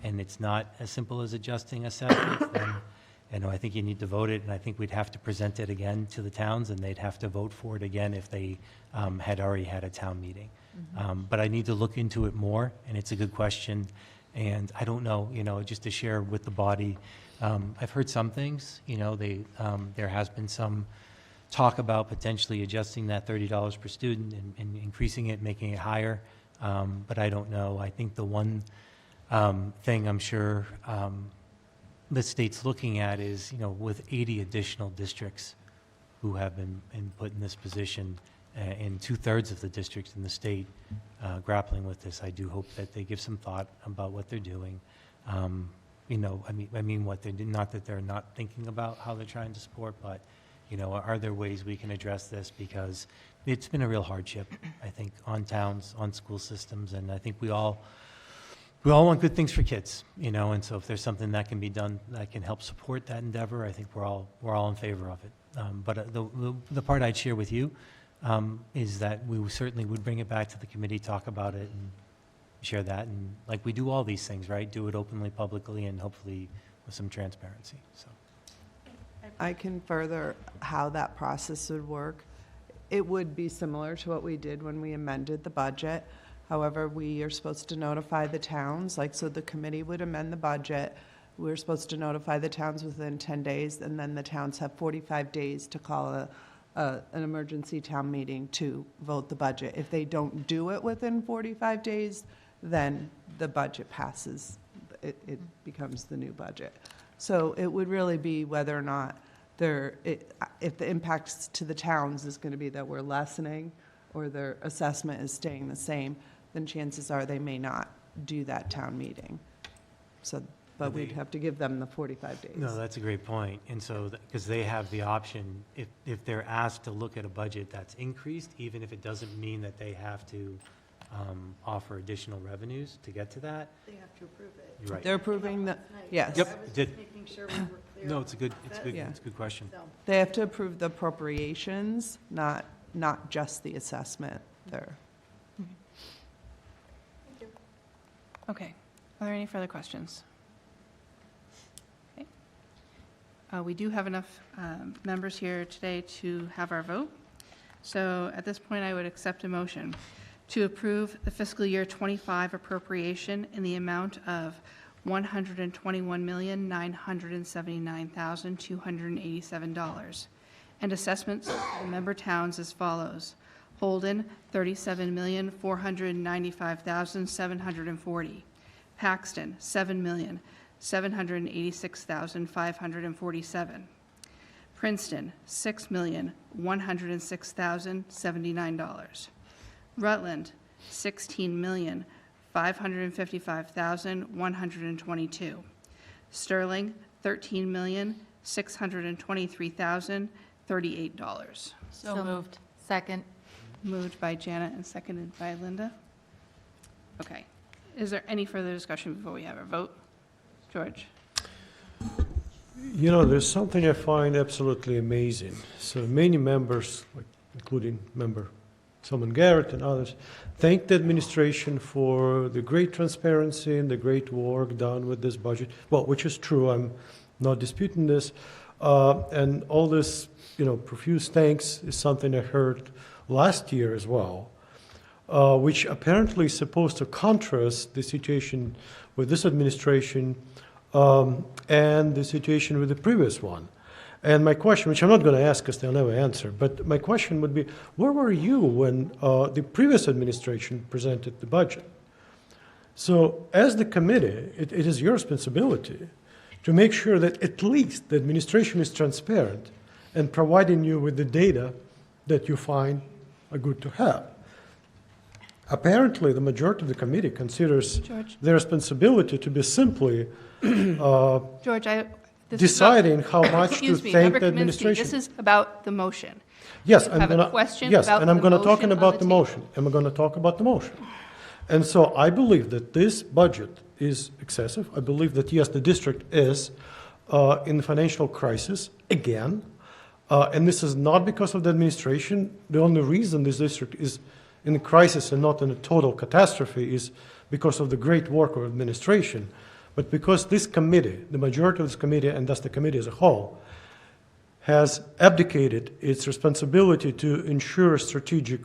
and it's not as simple as adjusting assessments, then I think you need to vote it, and I think we'd have to present it again to the towns, and they'd have to vote for it again if they had already had a town meeting. But I need to look into it more, and it's a good question, and I don't know, just to share with the body, I've heard some things, there has been some talk about potentially adjusting that $30 per student and increasing it, making it higher. but I don't know. I think the one thing I'm sure the state's looking at is, with 80 additional districts who have been put in this position, and 2/3 of the districts in the state grappling with this, I do hope that they give some thought about what they're doing. I mean, what they're not that they're not thinking about how they're trying to support, but are there ways we can address this, because it's been a real hardship, I think, on towns, on school systems, and I think we all want good things for kids, and so if there's something that can be done that can help support that endeavor, I think we're all in favor of it. But the part I'd share with you is that we certainly would bring it back to the committee, talk about it, and share that, and like we do all these things, right? Do it openly, publicly, and hopefully with some transparency. So I can further how that process would work. It would be similar to what we did when we amended the budget. However, we are supposed to notify the towns, so the committee would amend the budget. We're supposed to notify the towns within 10 days, and then the towns have 45 days to call an emergency town meeting to vote the budget. If they don't do it within 45 days, then the budget passes. It becomes the new budget. So it would really be whether or not if the impacts to the towns is going to be that we're lessening or their assessment is staying the same, then chances are they may not do that town meeting. So, but we'd have to give them the 45 days. no, that's a great point. And so, because they have the option, if they're asked to look at a budget that's increased, even if it doesn't mean that they have to offer additional revenues to get to that. They have to approve it. You're right. They're approving the, yes. Yep, I was it did. just making sure we were clear. No, it's a good Yeah. question. So, They have to approve the appropriations, not just the assessment there. Okay. Are there any further questions? Okay. We do have enough members here today to have our vote. So at this point, I would accept a motion to approve the fiscal year 25 appropriation in the amount of $121,979,287, and assessments to the member towns as follows: Holden, $37,495,740; Paxton, $7,786,547; Princeton, $6,106,079; Rutland, $16,555,122; Sterling, $13,623,038. So moved. Second. Moved by Janet and seconded by Linda. Okay. Is there any further discussion before we have our vote? George? There's something I find absolutely amazing. So many members, including member Solomon Garrett and others, thank the administration for the great transparency and the great work done with this budget. Well, which is true. I'm not disputing this. And all this, profuse thanks is something I heard last year as well, which apparently is supposed to contrast the situation with this administration and the situation with the previous one. And my question, which I'm not going to ask because they'll never answer, but my question would be, where were you when the previous administration presented the budget? So as the committee, it is your responsibility to make sure that at least the administration is transparent and providing you with the data that you find are good to have. Apparently, the majority of the committee considers their responsibility to be simply George, deciding how much to thank the administration. This is about the motion. Yes, You I'm have a gonna, question yes, about and I'm the going to talk motion on about the the table. motion. And we're going to talk about the motion. And so I believe that this budget is excessive. I believe that, yes, the district is in financial crisis again. And this is not because of the administration. The only reason this district is in a crisis and not in a total catastrophe is because of the great work of administration. But because this committee, the majority of this committee, and thus the committee as a whole, has abdicated its responsibility to ensure strategic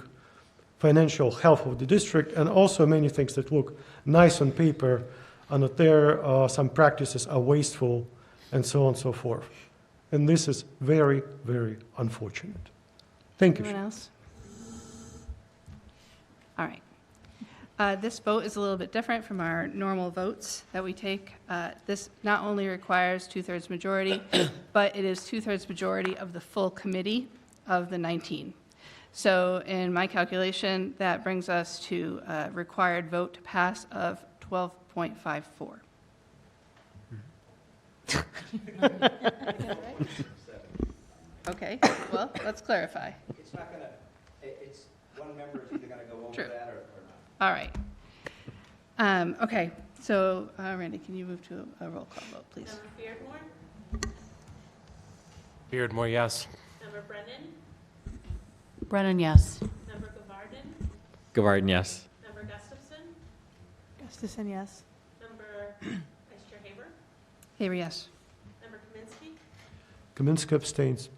financial health of the district, and also many things that look nice on paper are not there. Some practices are wasteful, and so on and so forth. And this is very, very unfortunate. Thank you. Anyone else? All right. This vote is a little bit different from our normal votes that we take. This not only requires 2/3 majority, but it is 2/3 majority of the full committee of the 19. So in my calculation, that brings us to a required vote to pass of 12.54. Okay, well, let's clarify. It's not gonna, it's, one member is either gonna go over True. that or not. All right. Okay, so Randy, can you move to a roll call vote, please? Member Beardmore, Beardmore, yes. Member Brennan, Brennan, yes. Member Gavarden, Gavarden, yes. Member Gustafson, Gustafson, yes. Member Vice Chair Haber, Haber, yes. Member Kaminsky, Kaminsky abstains.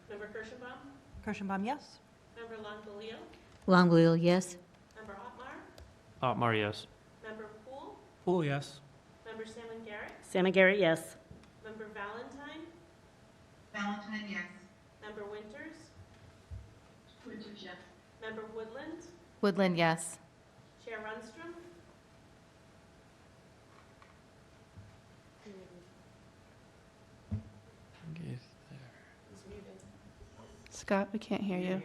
Member Kirschenbaum, Kirschenbaum, yes. Member Longbelio, Longley, yes. Member Otmar, Otmar, yes. Member Poole, Poole, yes. Member Salmon Garrett, Salmon Garrett, yes. Member Valentine, Valentine, yes. Member Winters, yes. Member Woodland, Woodland, yes. Chair Runstrom, Scott, we can't hear you.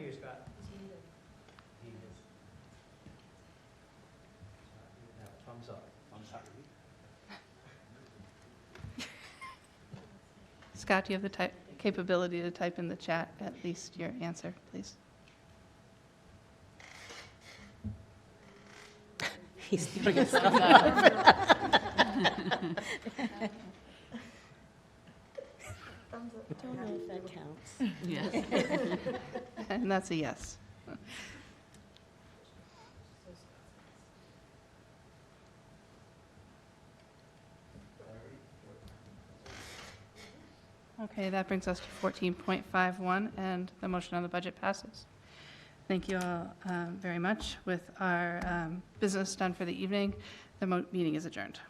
Thumbs up, thumbs up. Scott, do you have the capability to type in the chat at least your answer, please? He's doing his stuff. Don't know if that counts. Yes. And that's a yes. Okay, that brings us to 14.51, and the motion on the budget passes. Thank you all very much. With our business done for the evening, the meeting is adjourned.